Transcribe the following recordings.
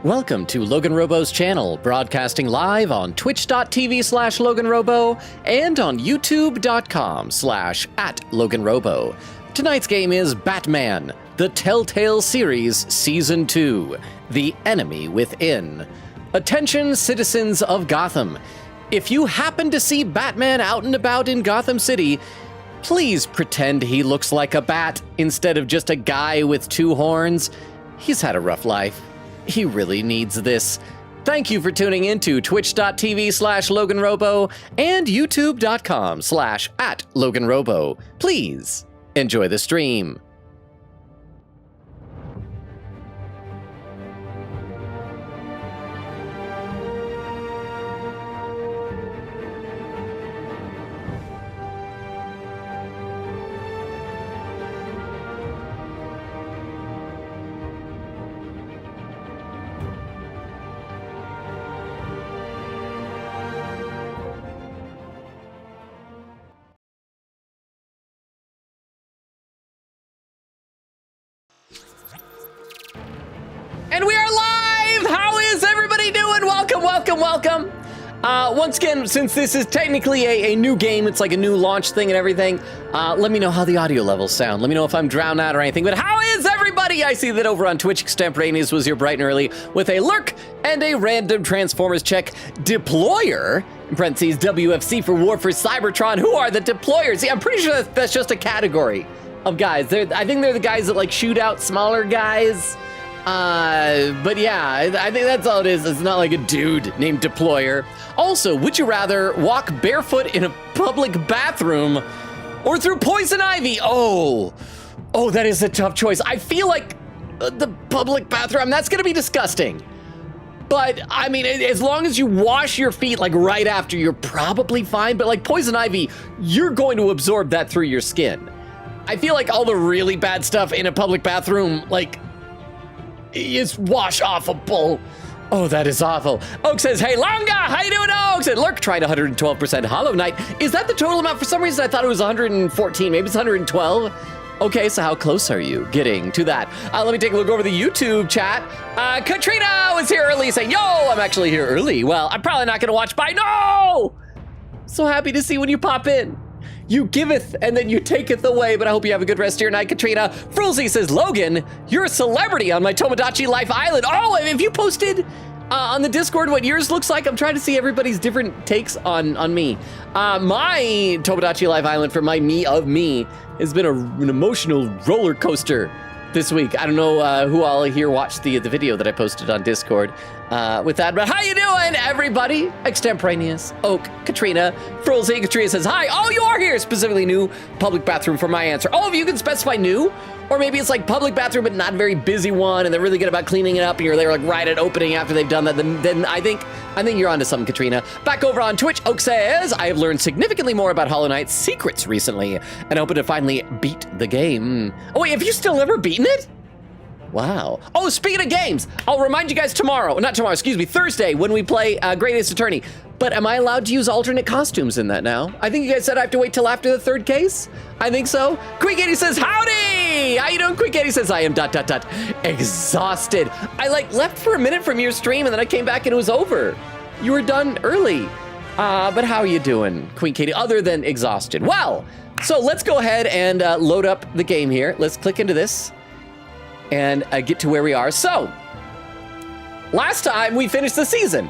Welcome to LoganRobo's channel, broadcasting live on twitch.tv/LoganRobo and on youtube.com/@LoganRobo. Tonight's game is Batman, the Telltale series, Season 2, The Enemy Within. Attention, citizens of Gotham. If you happen to see Batman out and about in Gotham City, please pretend he looks like a bat instead of just a guy with two horns. He's had a rough life. He really needs this. Thank you for tuning in to twitch.tv/LoganRobo and youtube.com/@LoganRobo. Please enjoy the stream. And we are live! How is everybody doing? Welcome, welcome, welcome. Once again, since this is technically a new game, it's like a new launch thing and everything, let me know how the audio levels sound. Let me know if I'm drowned out or anything, but how is everybody? I see that over on Twitch, Extemporaneous was here bright and early with a lurk and a random Transformers check deployer, in parentheses, WFC for War for Cybertron. Who are the deployers? See, I'm pretty sure that's just a category of guys. I think they're the guys that like shoot out smaller guys. But yeah, I think that's all it is. It's not like a dude named Deployer. Also, would you rather walk barefoot in a public bathroom or through poison ivy? Oh, that is a tough choice. I feel like the public bathroom, that's gonna be disgusting. But I mean, as long as you wash your feet like right after, you're probably fine. But like poison ivy, you're going to absorb that through your skin. I feel like all the really bad stuff in a public bathroom, like, is wash-offable. Oh, that is awful. Oak says, hey, Longa, how you doing, Oaks? And Lurk tried 112% Hollow Knight. Is that the total amount? For some reason, I thought it was 114. Maybe it's 112. Okay, so how close are you getting to that? Let me take a look over the YouTube chat. Katrina was here early saying, yo, I'm actually here early. Well, I'm probably not going to watch by. No! So happy to see when you pop in. You giveth and then you taketh away, but I hope you have a good rest of your night, Katrina. Frulzy says, Logan, you're a celebrity on my Tomodachi Life Island. Oh, have you posted on the Discord what yours looks like? I'm trying to see everybody's different takes on me. My Tomodachi Life Island for my me of me has been an emotional roller coaster this week. I don't know who all here watched the video that I posted on Discord with that, but how you doing, everybody? Extemporaneous, Oak, Katrina, Frolzy. Katrina says, hi. Oh, you are here. Specifically new public bathroom for my answer. Oh, if you can specify new, or maybe it's like public bathroom, but not a very busy one, and they're really good about cleaning it up, and you're there like right at opening after they've done that, then I think you're onto something, Katrina. Back over on Twitch, Oak says, I have learned significantly more about Hollow Knight's secrets recently, and hoping to finally beat the game. Oh wait, have you still never beaten it? Wow. Oh, speaking of games, I'll remind you guys Thursday, when we play Greatest Attorney. But am I allowed to use alternate costumes in that now? I think you guys said I have to wait till after the third case. I think so. Quick Eddie says, howdy! How you doing? Quick Eddie says, I am ... exhausted. I like left for a minute from your stream and then I came back and it was over. You were done early. But how are you doing, Queen Katie, other than exhausted? Well, so let's go ahead and load up the game here. Let's click into this and get to where we are. So, last time we finished the season.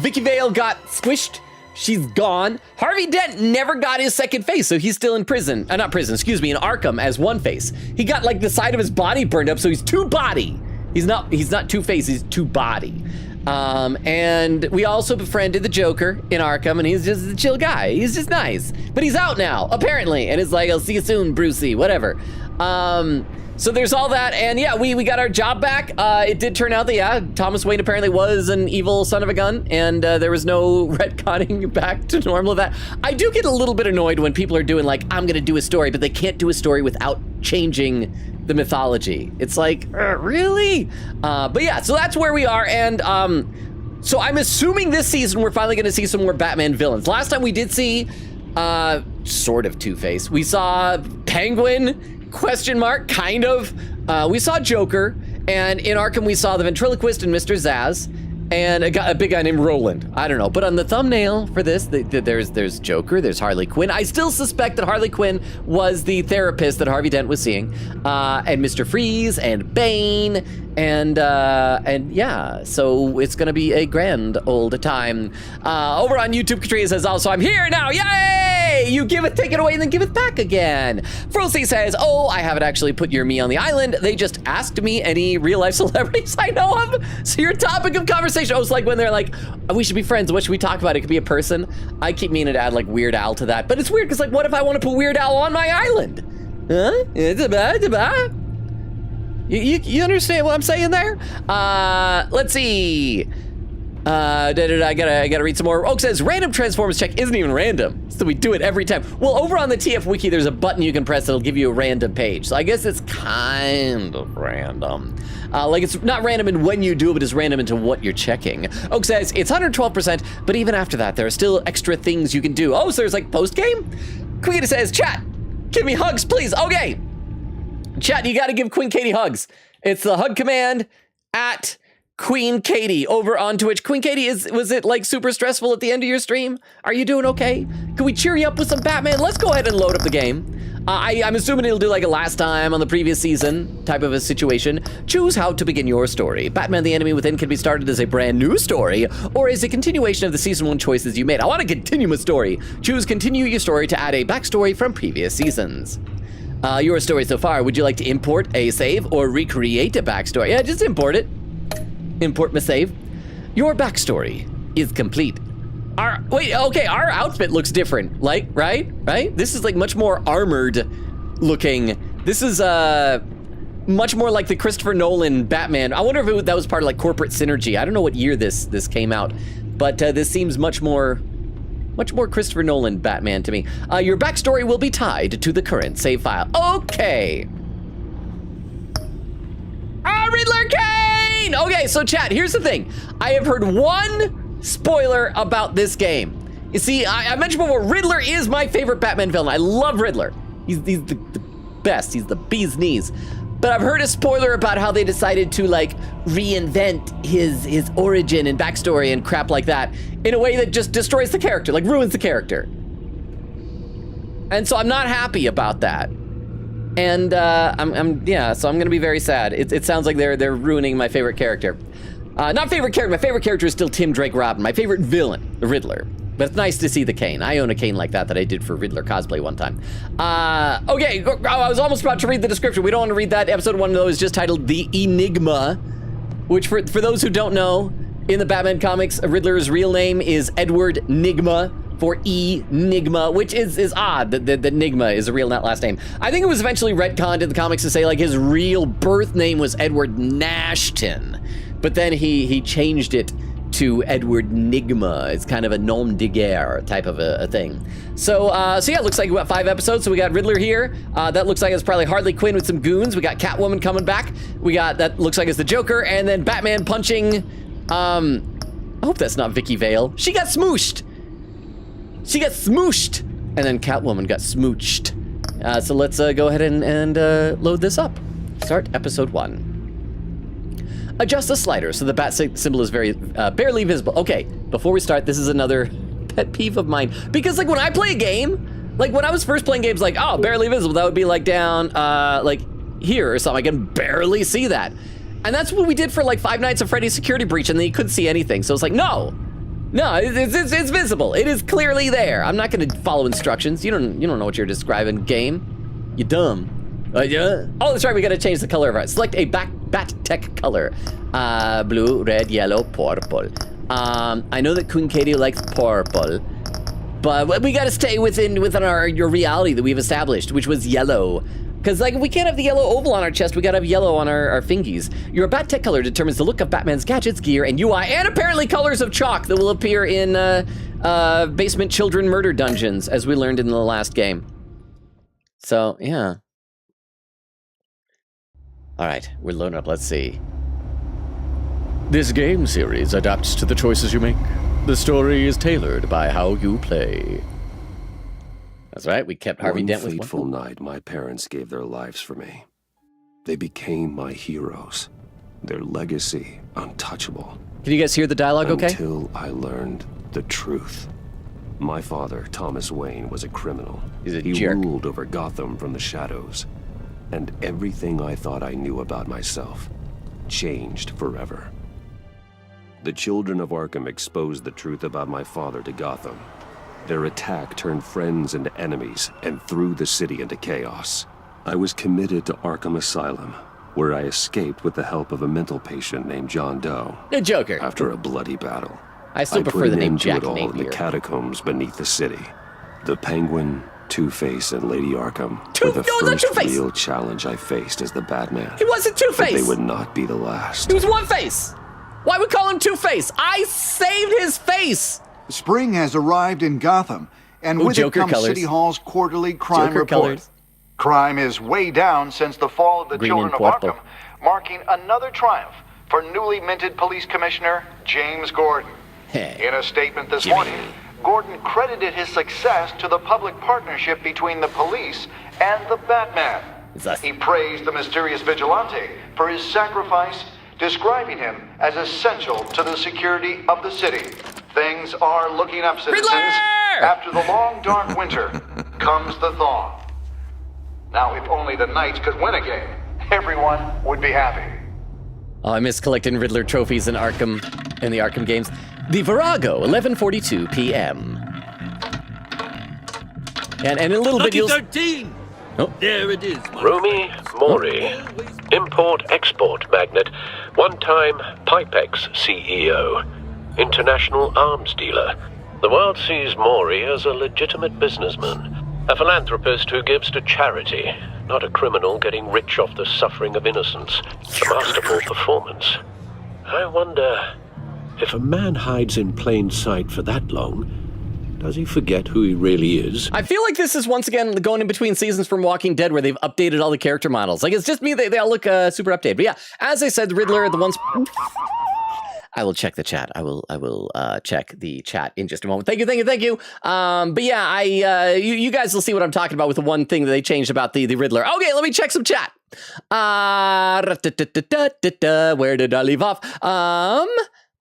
Vicky Vale got squished. She's gone. Harvey Dent never got his second face, so he's still in prison. In Arkham as one face. He got like the side of his body burned up, so he's two body. He's not two face, he's two body. And we also befriended the Joker in Arkham, and he's just a chill guy. He's just nice. But he's out now, apparently, and it's like, I'll see you soon, Brucey, whatever. So there's all that, and yeah, we got our job back. It did turn out that, yeah, Thomas Wayne apparently was an evil son of a gun, and there was no retconning back to normal of that. I do get a little bit annoyed when people are doing like, I'm gonna do a story, but they can't do a story without changing the mythology. It's like, really? But yeah, so that's where we are, and so I'm assuming this season we're finally gonna see some more Batman villains. Last time we did see sort of Two-Face. We saw Penguin, question mark, kind of. We saw Joker, And in Arkham, we saw the ventriloquist and Mr. Zaz, and a big guy named Roland. I don't know. But on the thumbnail for this, there's Joker, there's Harley Quinn. I still suspect that Harley Quinn was the therapist that Harvey Dent was seeing. And Mr. Freeze and Bane. And yeah, so it's gonna be a grand old time. Over on YouTube, Katrina says also, I'm here now, yay! You give it, take it away, and then give it back again. Frosty says, oh, I haven't actually put your me on the island. They just asked me any real life celebrities I know of. So your topic of conversation, I was like when they're like, we should be friends, what should we talk about? It could be a person. I keep meaning to add like Weird Al to that, but it's weird because like, what if I want to put Weird Al on my island? Huh? You understand what I'm saying there? Let's see. I gotta read some more. Oak says, random Transformers check isn't even random. So we do it every time. Well, over on the TF Wiki, there's a button you can press that'll give you a random page. So I guess it's kind of random. Like it's not random in when you do it, but it's random into what you're checking. Oak says, it's 112%, but even after that, there are still extra things you can do. Oh, so there's like post-game? Queen says, chat, give me hugs, please. Okay. Chat, you gotta give Queen Katie hugs. It's the hug command at Queen Katie over on Twitch. Queen Katie, was it like super stressful at the end of your stream? Are you doing okay? Can we cheer you up with some Batman? Let's go ahead and load up the game. I'm assuming it'll do like a last time on the previous season type of a situation. Choose how to begin your story. Batman the Enemy Within can be started as a brand new story or as a continuation of the season 1 choices you made. I want to continue my story. Choose continue your story to add a backstory from previous seasons. Your story so far, would you like to import a save or recreate a backstory? Yeah, just import it. Import my save. Your backstory is complete. Our outfit looks different, like, right? This is like much more armored looking. This is much more like the Christopher Nolan Batman. I wonder if that was part of like corporate synergy. I don't know what year this came out, but this seems much more Christopher Nolan Batman to me. Your backstory will be tied to the current save file. Okay. Riddler Kane! Okay, so chat, here's the thing. I have heard one spoiler about this game. You see, I mentioned before, Riddler is my favorite Batman villain. I love Riddler. He's the best. He's the bee's knees. But I've heard a spoiler about how they decided to like reinvent his origin and backstory and crap like that in a way that just destroys the character, like ruins the character. And so I'm not happy about that. And so I'm gonna be very sad. It sounds like they're ruining my favorite character. Not favorite character, my favorite character is still Tim Drake Robin. My favorite villain, the Riddler. But it's nice to see the cane. I own a cane like that I did for Riddler cosplay one time. Okay, I was almost about to read the description. We don't want to read that. Episode 1 though is just titled The Enigma, which for those who don't know, in the Batman comics, Riddler's real name is Edward Nygma, for Enigma, which is odd that Nygma is a real last name. I think it was eventually retconned in the comics to say like his real birth name was Edward Nashton, but then he changed it to Edward Nygma. It's kind of a nom de guerre type of a thing. So yeah, it looks like we got 5 episodes. So we got Riddler here. That looks like it's probably Harley Quinn with some goons. We got Catwoman coming back. We got, that looks like it's the Joker, and then Batman punching, I hope that's not Vicky Vale. She got smooshed. She got smooshed, and then Catwoman got smooched. So let's go ahead and load this up. Start episode 1. Adjust the slider so the bat symbol is very barely visible. Okay, before we start, this is another pet peeve of mine. Because like when I play a game, like when I was first playing games like, oh, barely visible, that would be like down like here or something. I can barely see that. And that's what we did for like Five Nights at Freddy's Security Breach, and then you couldn't see anything. So it's like, no, it's visible. It is clearly there. I'm not gonna follow instructions. You don't know what you're describing, game. You dumb. Yeah. Oh, that's right, we gotta change the color of it. Select a bat tech color. Blue, red, yellow, purple. I know that Queen Katie likes purple, but we gotta stay within your reality that we've established, which was yellow. Because like we can't have the yellow oval on our chest, we gotta have yellow on our fingies. Your bat tech color determines the look of Batman's gadgets, gear, and UI, and apparently colors of chalk that will appear in basement children murder dungeons, as we learned in the last game. So yeah. All right, we're loading up, let's see. This game series adapts to the choices you make. The story is tailored by how you play. That's right, we kept Harvey Dent with one fateful night, my parents gave their lives for me. They became my heroes. their legacy untouchable. Can you guys hear the dialogue okay? Until I learned the truth. My father, Thomas Wayne, was a criminal. He's a he jerk. ruled over Gotham from the shadows. And everything I thought I knew about myself changed forever. The children of Arkham exposed the truth about my father to Gotham. Their attack turned friends into enemies and threw the city into chaos. I was committed to Arkham Asylum, where I escaped with the help of a mental patient named John Doe. The Joker. After a bloody battle. I still prefer the name Jack I put an end to it all in the catacombs beneath the city. The Penguin, Two-Face, and Lady Arkham were the first real challenge I faced as the Batman. He wasn't Two-Face! But they would not be the last. He was One-Face! Why would we call him Two-Face? I saved his face! Spring has arrived in Gotham, and with it comes City Hall's quarterly crime report. Crime is way down since the fall of the Children of Arkham, marking another triumph for newly minted Police Commissioner James Gordon. In a statement this morning, Gordon credited his success to the public partnership between the police and the Batman. He praised the mysterious vigilante for his sacrifice, describing him as essential to the security of the city. Things are looking up, citizens. Riddler! After the long, dark winter comes the thaw. Now, if only the Knights could win a game, everyone would be happy. Oh, I miss collecting Riddler trophies in Arkham, in the Arkham games. The Virago, 11:42 p.m. And in a little bit you'll... 13! Oh. There it is. Rumi Mori, import-export magnate, one-time Pipex CEO, international arms dealer. The world sees Mori as a legitimate businessman, a philanthropist who gives to charity, not a criminal getting rich off the suffering of innocence. A masterful performance. I wonder, if a man hides in plain sight for that long, does he forget who he really is? I feel like this is once again going in between seasons from Walking Dead where they've updated all the character models. Like, it's just me, they all look super updated. But yeah, as I said, the Riddler, the ones... I will check the chat. I will check the chat in just a moment. Thank you. But yeah, you guys will see what I'm talking about with the one thing that they changed about the Riddler. Okay, let me check some chat. Where did I leave off?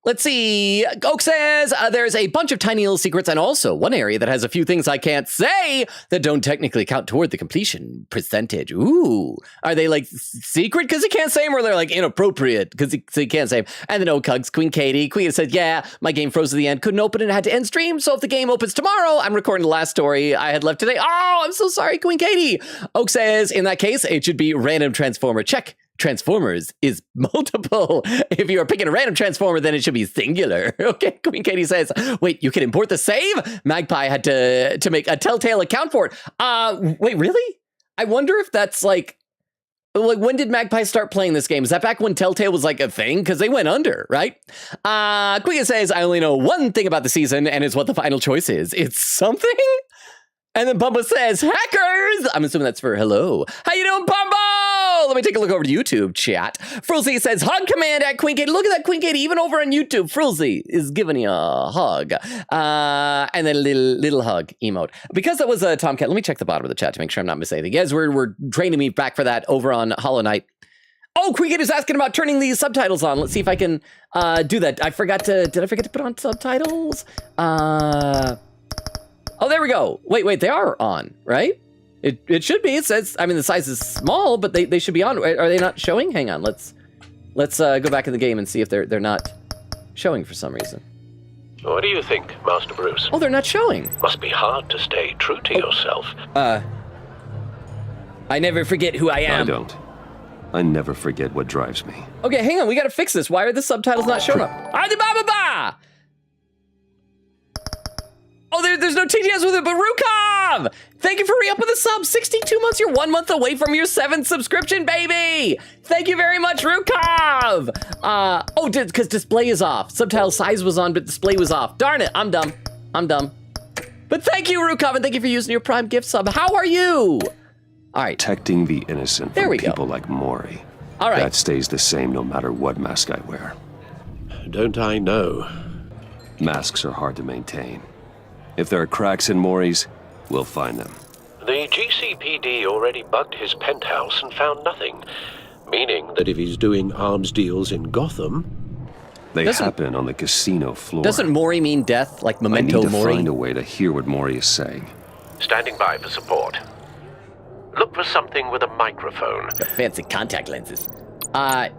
Let's see. Oak says there's a bunch of tiny little secrets and also one area that has a few things I can't say that don't technically count toward the completion percentage. Ooh. Are they like secret because he can't say them, or they're like inappropriate because he can't say them? And then Oak hugs Queen Katie. Queen said, yeah, my game froze at the end. Couldn't open it. Had to end stream. So if the game opens tomorrow, I'm recording the last story I had left today. Oh, I'm so sorry, Queen Katie. Oak says, in that case, it should be random transformer. Check. Transformers is multiple. If you are picking a random transformer, then it should be singular. Okay, Queen Katie says, wait, you can import the save? Magpie had to make a Telltale account for it. Wait, really? I wonder if that's like, when did Magpie start playing this game? Is that back when Telltale was like a thing? Because they went under, right? Queen says, I only know one thing about the season, and it's what the final choice is. It's something? And then Bumbo says, hackers! I'm assuming that's for hello. How you doing, Bumbo? Let me take a look over to YouTube chat. Frilzy says, hug command at Queen Katie. Look at that, Queen Katie, even over on YouTube. Frilzy is giving you a hug. And then a little hug emote. Because that was a Tomcat, let me check the bottom of the chat to make sure I'm not missing anything. You guys were training me back for that over on Hollow Knight. Oh, Queen Katie's asking about turning these subtitles on. Let's see if I can do that. Did I forget to put on subtitles? Oh, there we go. Wait, they are on, right? It should be. It says, I mean, the size is small, but they should be on. Are they not showing? Hang on, let's go back in the game and see if they're not showing for some reason. What do you think, Master Bruce? Oh, they're not showing. Must be hard to stay true to yourself. I never forget who I am. I don't. I never forget what drives me. Okay, hang on, we gotta fix this. Why are the subtitles not showing up? Ba-ba-ba! Oh, there's no TTS with it, but Rukov! Thank you for re-upping the sub. 62 months, you're 1 month away from your 7th subscription, baby! Thank you very much, Rukov! Oh, because display is off. Subtitle size was on, but display was off. Darn it, I'm dumb. But thank you, Rukov, and thank you for using your Prime gift sub. How are you? All right. Protecting the innocent from people like Mori. All right. That stays the same no matter what mask I wear. Don't I know? Masks are hard to maintain. If there are cracks in Mori's, we'll find them. The GCPD already bugged his penthouse and found nothing. Meaning that if he's doing arms deals in Gotham... They happen on the casino floor. Doesn't Mori mean death, like Memento Mori? I need to find a way to hear what Mori is saying. Standing by for support. Look for something with a microphone. Got fancy contact lenses.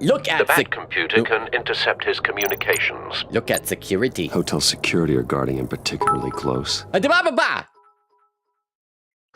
Look at... The Bat computer can intercept his communications. Look at security. Hotel security are guarding him particularly close.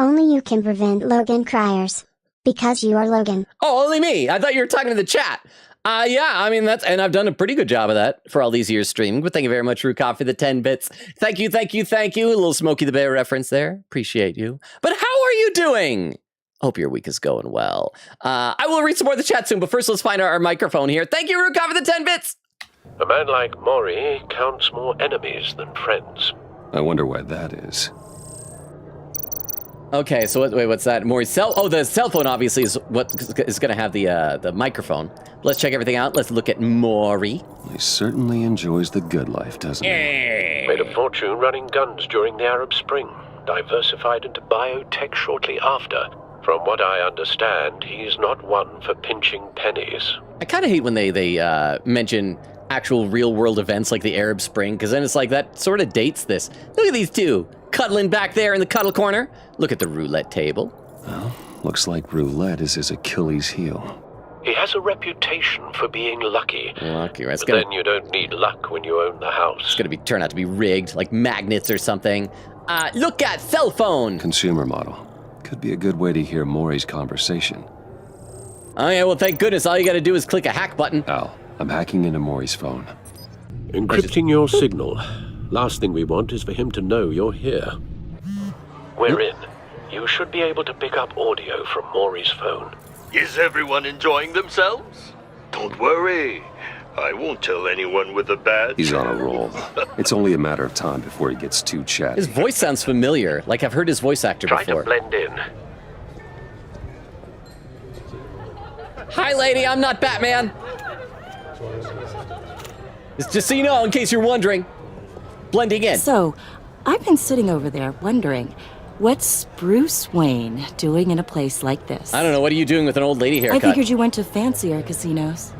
Only you can prevent Logan criers. Because you are Logan. Oh, only me. I thought you were talking to the chat. Yeah, I mean, and I've done a pretty good job of that for all these years streaming, but thank you very much, Rukov, for the 10 bits. Thank you. A little Smokey the Bear reference there. Appreciate you. But how are you doing? Hope your week is going well. I will read some more of the chat soon, but first let's find our microphone here. Thank you, Rukov, for the 10 bits. A man like Mori counts more enemies than friends. I wonder why that is. Okay, so what's that? Mori's the cell phone obviously is what is going to have the microphone. Let's check everything out. Let's look at Mori. He certainly enjoys the good life, doesn't he? Made a fortune running guns during the Arab Spring. Diversified into biotech shortly after. From what I understand, he's not one for pinching pennies. I kind of hate when they mention actual real-world events like the Arab Spring, because then it's like that sort of dates this. Look at these two, cuddling back there in the cuddle corner. Look at the roulette table. Well, looks like roulette is his Achilles heel. He has a reputation for being lucky. Lucky, right? But then you don't need luck when you own the house. It's going to turn out to be rigged, like magnets or something. Look at cell phone. Consumer model. Could be a good way to hear Mori's conversation. Oh yeah, well thank goodness all you gotta do is click a hack button. Al, I'm hacking into Mori's phone. Encrypting your signal. Last thing we want is for him to know you're here. We're in. You should be able to pick up audio from Mori's phone. Is everyone enjoying themselves? Don't worry. I won't tell anyone with a badge. He's on a roll. It's only a matter of time before he gets too chatty. His voice sounds familiar, like I've heard his voice actor before. Try to blend in. Hi, lady, I'm not Batman. It's just so you know, in case you're wondering. Blending in. So, I've been sitting over there wondering, what's Bruce Wayne doing in a place like this? I don't know, what are you doing with an old lady haircut? I figured you went to fancier casinos.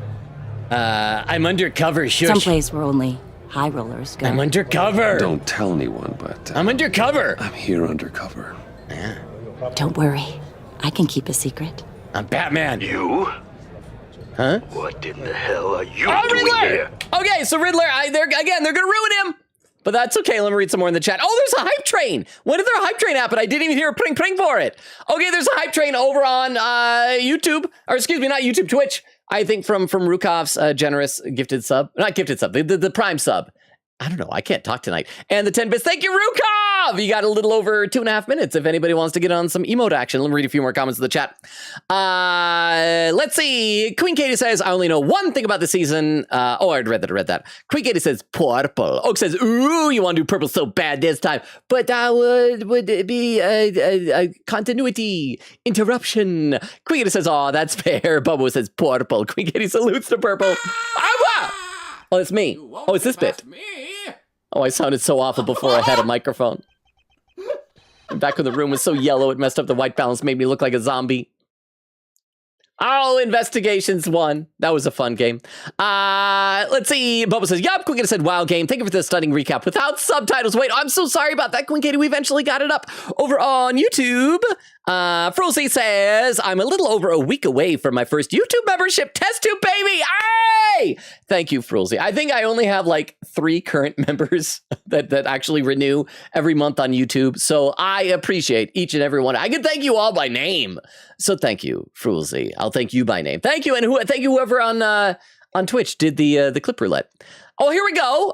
I'm undercover, shush. Someplace where only high rollers go. I'm undercover. Don't tell anyone, but... I'm undercover. I'm here undercover. Yeah. Don't worry. I can keep a secret. I'm Batman. You? Huh? What in the hell are you doing Riddler! here? Okay, so Riddler, they're gonna ruin him. But that's okay, let me read some more in the chat. Oh, there's a hype train. When did their hype train happen? I didn't even hear a pring for it. Okay, there's a hype train over on YouTube, or excuse me, not YouTube, Twitch. I think from Rukov's generous gifted sub, not gifted sub, the Prime sub. I don't know, I can't talk tonight. And the 10 bits, thank you, Rukov! You got a little over 2.5 minutes if anybody wants to get on some emote action. Let me read a few more comments in the chat. Let's see. Queen Katie says, I only know one thing about the season. Oh, I read that. Queen Katie says, purple. Oak says, ooh, you want to do purple so bad this time. But that would be a continuity interruption. Queen Katie says, oh, that's fair. Bubba says, purple. Queen Katie salutes to purple. Oh, it's me. Oh, it's this bit. Oh, I sounded so awful before I had a microphone. And back when the room was so yellow, it messed up the white balance, made me look like a zombie. Oh, Investigations 1. That was a fun game. Let's see. Bubba says, yup, Queen Katie said, wow game. Thank you for the stunning recap without subtitles. Wait, I'm so sorry about that, Queen Katie. We eventually got it up over on YouTube. Frosty says, I'm a little over a week away from my first YouTube membership. Test tube, baby! Hey! Thank you, Frosty. I think I only have like 3 current members that actually renew every month on YouTube. So I appreciate each and every one. I can thank you all by name. So thank you, Frosty. I'll thank you by name. Thank you, and thank you whoever on Twitch did the clip roulette. Oh, here we go.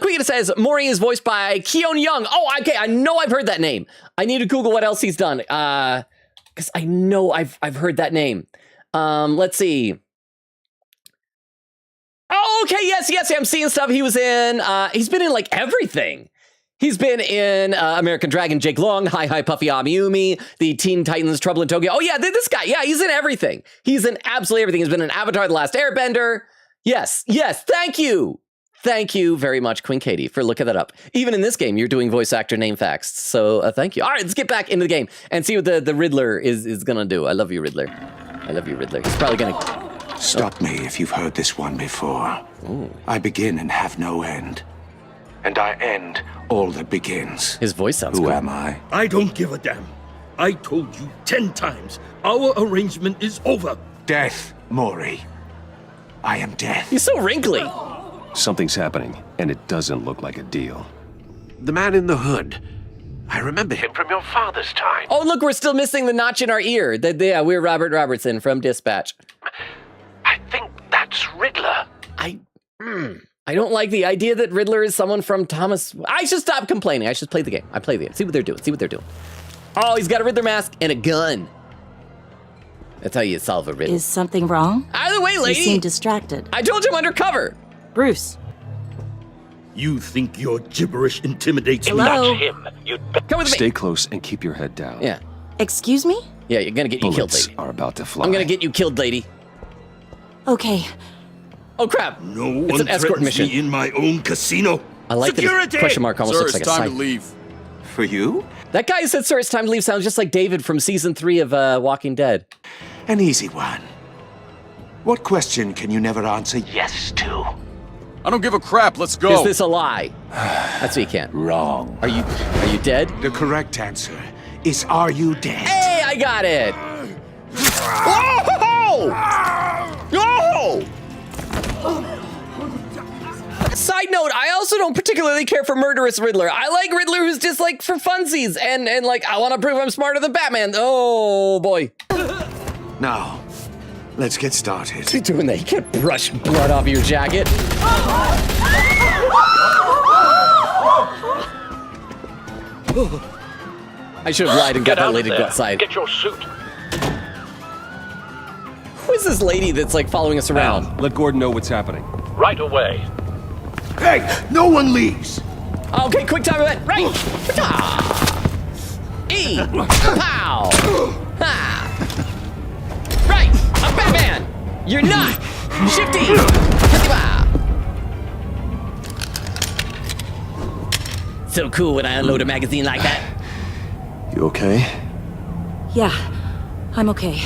Queen says, Mori is voiced by Keone Young. Oh, okay, I know I've heard that name. I need to Google what else he's done. Because I know I've heard that name. Let's see. Oh, okay, yes, I'm seeing stuff he was in. He's been in, like, everything. He's been in American Dragon, Jake Long, Hi Puffy Amiyumi, the Teen Titans, Trouble in Tokyo. Oh, yeah, this guy. Yeah, he's in everything. He's in absolutely everything. He's been in Avatar: The Last Airbender. Yes, thank you. Thank you very much, Queen Katie, for looking that up. Even in this game, you're doing voice actor name facts. So thank you. All right, let's get back into the game and see what the Riddler is going to do. I love you, Riddler. I love you, Riddler. He's probably going to Stop me if you've heard this one before. I begin and have no end. And I end all that begins. His voice sounds Who cool. am I? I don't give a damn. I told you 10 times. Our arrangement is over. Death, Maury. I am death. He's so wrinkly. Something's happening, and it doesn't look like a deal. The man in the hood. I remember him from your father's time. Oh, look, we're still missing the notch in our ear. Yeah, we're Robert Robertson from Dispatch. I think that's Riddler. I don't like the idea that Riddler is someone from Thomas. I should stop complaining. I should play the game. I play the game. See what they're doing. Oh, he's got a Riddler mask and a gun. That's how you solve a riddle. Is something wrong? Either way, lady. You seem distracted. I told you I'm undercover. Bruce. You think your gibberish intimidates me? Hello? That's him. Come with me. Stay close and keep your head down. Yeah. Excuse me? Yeah, you're gonna get you killed, Bullets lady. are about to fly. I'm gonna get you killed, lady. Okay. Oh, crap. No It's one an escort threatens mission. me in my own casino. I like Security! that question mark almost Sir, looks it's like a time sign. to leave. For you? That guy who said, sir, it's time to leave sounds just like David from season 3 of Walking Dead. An easy one. What question can you never answer yes to? I don't give a crap. Let's go. Is this a lie? That's what you can't. Wrong. Are you dead? The correct answer is, are you dead? Hey, I got it. Whoa! No! Side note, I also don't particularly care for Murderous Riddler. I like Riddler who's just like for funsies and like, I want to prove I'm smarter than Batman. Oh, boy. Now, let's get started. What's he doing that? You can't brush blood off your jacket. I should have lied and got Get that out lady of to go there. outside. Get your suit. Who is this lady that's like following us around? Al, let Gordon know what's happening. Right away. Hey, no one leaves! Okay, quick time event. Right. Ah. E. Pow. Ha. Right. I'm Batman. You're not. Shifty. So cool when I unload a magazine like that. You okay? Yeah, I'm okay.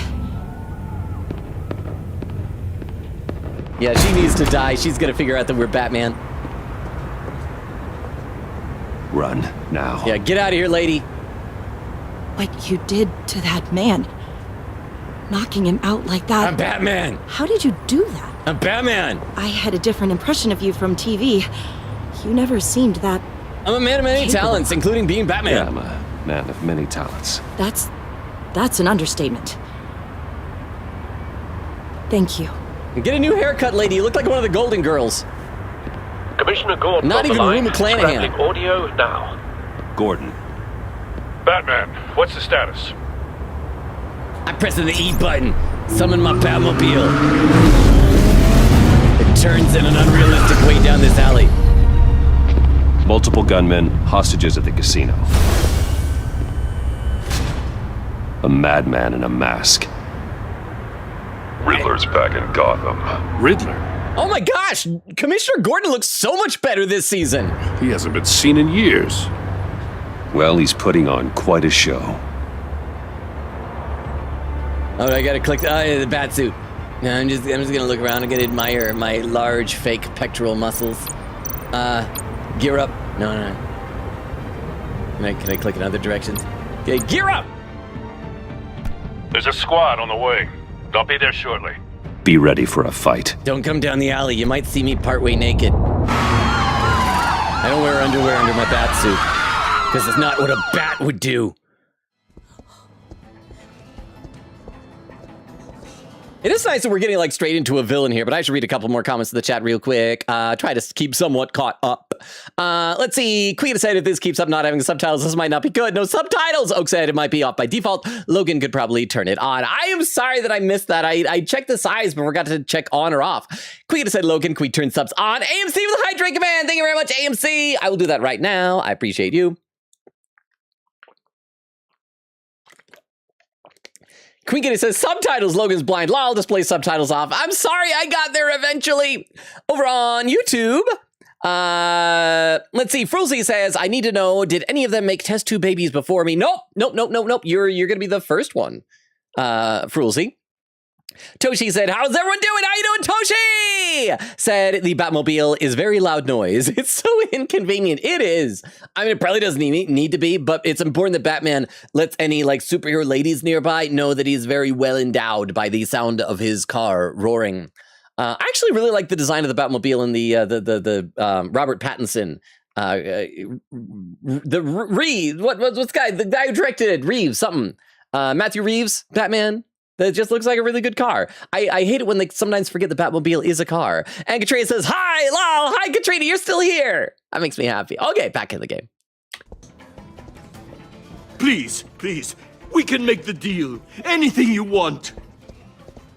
Yeah, she needs to die. She's gonna figure out that we're Batman. Run, now. Yeah, get out of here, lady. What you did to that man. Knocking him out like that. I'm Batman. How did you do that? I'm Batman. I had a different impression of you from TV. You never seemed that... I'm a man of many capable. talents, including being Batman. Yeah, I'm a man of many talents. That's an understatement. Thank you. Get a new haircut, lady. You look like one of the Golden Girls. Commissioner Gordon Not on the even line. Rue McClanahan. Scrambling audio now. Gordon, Batman, what's the status? I'm pressing the E button. Summon my Batmobile. It turns in an unrealistic way down this alley. multiple gunmen, hostages at the casino. A madman in a mask. Riddler's back in Gotham. Riddler? Oh my gosh! Commissioner Gordon looks so much better this season. He hasn't been seen in years. Well, he's putting on quite a show. Oh, I gotta click the bat suit. No, I'm just gonna look around. I'm gonna admire my large fake pectoral muscles. Gear up. No. Can I click in other directions? Okay, gear up! There's a squad on the way. They'll be there shortly. Be ready for a fight. Don't come down the alley. You might see me partway naked. I don't wear underwear under my bat suit. Because it's not what a bat would do. It is nice that we're getting like straight into a villain here, but I should read a couple more comments in the chat real quick. Try to keep somewhat caught up. Let's see. Queen said if this keeps up not having subtitles, this might not be good. No subtitles. Oak said it might be off by default. Logan could probably turn it on. I am sorry that I missed that. I checked the size, but forgot to check on or off. Queen said, Logan, can we turn subs on? AMC with a hydrate command. Thank you very much, AMC. I will do that right now. I appreciate you. Queen Kitty says, subtitles, Logan's blind. Lol, display subtitles off. I'm sorry, I got there eventually. Over on YouTube, let's see. Frulzy says, I need to know, did any of them make test tube babies before me? Nope. You're going to be the first one, Frulzy. Toshi said, how's everyone doing? How you doing, Toshi? Said the Batmobile is very loud noise. It's so inconvenient. It is. I mean, it probably doesn't need to be, but it's important that Batman lets any like superhero ladies nearby know that he's very well endowed by the sound of his car roaring. I actually really like the design of the Batmobile in the Robert Pattinson. The Reeves, what's the guy who directed it? Reeves, something. Matthew Reeves, Batman. That just looks like a really good car. I hate it when they sometimes forget the Batmobile is a car. And Katrina says, hi, lol, hi, Katrina, you're still here. That makes me happy. Okay, back in the game. Please, we can make the deal. Anything you want.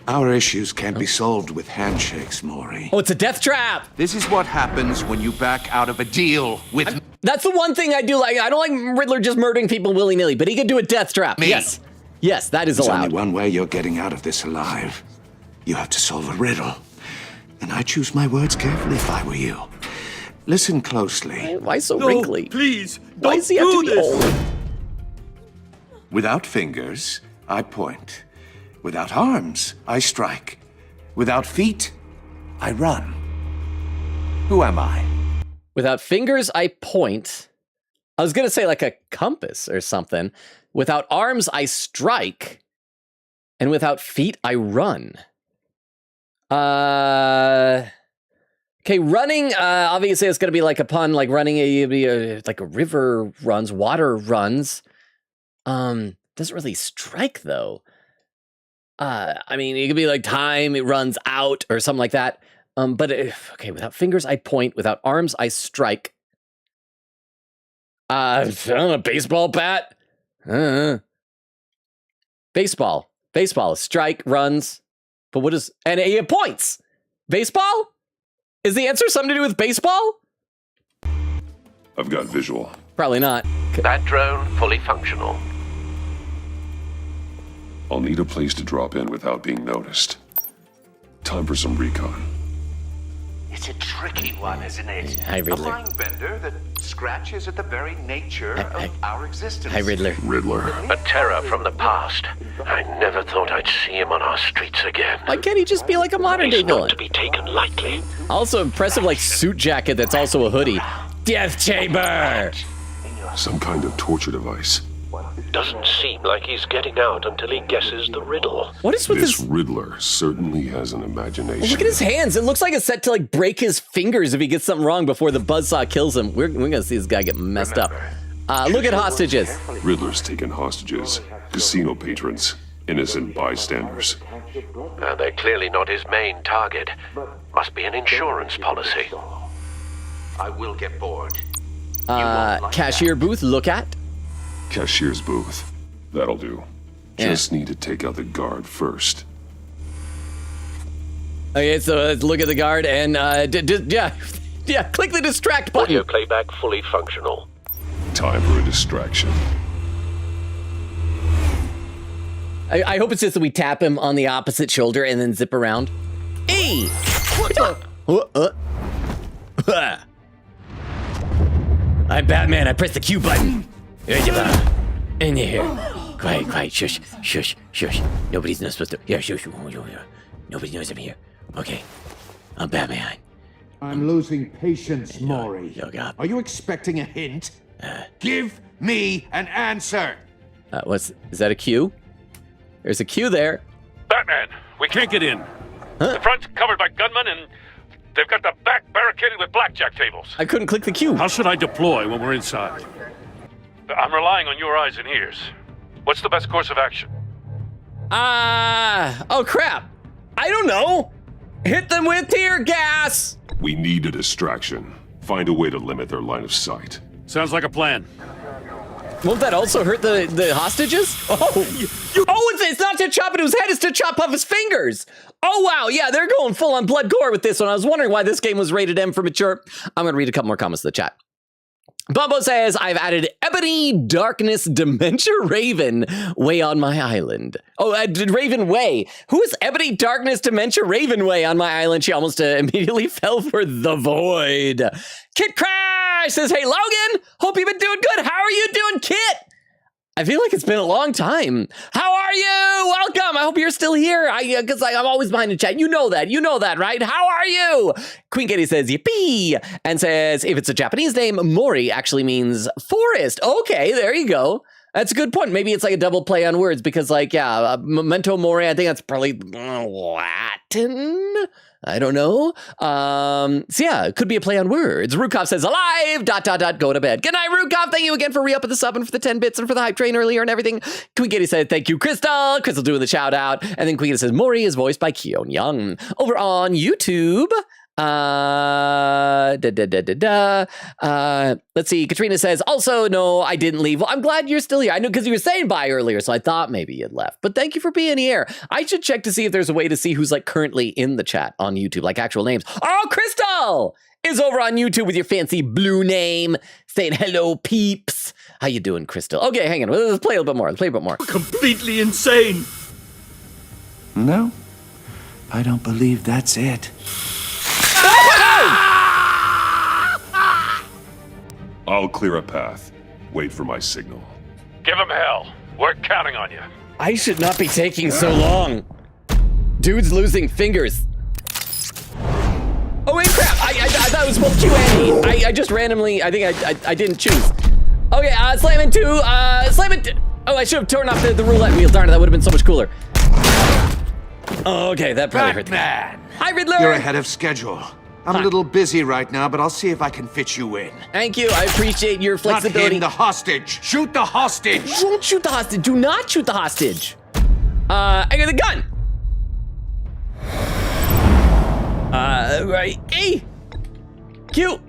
Our issues can't be solved with handshakes, Maury. Oh, it's a death trap. This is what happens when you back out of a deal with... That's the one thing I do like. I don't like Riddler just murdering people willy-nilly, but he could do a death trap. Me. Yes, that is There's allowed. only one way you're getting out of this alive. You have to solve a riddle. And I choose my words carefully if I were you. Listen closely. Why so wrinkly? Please, Why does he have to be old? Without fingers, I point. Without arms, I strike. Without feet, I run. Who am I? Without fingers, I point. I was going to say like a compass or something. Without arms, I strike. And without feet, I run. Okay, running, obviously it's going to be like a pun, like running like a river runs, water runs. Doesn't really strike, though. I mean, it could be like time, it runs out, or something like that. Okay, without fingers, I point. Without arms, I strike. I don't know, baseball bat? Baseball, strike, runs. But what is, and he points. Baseball? Is the answer something to do with baseball? I've got visual. Probably not. That drone fully functional. I'll need a place to drop in without being noticed. Time for some recon. It's a tricky one, isn't it? Hi, Riddler. A mind bender that scratches at the very nature of our existence. Hi, Riddler. A terror from the past. I never thought I'd see him on our streets again. Why can't he just be like a modern-day He's not villain? to be taken lightly. Also impressive, like, suit jacket that's also a hoodie. Death chamber! Some kind of torture device. Doesn't seem like he's getting out until he guesses the riddle. What is with This this? Riddler certainly has an imagination. Look at his hands. It looks like it's set to like break his fingers if he gets something wrong before the buzzsaw kills him. We're gonna see this guy get messed up. Look at hostages. Riddler's taken hostages, casino patrons, innocent bystanders. They're clearly not his main target. Must be an insurance policy. I will get bored. Cashier booth, look at. Cashier's booth. That'll do. Yeah. Just need to take out the guard first. Okay, so let's look at the guard and click the distract button. Audio playback fully functional. Time for a distraction. I hope it's just that we tap him on the opposite shoulder and then zip around. Hey! What the? I'm Batman. I press the Q button. In here. Quiet. Shush. Nobody's not supposed to. Yeah, shush. Nobody knows I'm here. Okay. I'm Batman. I'm losing patience, Maury. Are you expecting a hint? Give me an answer. Is that a Q? There's a Q there. Batman, we can't get in. The front's covered by gunmen and they've got the back barricaded with blackjack tables. I couldn't click the Q. How should I deploy when we're inside? I'm relying on your eyes and ears. What's the best course of action? Oh crap. I don't know. Hit them with tear gas. We need a distraction. Find a way to limit their line of sight. Sounds like a plan. Won't that also hurt the hostages? It's not to chop into his head, it's to chop off his fingers. Oh, wow. Yeah, they're going full on blood gore with this one. I was wondering why this game was rated M for mature. I'm going to read a couple more comments in the chat. Bumbo says, I've added Ebony Darkness Dementia Raven Way on my island. Oh, Raven Way. Who is Ebony Darkness Dementia Raven Way on my island? She almost immediately fell for the void. Kit Crash says, hey, Logan, hope you've been doing good. How are you doing, Kit? I feel like it's been a long time. How are you? Welcome. I hope you're still here. Because I'm always behind the chat. You know that, right? How are you? Queen Katie says, yippee, and says, if it's a Japanese name, Mori actually means forest. Okay, there you go. That's a good point. Maybe it's like a double play on words because, like, yeah, memento mori, I think that's probably Latin. I don't know. So yeah, it could be a play on words. Rukov says, alive, ... go to bed. Good night, Rukov. Thank you again for re-up at the sub and for the 10 bits and for the hype train earlier and everything. Queen Katie said, thank you, Crystal. Crystal doing the shout out. And then Queen Katie says, Mori is voiced by Keon Young. Over on YouTube, let's see. Katrina says, also, no, I didn't leave. Well, I'm glad you're still here. I know because you were saying bye earlier, so I thought maybe you'd left. But thank you for being here. I should check to see if there's a way to see who's like currently in the chat on YouTube, like actual names. Oh, Crystal is over on YouTube with your fancy blue name, saying hello, peeps. How you doing, Crystal? Okay, hang on. Let's play a little bit more. Let's play a bit more. Completely insane. No, I don't believe that's it. I'll clear a path. Wait for my signal. Give him hell. We're counting on you. I should not be taking so long. Dude's losing fingers. Oh, wait, crap. I thought it was supposed to QA. I just randomly, I think I didn't choose. Okay, slam in 2. Slam in 2. Oh, I should have torn off the roulette wheel. Darn it, that would have been so much cooler. Oh, okay, that probably hurt. Batman! Hi, Riddler! You're ahead of schedule. I'm a little busy right now, but I'll see if I can fit you in. Thank you. I appreciate your flexibility. Not him, the hostage. Shoot the hostage. Don't shoot the hostage. Do not shoot the hostage. I got the gun. Right. A. Q.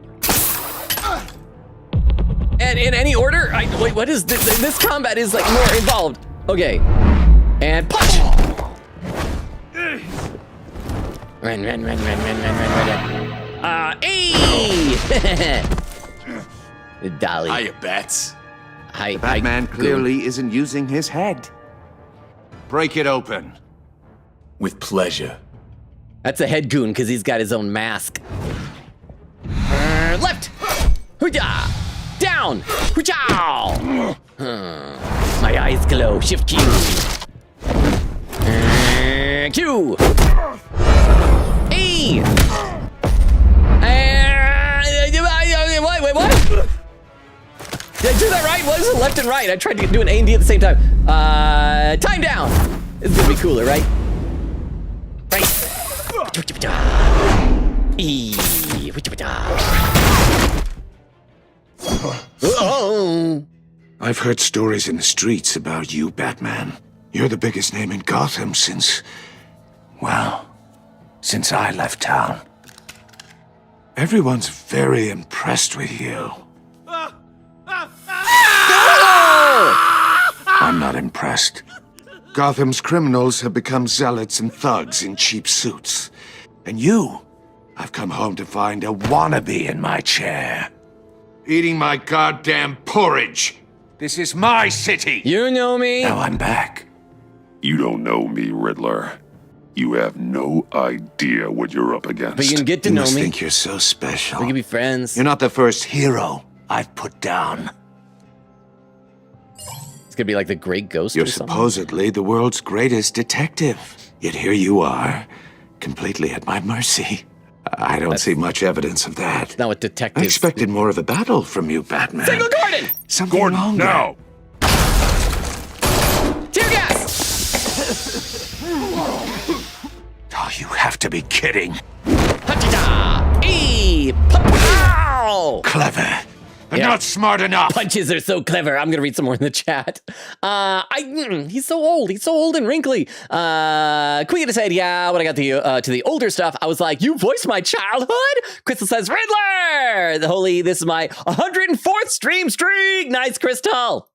And in any order. Wait. What is this? This combat is like more involved. Okay. And punch. Run. Hey! Dolly. Hiya, Bats. Hi, Batman clearly isn't using his head. Break it open. With pleasure. That's a head goon because he's got his own mask. Left. Hoo-ja. Down. Hoo-chow. My eyes glow. Shift Q. Q. E. Wait, what? Did I do that right? What is it? Left and right. I tried to do an A and D at the same time. Time down. This is gonna be cooler, right? Right. E. Oh. I've heard stories in the streets about you, Batman. You're the biggest name in Gotham since I left town. Everyone's very impressed with you. I'm not impressed. Gotham's criminals have become zealots and thugs in cheap suits. And you, I've come home to find a wannabe in my chair. Eating my goddamn porridge. This is my city. You know me. Now I'm back. You don't know me, Riddler. You have no idea what you're up against. But you can get to You know must me. think you're so special. We can be friends. You're not the first hero I've put down. It's gonna be like the Great Ghost You're or something. supposedly the world's greatest detective. Yet here you are, completely at my mercy. I don't see much evidence of that. That's not what detectives. I expected more of a battle from you, Batman. Signal Gordon! Something Gordon, longer. now! Tear gas! Oh, you have to be kidding. Ha-ta-da! Pow! Clever, but Yeah. not smart enough. Punches are so clever. I'm gonna read some more in the chat. He's so old. He's so old and wrinkly. Queen said, yeah, when I got to the older stuff, I was like, you voiced my childhood? Crystal says, Riddler! This is my 104th stream streak. Nice, Crystal.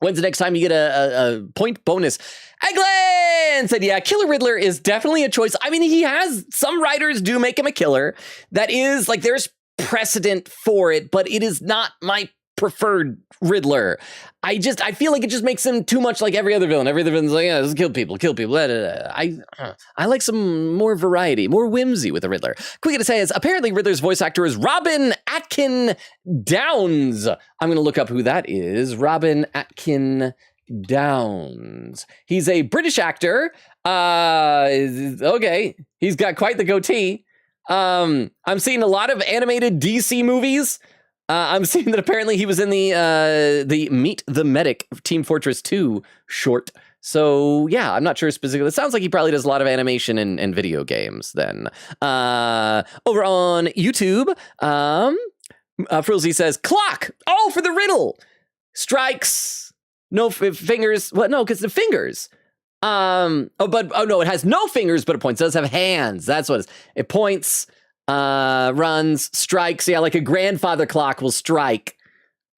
When's the next time you get a point bonus? Eglin said, yeah, Killer Riddler is definitely a choice. I mean, some writers do make him a killer. That is, like, there's precedent for it, but it is not my preferred Riddler. I feel like it just makes him too much like every other villain. Every other villain's like, yeah, just kill people. Blah, blah, blah. I like some more variety, more whimsy with the Riddler. Quick to say is, apparently Riddler's voice actor is Robin Atkin Downs. I'm going to look up who that is. Robin Atkin Downs. He's a British actor. Okay. He's got quite the goatee. I'm seeing a lot of animated DC movies. I'm seeing that apparently he was in the Meet the Medic Team Fortress 2 short. So yeah, I'm not sure specifically. It sounds like he probably does a lot of animation and video games then. Over on YouTube, Frilzy says, clock! Oh, for the riddle! Strikes, no fingers. What? No, because the fingers. No, it has no fingers, but it points. It does have hands. That's what it points, runs, strikes. Yeah, like a grandfather clock will strike.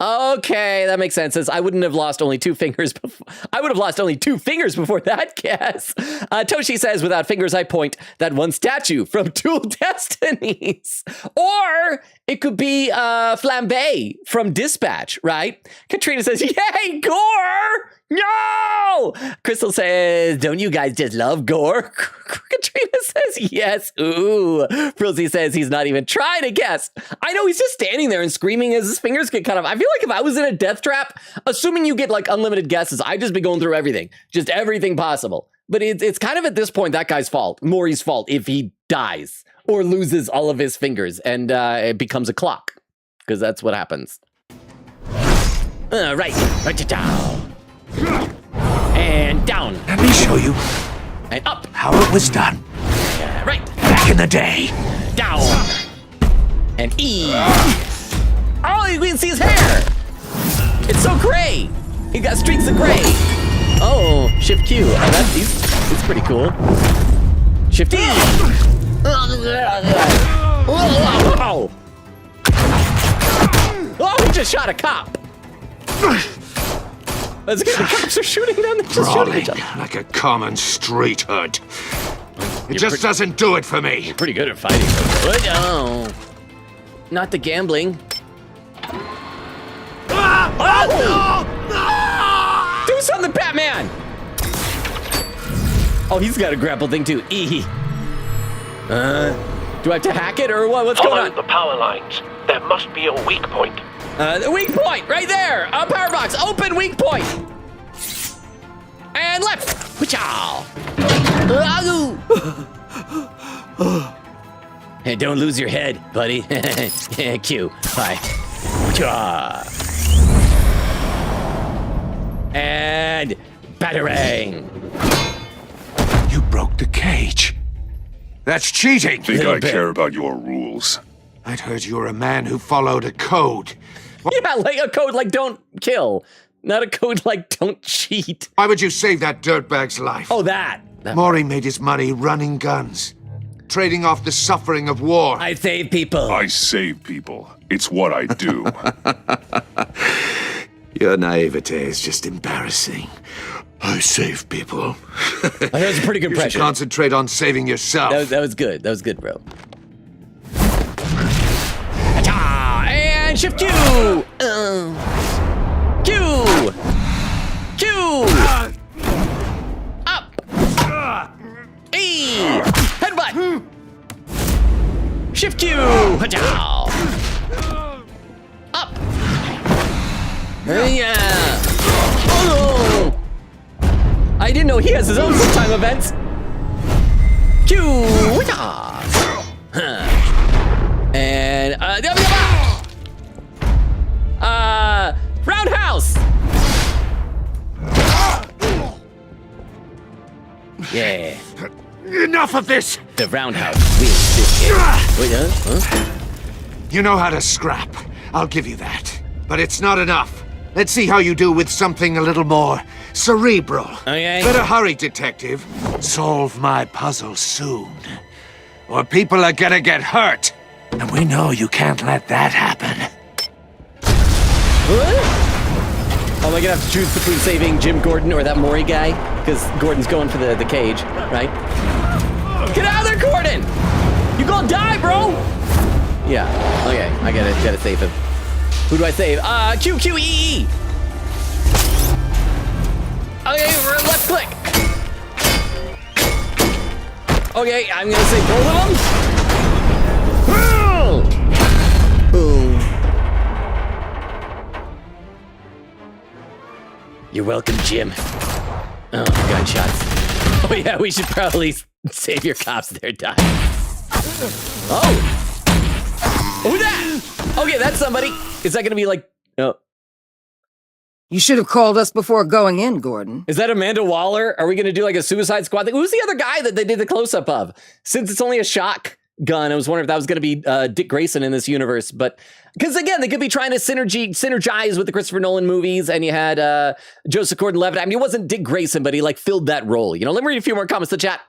Okay, that makes sense. Says I wouldn't have lost only 2 fingers before. I would have lost only 2 fingers before that guess. Toshi says, without fingers, I point that one statue from Dual Destinies. Or it could be Flambe from Dispatch, right? Katrina says, yay, gore! No! Crystal says, don't you guys just love gore? Katrina says, yes. Ooh. Frilzy says he's not even trying to guess. I know, he's just standing there and screaming as his fingers get cut off. I feel like if I was in a death trap, assuming you get like unlimited guesses, I'd just be going through everything. Just everything possible. But it's kind of at this point that guy's fault, Maury's fault, if he dies or loses all of his fingers and it becomes a clock. Because that's what happens. Right. And down. Let me show you and up. How it was done. Right. Back in the day. Down. And E. Oh, you can see his hair. It's so gray. He got streaks of gray. Oh, Shift Q. Oh, he's pretty cool. Shift E. Oh, he just shot a cop. That's good. The cops are shooting them. They're just shooting each other. Like a common street hood. It just doesn't do it for me. You're pretty good at fighting. Oh, not the gambling. Oh! Do something, Batman! Oh, he's got a grapple thing too. E. Do I have to hack it or what? What's going on? Follow the power lines. There must be a weak point. The weak point, right there. Power box, open weak point. And left. Hey, don't lose your head, buddy. Q. Hi. And batarang. You broke the cage. That's cheating. Think I care about your rules? I'd heard you were a man who followed a code. Yeah, like a code like don't kill. Not a code like don't cheat. Why would you save that dirtbag's life? Oh, that. Maury made his money running guns, trading off the suffering of war. I save people. I save people. It's what I do. Your naivete is just embarrassing. I save people. That was a pretty good impression. You should concentrate on saving yourself. That was good. That was good, bro. And shift Q! Q! Q! Up! E! Headbutt! Shift Q! Up! Yeah! Oh! I didn't know he has his own full-time events. Q! And roundhouse. Yeah. Enough of this. The roundhouse wins this game. Wait, huh? You know how to scrap. I'll give you that. But it's not enough. Let's see how you do with something a little more cerebral. Okay. Better hurry, detective. Solve my puzzle soon. Or people are gonna get hurt. And we know you can't let that happen. What? Oh, am I gonna have to choose between saving Jim Gordon or that Maury guy? Because Gordon's going for the cage, right? Get out of there, Gordon! You gonna die, bro! Yeah, okay, I gotta save him. Who do I save? QQEE. Okay, left click. Okay, I'm gonna save both of them. Boom. You're welcome, Jim. Oh, gunshots. Oh yeah, we should probably save your cops. They're dying. Oh. Who's that? Okay, that's somebody. Is that gonna be like... No. You should have called us before going in, Gordon. Is that Amanda Waller? Are we gonna do like a Suicide Squad thing? Who's the other guy that they did the close-up of? Since it's only a shotgun, I was wondering if that was gonna be Dick Grayson in this universe, but... Because again, they could be trying to synergize with the Christopher Nolan movies, and you had Joseph Gordon-Levitt. I mean, it wasn't Dick Grayson, but he like filled that role. You know, let me read a few more comments in the chat.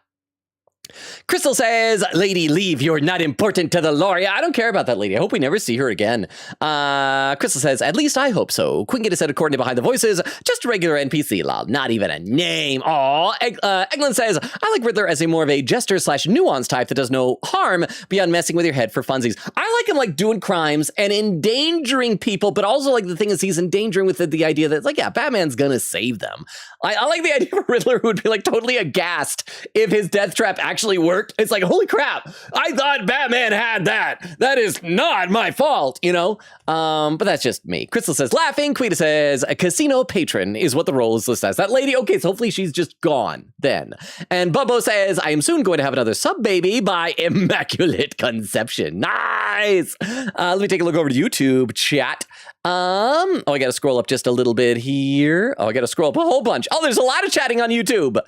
Crystal says, lady, leave. You're not important to the lore. Yeah, I don't care about that lady. I hope we never see her again. Crystal says, at least I hope so. Quinget said, according to Behind the Voices, just a regular NPC, lol. Not even a name. Aw. Eglin says, I like Riddler as a more of a jester/nuance type that does no harm beyond messing with your head for funsies. I like him like doing crimes and endangering people, but also like the thing is he's endangering with the idea that like, yeah, Batman's gonna save them. I like the idea of a Riddler who would be like totally aghast if his death trap actually worked. It's like, holy crap, I thought Batman had that. That is not my fault, you know? But that's just me. Crystal says, laughing. Quita says, a casino patron is what the role is listed as. That lady, okay, so hopefully she's just gone then. And Bubbo says, I am soon going to have another sub-baby by Immaculate Conception. Nice! Let me take a look over to YouTube chat. Oh, I gotta scroll up just a little bit here. Oh, I gotta scroll up a whole bunch. Oh, there's a lot of chatting on YouTube.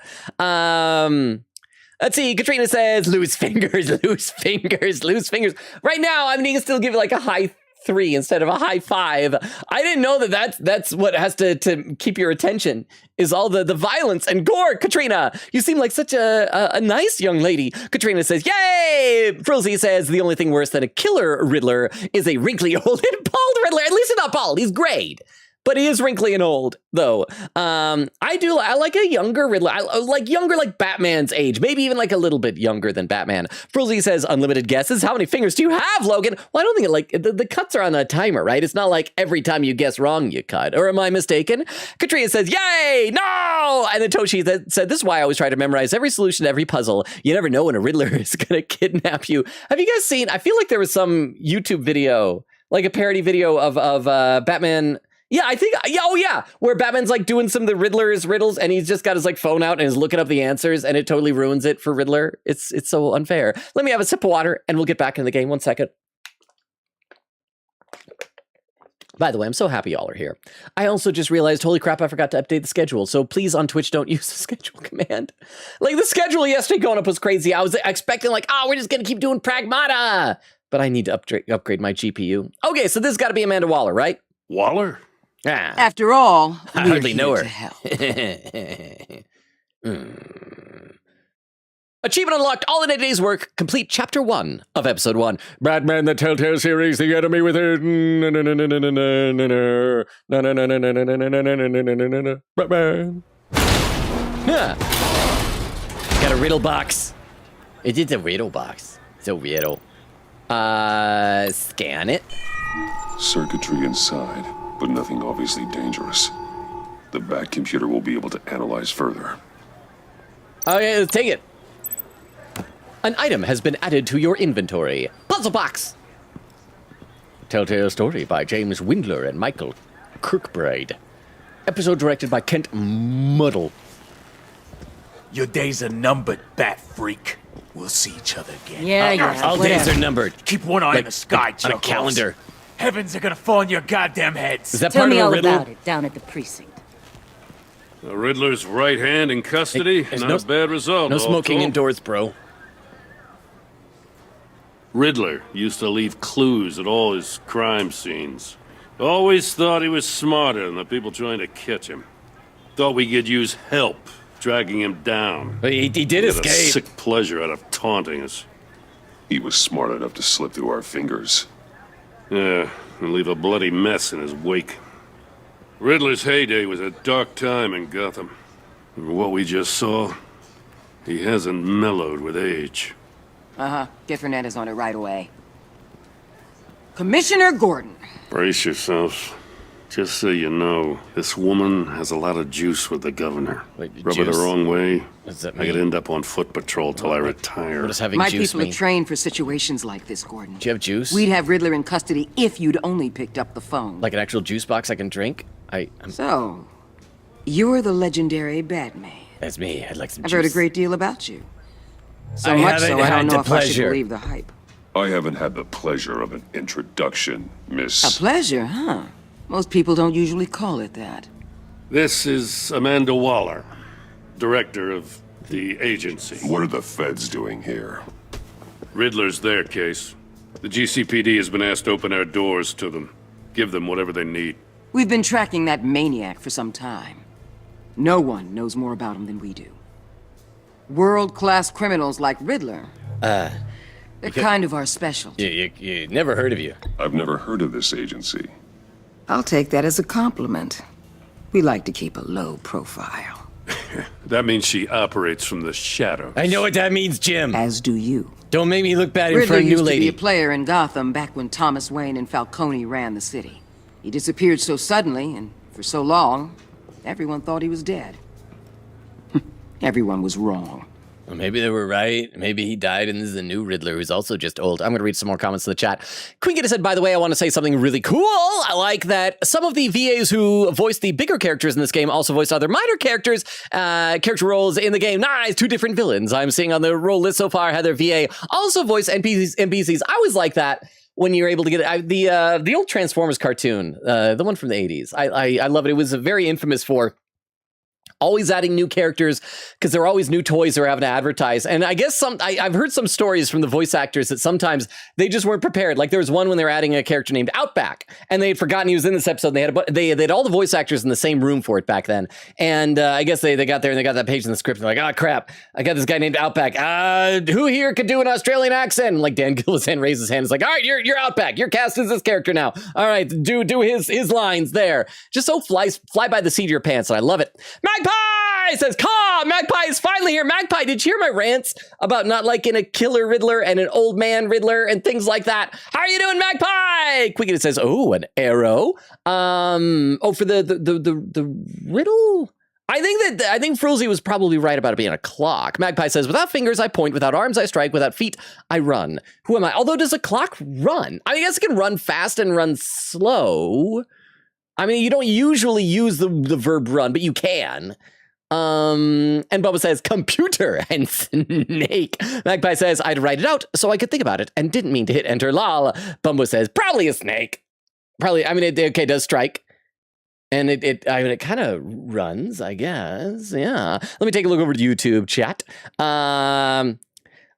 Let's see, Katrina says, loose fingers, loose fingers, loose fingers. Right now, I mean, you can still give it like a high 3 instead of a high 5. I didn't know that's what has to keep your attention, is all the violence and gore. Katrina, you seem like such a nice young lady. Katrina says, yay! Frozy says, the only thing worse than a killer Riddler is a wrinkly old and bald Riddler. At least he's not bald, he's grayed. But he is wrinkly and old, though. I like a younger Riddler. I like younger, like Batman's age. Maybe even like a little bit younger than Batman. Frozy says, unlimited guesses. How many fingers do you have, Logan? Well, I don't think the cuts are on a timer, right? It's not like every time you guess wrong, you cut. Or am I mistaken? Katrina says, yay, no! And then Toshi said, this is why I always try to memorize every solution to every puzzle. You never know when a Riddler is going to kidnap you. Have you guys seen, I feel like there was some YouTube video, like a parody video of Batman... Yeah, I think, yeah, oh yeah, where Batman's like doing some of the Riddler's riddles and he's just got his like phone out and is looking up the answers and it totally ruins it for Riddler. It's so unfair. Let me have a sip of water and we'll get back in the game. 1 second. By the way, I'm so happy y'all are here. I also just realized, holy crap, I forgot to update the schedule. So please on Twitch, don't use the schedule command. Like the schedule yesterday going up was crazy. I was expecting like, oh, we're just gonna keep doing Pragmata. But I need to upgrade my GPU. Okay, so this has got to be Amanda Waller, right? Waller? Ah, After all, I hardly know her. Achievement unlocked. All in a day's work. Complete chapter 1 of episode 1. Batman, the Telltale series, the enemy within. Batman. Got a riddle box. It is a riddle box. It's a riddle. Scan it. Circuitry inside, but nothing obviously dangerous. The back computer will be able to analyze further. Okay, let's take it. An item has been added to your inventory. Puzzle box. Telltale story by James Windler and Michael Kirkbride. Episode directed by Kent Muddle. Your days are numbered, bat freak. We'll see each other again. Yeah, All days are numbered. Keep one eye in the sky, on a Chuckles. calendar. Heavens are gonna fall on your goddamn heads. Is that Tell part me of a all riddle? about it down at the precinct. The Riddler's right hand in custody. Hey, Not a bad result. No all smoking told. indoors, bro. Riddler used to leave clues at all his crime scenes. Always thought he was smarter than the people trying to catch him. Thought we could use help dragging him down. He did He had a escape. sick pleasure out of taunting us. He was smart enough to slip through our fingers. Yeah, and leave a bloody mess in his wake. Riddler's heyday was a dark time in Gotham. And what we just saw, he hasn't mellowed with age. Uh-huh. Get Fernandez on it right away. Commissioner Gordon. Brace yourself. Just so you know, this woman has a lot of juice with the governor. Wait, Rub her the juice? wrong way, What does that I could mean? end up on foot patrol till I retire. What does having My juice people mean? are trained for situations like this, Gordon. Do you have juice? We'd have Riddler in custody if you'd only picked up the phone. Like an actual juice box I can drink? So, you're the legendary Batman. That's me. I'd like some I've juice. heard a great deal about you. So I much haven't so I had don't the know if I should pleasure. believe the hype. I haven't had the pleasure of an introduction, A Miss... pleasure, huh? Most people don't usually call it that. This is Amanda Waller, director of the agency. What are the feds doing here? Riddler's their case. The GCPD has been asked to open our doors to them. Give them whatever they need. We've been tracking that maniac for some time. No one knows more about him than we do. World-class criminals like Riddler. They're kind of our specialty. You never heard of you. I've never heard of this agency. I'll take that as a compliment. We like to keep a low profile. That means she operates from the shadows. I know what that means, Jim. As do you. Don't make me look bad in Riddler front of new used to be lady. a player in Gotham back when Thomas Wayne and Falcone ran the city. He disappeared so suddenly and for so long, everyone thought he was dead. Everyone was wrong. Well, maybe they were right. Maybe he died and this is a new Riddler who's also just old. I'm going to read some more comments in the chat. Queen Gita said, by the way, I want to say something really cool. I like that some of the VAs who voiced the bigger characters in this game also voiced other minor characters, character roles in the game. Nice, 2 different villains I'm seeing on the role list so far had their VA also voice NPCs. I always like that when you're able to get the old Transformers cartoon, the one from the 80s. I love it. It was very infamous for always adding new characters because there are always new toys they're having to advertise. And I guess I've heard some stories from the voice actors that sometimes they just weren't prepared. Like there was one when they were adding a character named Outback and they had forgotten he was in this episode. And they had all the voice actors in the same room for it back then. And I guess they got there and they got that page in the script. And they're like, oh crap, I got this guy named Outback. Who here could do an Australian accent? And like Dan Gillisan raised his hand. It's like, all right, you're Outback. You're cast as this character now. All right, do his lines there. Just so fly by the seat of your pants. And I love it. Magpie says, "Caw, Magpie is finally here." Magpie, did you hear my rants about not liking a killer Riddler and an old man Riddler and things like that? How are you doing, Magpie? Quickly says, "Oh, an arrow." For the riddle. I think Frulzy was probably right about it being a clock. Magpie says, "Without fingers, I point. Without arms, I strike. Without feet, I run." Who am I? Although, does a clock run? I guess it can run fast and run slow. I mean, you don't usually use the verb run, but you can. And Bubba says, computer and snake. Magpie says, I'd write it out so I could think about it and didn't mean to hit enter. Lol. Bumbo says, probably a snake. Probably, I mean, it does strike. And it kind of runs, I guess. Yeah. Let me take a look over to YouTube chat.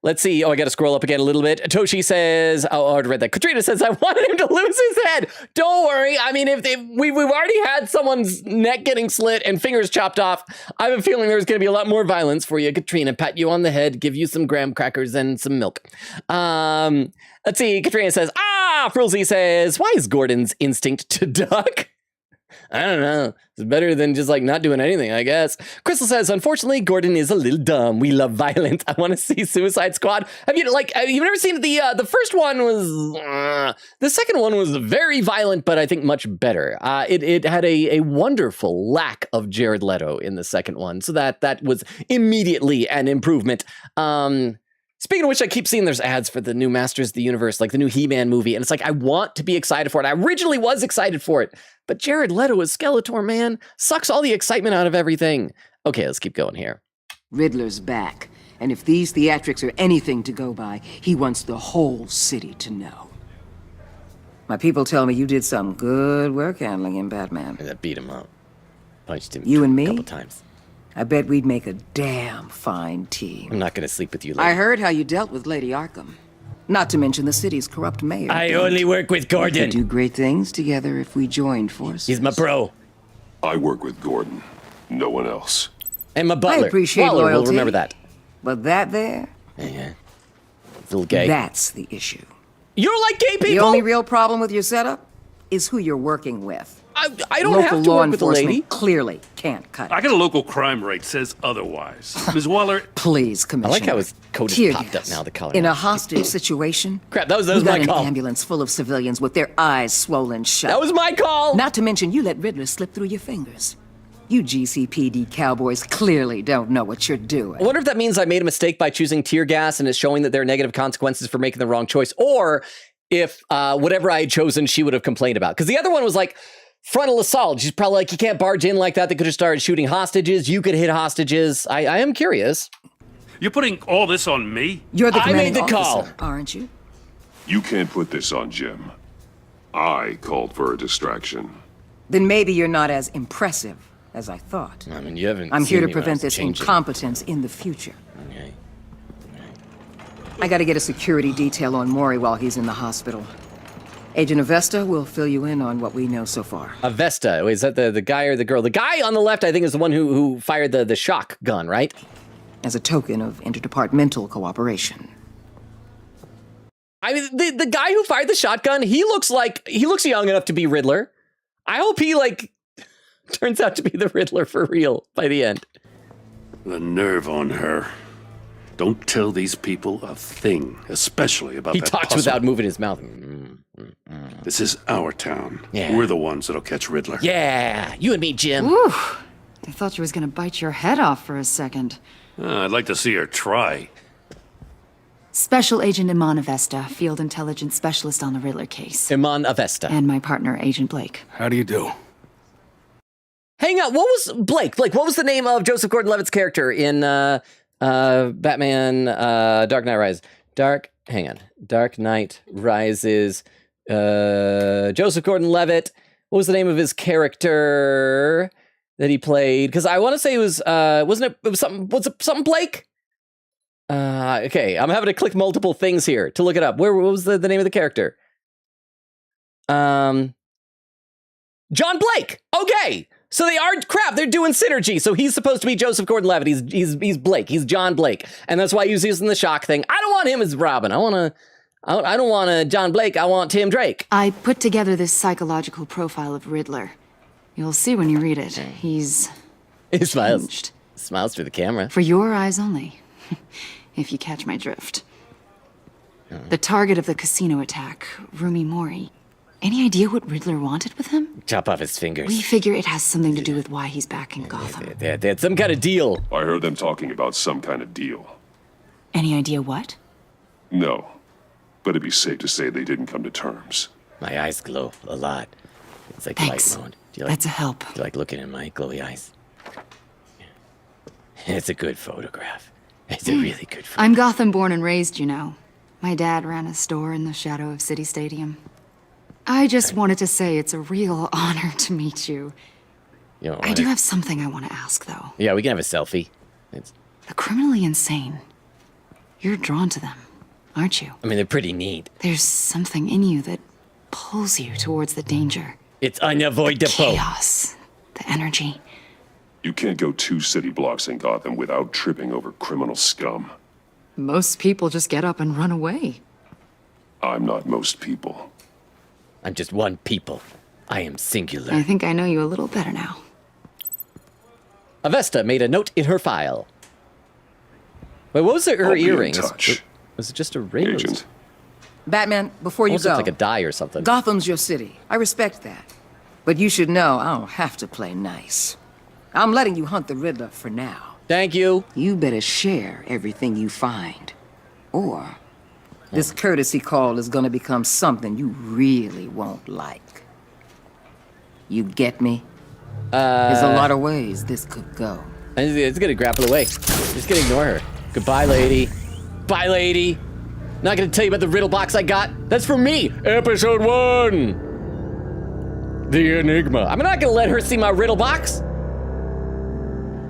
Let's see. Oh, I got to scroll up again a little bit. Toshi says, I already read that. Katrina says, I wanted him to lose his head. Don't worry. I mean, if we've already had someone's neck getting slit and fingers chopped off, I have a feeling there's going to be a lot more violence for you. Katrina, pat you on the head, give you some graham crackers and some milk. Let's see. Katrina says, Frilzy says, why is Gordon's instinct to duck? I don't know. It's better than just like not doing anything, I guess. Crystal says, unfortunately, Gordon is a little dumb. We love violence. I want to see Suicide Squad. Have you you've never seen the first one was the second one was very violent, but I think much better. It had a wonderful lack of Jared Leto in the second one, so that was immediately an improvement. Speaking of which, I keep seeing there's ads for the new Masters of the Universe, like the new He-Man movie, and it's like, I want to be excited for it. I originally was excited for it, but Jared Leto as Skeletor, man, sucks all the excitement out of everything. Okay, let's keep going here. Riddler's back, and if these theatrics are anything to go by, he wants the whole city to know. My people tell me you did some good work handling him, Batman. And I beat him up. Punched him a couple times. I bet we'd make a damn fine team. I'm not going to sleep with you later. I heard how you dealt with Lady Arkham. Not to mention the city's corrupt mayor. I only work with Gordon. We could do great things together if we joined forces. He's my bro. I work with Gordon. No one else. And my butler. I appreciate Waller loyalty. will remember that. But that there? Yeah. It's a little gay. That's the issue. You don't like gay people? The only real problem with your setup is who you're working with. I don't have to Local law work with the lady. enforcement clearly can't cut it. I got a local crime rate says otherwise. Ms. Waller... Please, I Commissioner. like how his coat Tear is popped gas. up now, the color. In a hostage situation, Crap, that was we got my an call. ambulance full of civilians with their eyes swollen shut. That was my call. Not to mention you let Riddler slip through your fingers. You GCPD cowboys clearly don't know what you're doing. I wonder if that means I made a mistake by choosing tear gas and it's showing that there are negative consequences for making the wrong choice, or if whatever I had chosen she would have complained about. Because the other one was like frontal assault. She's probably like, you can't barge in like that. They could have started shooting hostages. You could hit hostages. I am curious. You're putting all this on me? You're the I commanding made the officer, call. aren't you? You can't put this on Jim. I called for a distraction. Then maybe you're not as impressive as I thought. I mean, you haven't. I'm here seen to me when I prevent was this changing. incompetence in the future. Okay. I gotta get a security detail on Maury while he's in the hospital. Agent Avesta will fill you in on what we know so far. Avesta, is that the guy or the girl? The guy on the left, I think, is the one who fired the shock gun, right? As a token of interdepartmental cooperation. I mean, the guy who fired the shotgun, he looks young enough to be Riddler. I hope he turns out to be the Riddler for real by the end. The nerve on her. Don't tell these people a thing, especially about He that talks puzzle. without moving his mouth. This is our town. Yeah. We're the ones that'll catch Riddler. Yeah, you and me, Jim. Ooh, I thought you was gonna bite your head off for a second. I'd like to see her try. Special Agent Iman Avesta, Field Intelligence Specialist on the Riddler case. Iman Avesta. And my partner, Agent Blake. How do you do? Hang on, what was Blake? Blake, what was the name of Joseph Gordon-Levitt's character in Batman Dark Knight Rises? Dark Knight Rises. Joseph Gordon-Levitt. What was the name of his character that he played? Because I want to say it was wasn't it was something Blake? Okay, I'm having to click multiple things here to look it up. What was the name of the character? John Blake. Okay. So they're doing synergy. So he's supposed to be Joseph Gordon-Levitt. He's Blake. He's John Blake. And that's why he was using the shock thing. I don't want him as Robin. I don't want a John Blake. I want Tim Drake. I put together this psychological profile of Riddler. You'll see when you read it. He smiles. changed. Smiles through the camera. For your eyes only, if you catch my drift. The target of the casino attack, Rumi Mori. Any idea what Riddler wanted with him? Chop off his fingers. We figure it has something to do with why he's back in Gotham. They had some kind of deal. I heard them talking about some kind of deal. Any idea what? No, but it'd be safe to say they didn't come to terms. My eyes glow a lot. It's like Thanks. light mode. Do you That's a help. Do you like looking at my glowy eyes? It's a good photograph. It's a really good photograph. I'm Gotham born and raised, you know. My dad ran a store in the shadow of City Stadium. I just wanted to say it's a real honor to meet you. I do have something I want to ask, though. Yeah, we can have a selfie. The criminally insane. You're drawn to them, aren't you? I mean, they're pretty neat. There's something in you that pulls you towards the danger. It's unavoidable. The chaos. The energy. You can't go 2 city blocks in Gotham without tripping over criminal scum. Most people just get up and run away. I'm not most people. I'm just one people. I am singular. I think I know you a little better now. Avesta made a note in her file. Wait, what was her earring? Was it just a ring? Agent. Batman, before you Almost go. looked like a die or something. Gotham's your city. I respect that. But you should know I don't have to play nice. I'm letting you hunt the Riddler for now. Thank you. You better share everything you find. Or this courtesy call is gonna become something you really won't like. You get me? There's a lot of ways this could go. It's gonna grapple away. Just gonna ignore her. Goodbye, lady. Bye, lady. Not gonna tell you about the riddle box I got. That's for me. Episode 1. The Enigma. I'm not gonna let her see my riddle box.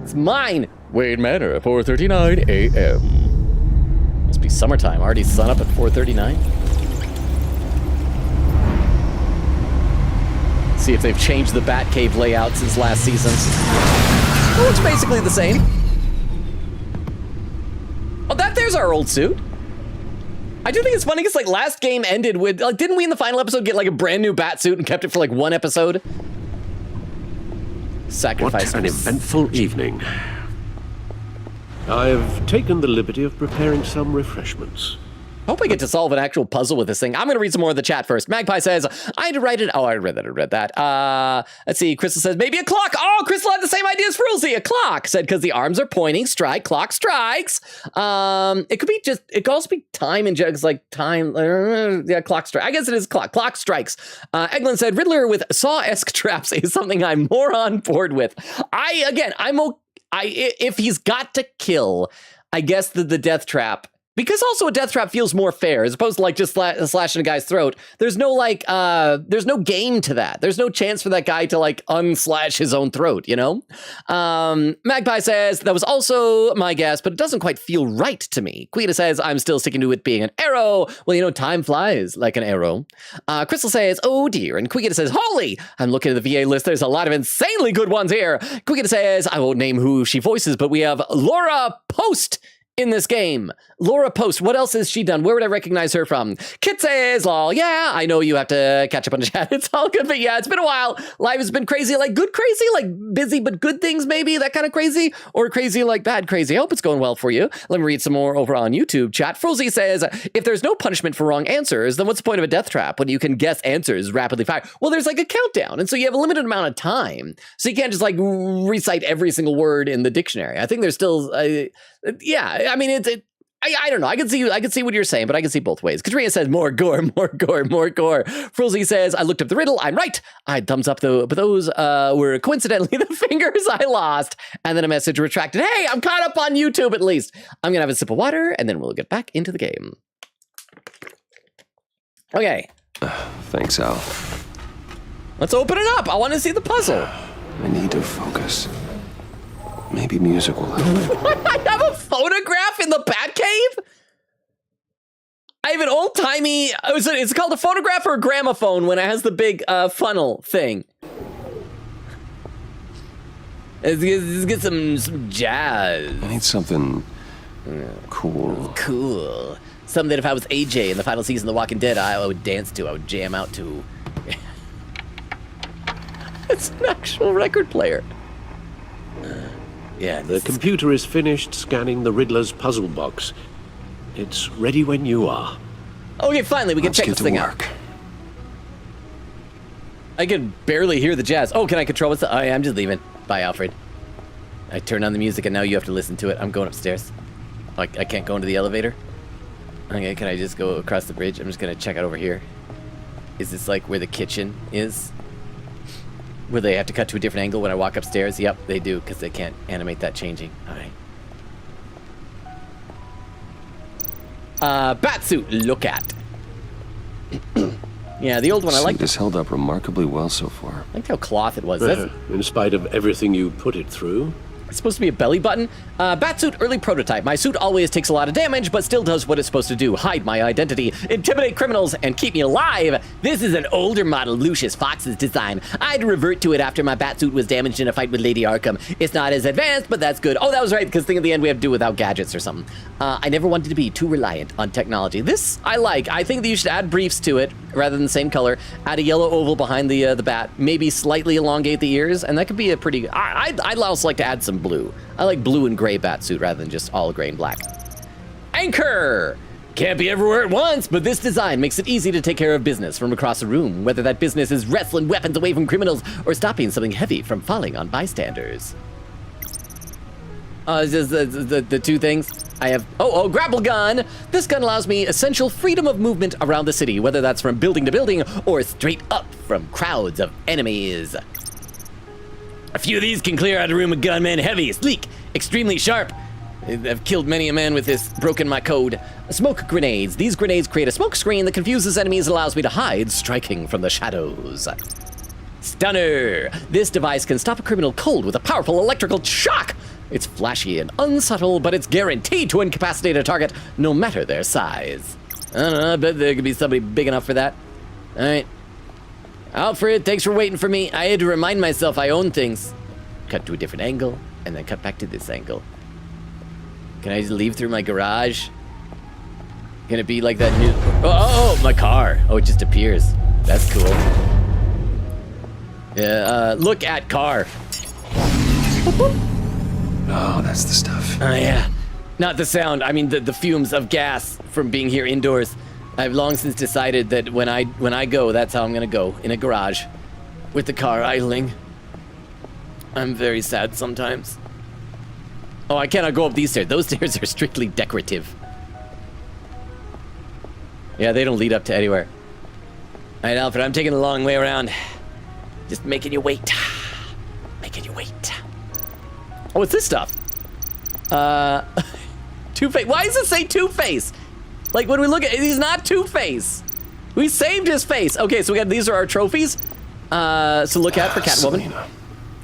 It's mine. Wayne Manor, 4:39 a.m. Must be summertime. Already sun up at 4:39. See if they've changed the Batcave layout since last season. It looks basically the same. Oh, there's our old suit. I do think it's funny because last game ended with, didn't we in the final episode get a brand new bat suit and kept it for 1 episode? sacrifice. What an eventful evening. I've taken the liberty of preparing some refreshments. Hope I get to solve an actual puzzle with this thing. I'm going to read some more of the chat first. Magpie says, I had to write it. Oh, I read that. Let's see. Crystal says, maybe a clock. Oh, Crystal had the same idea as Frulzy. A clock. Said, because the arms are pointing. Strike. Clock strikes. It could be just, it could also be time and jugs, like time. Yeah, clock strike. I guess it is clock. Clock strikes. Eglin said, Riddler with saw-esque traps is something I'm more on board with. If he's got to kill, I guess the death trap. Because also a death trap feels more fair, as opposed to like just slashing a guy's throat. There's no there's no game to that. There's no chance for that guy to like unslash his own throat, you know? Magpie says, that was also my guess, but it doesn't quite feel right to me. Quita says, I'm still sticking to it being an arrow. Well, you know, time flies like an arrow. Crystal says, oh dear. And Quita says, holy! I'm looking at the VA list. There's a lot of insanely good ones here. Quita says, I won't name who she voices, but we have Laura Post in this game. Laura Post, what else has she done? Where would I recognize her from? Kit says, lol, yeah, I know you have to catch up on the chat. It's all good, but yeah, it's been a while. Life has been crazy, like good crazy, like busy but good things maybe, that kind of crazy, or crazy like bad crazy. I hope it's going well for you. Let me read some more over on YouTube chat. Frulzy says, if there's no punishment for wrong answers, then what's the point of a death trap when you can guess answers rapidly fire? Well, there's like a countdown, and so you have a limited amount of time. So you can't just like recite every single word in the dictionary. I think there's still, yeah, I mean, I don't know. I can see what you're saying, but I can see both ways. Katrina says, more gore, more gore, more gore. Frulzy says, I looked up the riddle. I'm right. I had thumbs up, though, but those were coincidentally the fingers I lost. And then a message retracted. Hey, I'm caught up on YouTube at least. I'm going to have a sip of water, and then we'll get back into the game. Okay. Thanks, Al. Let's open it up. I want to see the puzzle. I need to focus. Maybe music will help. What? I have a phonograph in the Batcave? I have an old-timey... It's called a phonograph or a gramophone when it has the big funnel thing. Let's get some jazz. I need something cool. Cool. Something that if I was AJ in the final season of The Walking Dead, I would dance to. I would jam out to. It's an actual record player. Yeah, the computer is finished scanning the Riddler's puzzle box. It's ready when you are. Okay, finally, we can check this thing out. I can barely hear the jazz. Oh, can I control what's the... Oh, yeah, I'm just leaving. Bye, Alfred. I turned on the music, and now you have to listen to it. I'm going upstairs. I can't go into the elevator. Okay, can I just go across the bridge? I'm just going to check out over here. Is this, like, where the kitchen is? Where they have to cut to a different angle when I walk upstairs? Yep, they do, because they can't animate that changing. All right. Batsuit, look at. Yeah, the old one I like. It has held up remarkably well so far. I like how cloth it was. In spite of everything you put it through. It's supposed to be a belly button. Batsuit early prototype. My suit always takes a lot of damage, but still does what it's supposed to do. Hide my identity, intimidate criminals, and keep me alive. This is an older model Lucius Fox's design. I'd revert to it after my Batsuit was damaged in a fight with Lady Arkham. It's not as advanced, but that's good. Oh, that was right, because thing at the end we have to do without gadgets or something. I never wanted to be too reliant on technology. This I like. I think that you should add briefs to it rather than the same color. Add a yellow oval behind the bat. Maybe slightly elongate the ears, and that could be a pretty... I'd also like to add some blue. I like blue and gray Batsuit rather than just all gray and black. Anchor! Can't be everywhere at once, but this design makes it easy to take care of business from across a room, whether that business is wrestling weapons away from criminals or stopping something heavy from falling on bystanders. Just the two things I have. Oh, grapple gun. This gun allows me essential freedom of movement around the city, whether that's from building to building or straight up from crowds of enemies. A few of these can clear out a room of gunmen. Heavy, sleek, extremely sharp. I've killed many a man with this, broken my code. Smoke grenades. These grenades create a smoke screen that confuses enemies and allows me to hide, striking from the shadows. Stunner. This device can stop a criminal cold with a powerful electrical shock. It's flashy and unsubtle, but it's guaranteed to incapacitate a target, no matter their size. I don't know, I bet there could be somebody big enough for that. All right. Alfred, thanks for waiting for me. I had to remind myself I own things. Cut to a different angle, and then cut back to this angle. Can I just leave through my garage? Can it be like that new... Oh, my car. Oh, it just appears. That's cool. Yeah, look at car. Oh, that's the stuff. Oh, yeah. Not the sound. I mean, the fumes of gas from being here indoors. I've long since decided that when I go, that's how I'm gonna go, in a garage, with the car idling. I'm very sad sometimes. Oh, I cannot go up these stairs. Those stairs are strictly decorative. Yeah, they don't lead up to anywhere. All right, Alfred, I'm taking the long way around. Just making you wait. Making you wait. Oh, what's this stuff? Two-Face. Why does it say Two-Face? Like, when we look at it, he's not Two-Face. We saved his face. Okay, so we got, these are our trophies. So look out for Catwoman. Selina.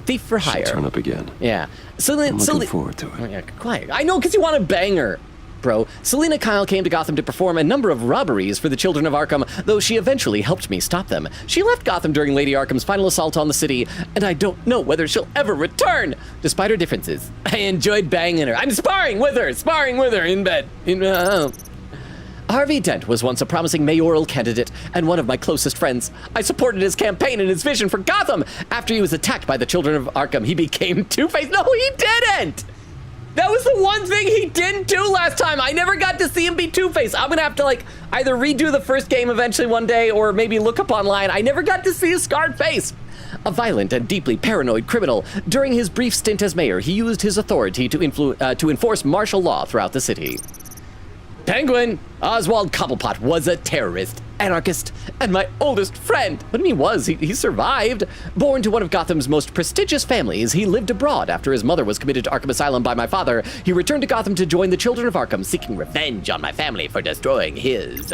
Thief for hire. She'll turn up again. Yeah. I'm looking forward to it. Oh, yeah, quiet. I know, because you want to bang her, bro. Selina Kyle came to Gotham to perform a number of robberies for the children of Arkham, though she eventually helped me stop them. She left Gotham during Lady Arkham's final assault on the city, and I don't know whether she'll ever return. Despite her differences, I enjoyed banging her. I'm sparring with her in bed. Harvey Dent was once a promising mayoral candidate and one of my closest friends. I supported his campaign and his vision for Gotham. After he was attacked by the children of Arkham, he became Two-Face. No, he didn't! That was the one thing he didn't do last time. I never got to see him be Two-Face. I'm gonna have to, like, either redo the first game eventually one day or maybe look up online. I never got to see his scarred face. A violent and deeply paranoid criminal, during his brief stint as mayor, he used his authority to enforce martial law throughout the city. Penguin, Oswald Cobblepot was a terrorist, anarchist, and my oldest friend. What do you mean was? He survived. Born to one of Gotham's most prestigious families, he lived abroad after his mother was committed to Arkham Asylum by my father. He returned to Gotham to join the children of Arkham, seeking revenge on my family for destroying his.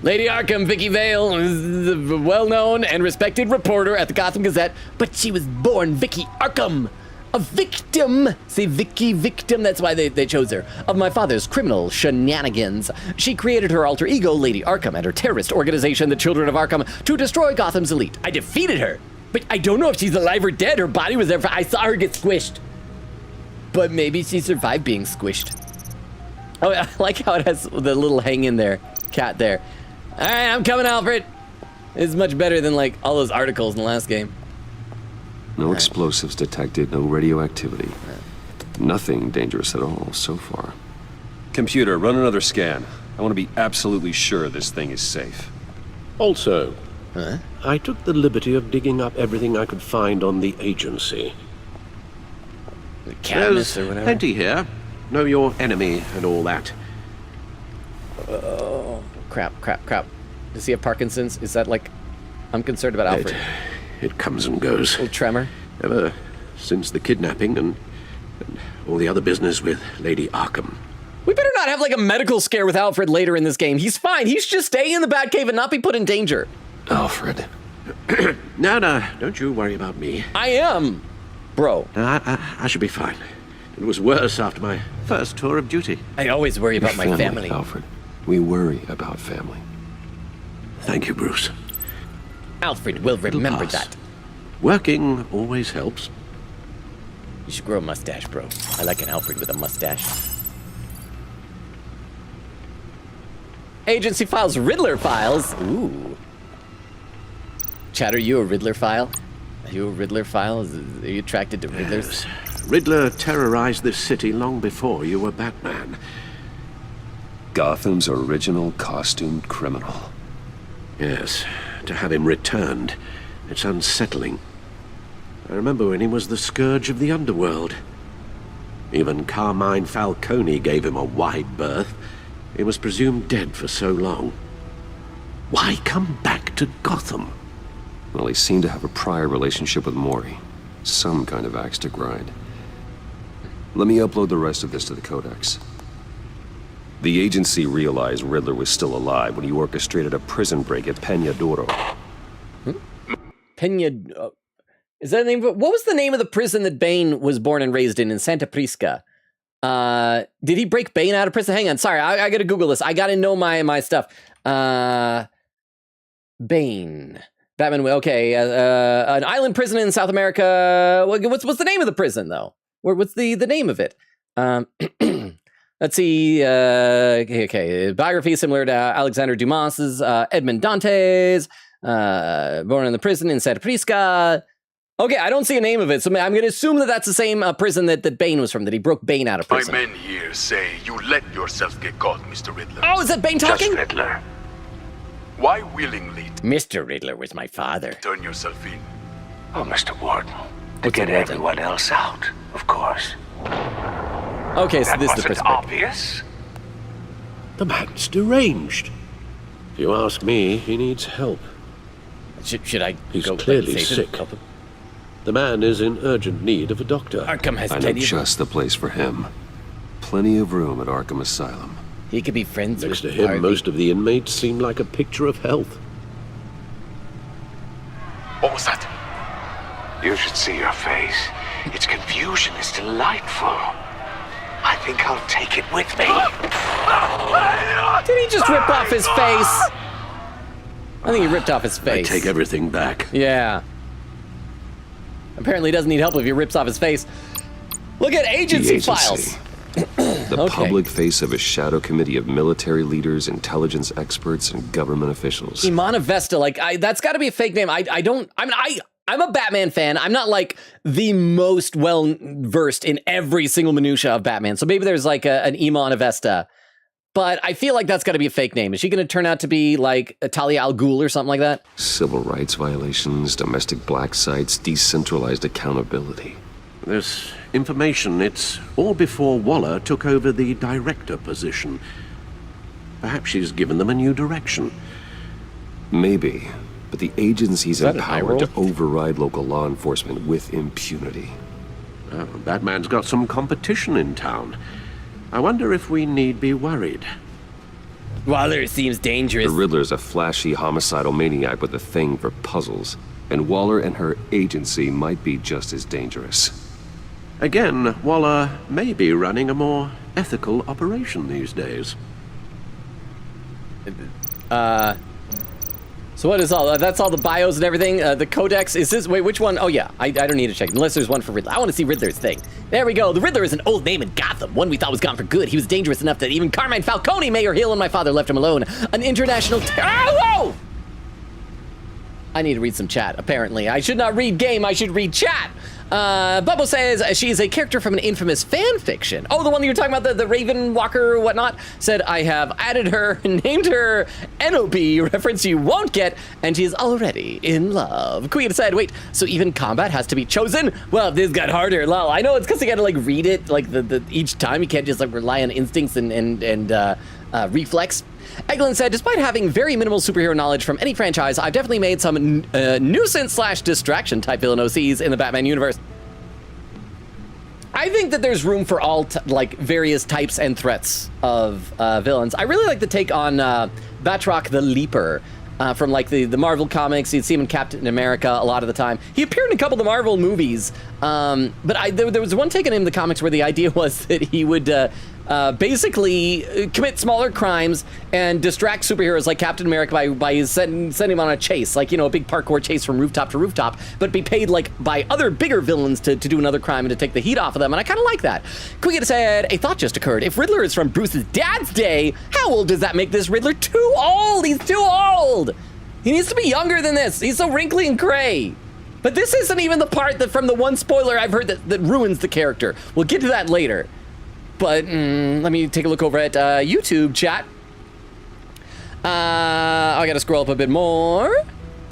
Lady Arkham, Vicky Vale, is a well-known and respected reporter at the Gotham Gazette, but she was born Vicky Arkham. A victim, say Vicky victim, that's why they chose her, of my father's criminal shenanigans. She created her alter ego, Lady Arkham, and her terrorist organization, the Children of Arkham, to destroy Gotham's elite. I defeated her, but I don't know if she's alive or dead. Her body was there, I saw her get squished. But maybe she survived being squished. Oh, I like how it has the little hang in there, cat there. All right, I'm coming, Alfred. It's much better than like all those articles in the last game. No explosives detected, no radioactivity. Nothing dangerous at all so far. Computer, run another scan. I want to be absolutely sure this thing is safe. Also, I took the liberty of digging up everything I could find on the agency. There's or whatever. Plenty here. Know your enemy and all that. Oh, crap. Does he have Parkinson's? Is that like... I'm concerned about Alfred. It comes and goes. A little tremor. Ever since the kidnapping and all the other business with Lady Arkham. We better not have like a medical scare with Alfred later in this game. He's fine. He's just staying in the Batcave and not be put in danger. Alfred. No, don't you worry about me. I am, bro. I should be fine. It was worse after my first tour of duty. I always worry about my family. Alfred. We worry about family. Thank you, Bruce. Alfred will remember that. Working always helps. You should grow a mustache, bro. I like an Alfred with a mustache. Agency files, Riddler files. Ooh. Chad, are you a Riddler file? Are you a Riddler file? Are you attracted to Riddlers? Yes. Riddler terrorized this city long before you were Batman. Gotham's original costumed criminal. Yes. To have him returned, it's unsettling. I remember when he was the scourge of the underworld. Even Carmine Falcone gave him a wide berth. He was presumed dead for so long. Why come back to Gotham? Well, he seemed to have a prior relationship with Mori. Some kind of axe to grind. Let me upload the rest of this to the Codex. The agency realized Riddler was still alive when he orchestrated a prison break at Peña Duro. Is that the name of it? What was the name of the prison that Bane was born and raised in Santa Prisca? Did he break Bane out of prison? Hang on, sorry, I gotta Google this. I gotta know my stuff. Bane. Batman, okay, an island prison in South America. What's the name of the prison, though? What's the name of it? Let's see. Okay. Biography similar to Alexander Dumas's Edmond Dantes. Born in the prison in Santa Prisca. Okay, I don't see a name of it, so I'm going to assume that that's the same prison that Bane was from, that he broke Bane out of prison. My men here say you let yourself get caught, Mr. Riddler. Oh, is that Bane talking? Just Riddler. Why willingly? Mr. Riddler was my father. Turn yourself in. Oh, Mr. Warden. To get everyone else out, of course. Okay, so this is the perspective. Obvious? The man's deranged. If you ask me, he needs help. Should I He's go clearly save sick. him? The man is in urgent need of a doctor. Arkham has I know plenty just the place for him. Plenty of room at Arkham Asylum. He could be friends Next with to him, Harvey. most of the inmates seem like a picture of health. What was that? You should see your face. Its confusion is delightful. I think I'll take it with me. Did he just rip off his face? I think he ripped off his face. I take everything back. Yeah. Apparently he doesn't need help if he rips off his face. Look at agency files. The public face of a shadow committee of military leaders, intelligence experts, and government officials. Imana Vesta, like, that's got to be a fake name. I'm a Batman fan. I'm not like the most well versed in every single minutia of Batman. So maybe there's like an Imana Vesta. But I feel like that's got to be a fake name. Is she going to turn out to be like Talia al Ghul or something like that? Civil rights violations, domestic black sites, decentralized accountability. This information, it's all before Waller took over the director position. Perhaps she's given them a new direction. Maybe, but the agency's empowered to override local law enforcement with impunity. Batman's got some competition in town. I wonder if we need be worried. Waller seems dangerous. The Riddler's a flashy, homicidal maniac with a thing for puzzles, and Waller and her agency might be just as dangerous. Again, Waller may be running a more ethical operation these days. So what is all that's all the bios and everything? The codex, is this, wait, which one? Oh yeah, I don't need to check, unless there's one for Riddler. I want to see Riddler's thing. There we go. The Riddler is an old name in Gotham, one we thought was gone for good. He was dangerous enough that even Carmine Falcone, Mayor Hill, and my father left him alone. An international whoa! I need to read some chat, apparently. I should not read game, I should read chat. Bubble says she's a character from an infamous fan fiction. Oh, the one that you're talking about, the Raven Walker or whatnot. Said, I have added her, named her NOB, reference you won't get, and she's already in love. Queen said, wait, so even combat has to be chosen? Well, this got harder, lol. I know it's because you gotta like read it, like the each time. You can't just like rely on instincts and reflex. Eglin said, despite having very minimal superhero knowledge from any franchise, I've definitely made some nuisance/distraction type villain OCs in the Batman universe. I think that there's room for all like various types and threats of villains. I really like the take on Batroc the Leaper from like the Marvel comics. You'd see him in Captain America a lot of the time. He appeared in a couple of the Marvel movies, but there was one take on him in the comics where the idea was that he would basically commit smaller crimes and distract superheroes like Captain America by sending him on a chase, like, you know, a big parkour chase from rooftop to rooftop, but be paid like by other bigger villains to do another crime and to take the heat off of them, and I kind of like that. Quiggett said, a thought just occurred. If Riddler is from Bruce's dad's day, how old does that make this Riddler? Too old! He's too old! He needs to be younger than this. He's so wrinkly and gray. But this isn't even the part that from the one spoiler I've heard that ruins the character. We'll get to that later. But let me take a look over at YouTube chat. I gotta scroll up a bit more.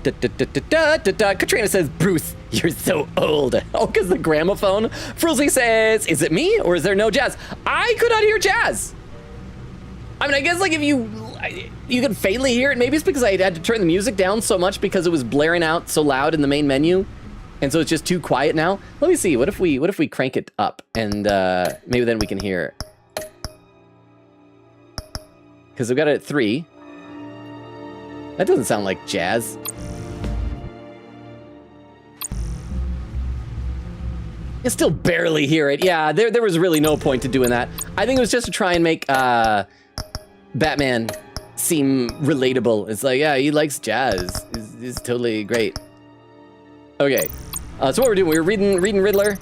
Katrina says, Bruce, you're so old. Oh, because the gramophone. Frulzy says, is it me or is there no jazz? I could not hear jazz. I mean, I guess like if you could faintly hear it. Maybe it's because I had to turn the music down so much because it was blaring out so loud in the main menu. And so it's just too quiet now. Let me see. What if we crank it up and maybe then we can hear. Because we've got it at 3. That doesn't sound like jazz. You still barely hear it. Yeah, there was really no point to doing that. I think it was just to try and make Batman seem relatable. It's like, yeah, he likes jazz. It's totally great. Okay. So what we're doing, we were reading Riddler.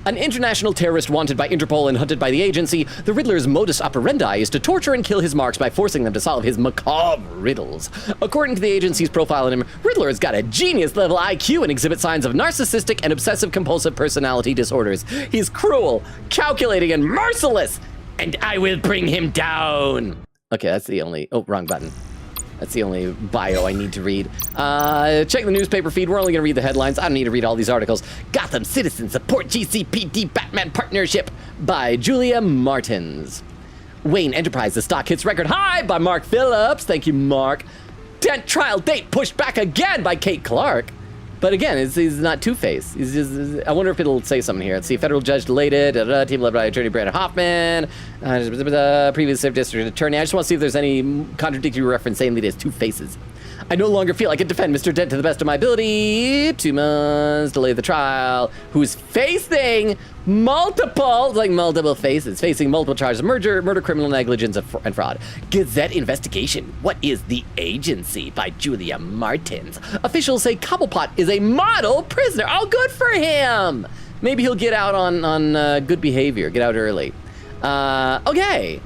An international terrorist wanted by Interpol and hunted by the agency, the Riddler's modus operandi is to torture and kill his marks by forcing them to solve his macabre riddles. According to the agency's profile on him, Riddler has got a genius-level IQ and exhibits signs of narcissistic and obsessive-compulsive personality disorders. He's cruel, calculating, and merciless, and I will bring him down. Okay, that's the only... Oh, wrong button. That's the only bio I need to read. Check the newspaper feed. We're only going to read the headlines. I don't need to read all these articles. Gotham citizens support GCPD Batman partnership by Julia Martins. Wayne Enterprises stock hits record high by Mark Phillips. Thank you, Mark. Dent trial date pushed back again by Kate Clark. But again, he's not Two-Face. He's just, I wonder if it'll say something here. Let's see. Federal judge delayed it. Team led by attorney Brandon Hoffman. Previous district attorney. I just want to see if there's any contradictory reference saying that he has two faces. I no longer feel I can defend Mr. Dent to the best of my ability. 2 months, delay the trial. Who's facing multiple faces, facing multiple charges of murder, criminal negligence, and fraud. Gazette investigation. What is the agency? By Julia Martins. Officials say Cobblepot is a model prisoner. Oh, good for him. Maybe he'll get out on good behavior. Get out early. Okay.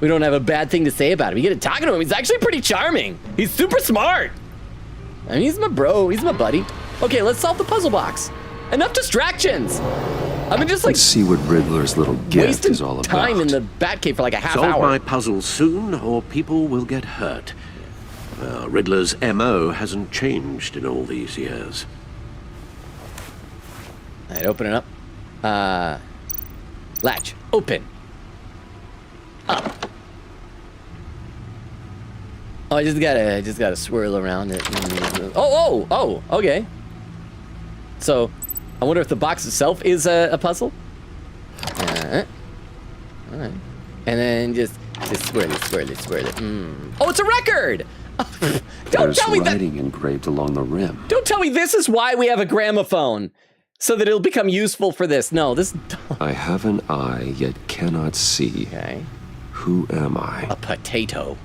We don't have a bad thing to say about him. You get to talking to him. He's actually pretty charming. He's super smart. I mean, he's my bro. He's my buddy. Okay, let's solve the puzzle box. Enough distractions. I mean, just like... Let's see what Riddler's little gift is all about. Time in the Batcave for like a half hour. Solve my puzzle soon, or people will get hurt. Riddler's MO hasn't changed in all these years. All right, open it up. Latch. Open. Up. Oh, I just gotta swirl around it. Oh, okay. So, I wonder if the box itself is a puzzle. All right. And then just swirl it. Oh, it's a record! Don't tell me that. There's writing engraved along the rim. Don't tell me this is why we have a gramophone, so that it'll become useful for this. No, this. I have an eye, yet cannot see. Okay. Who am I? A potato.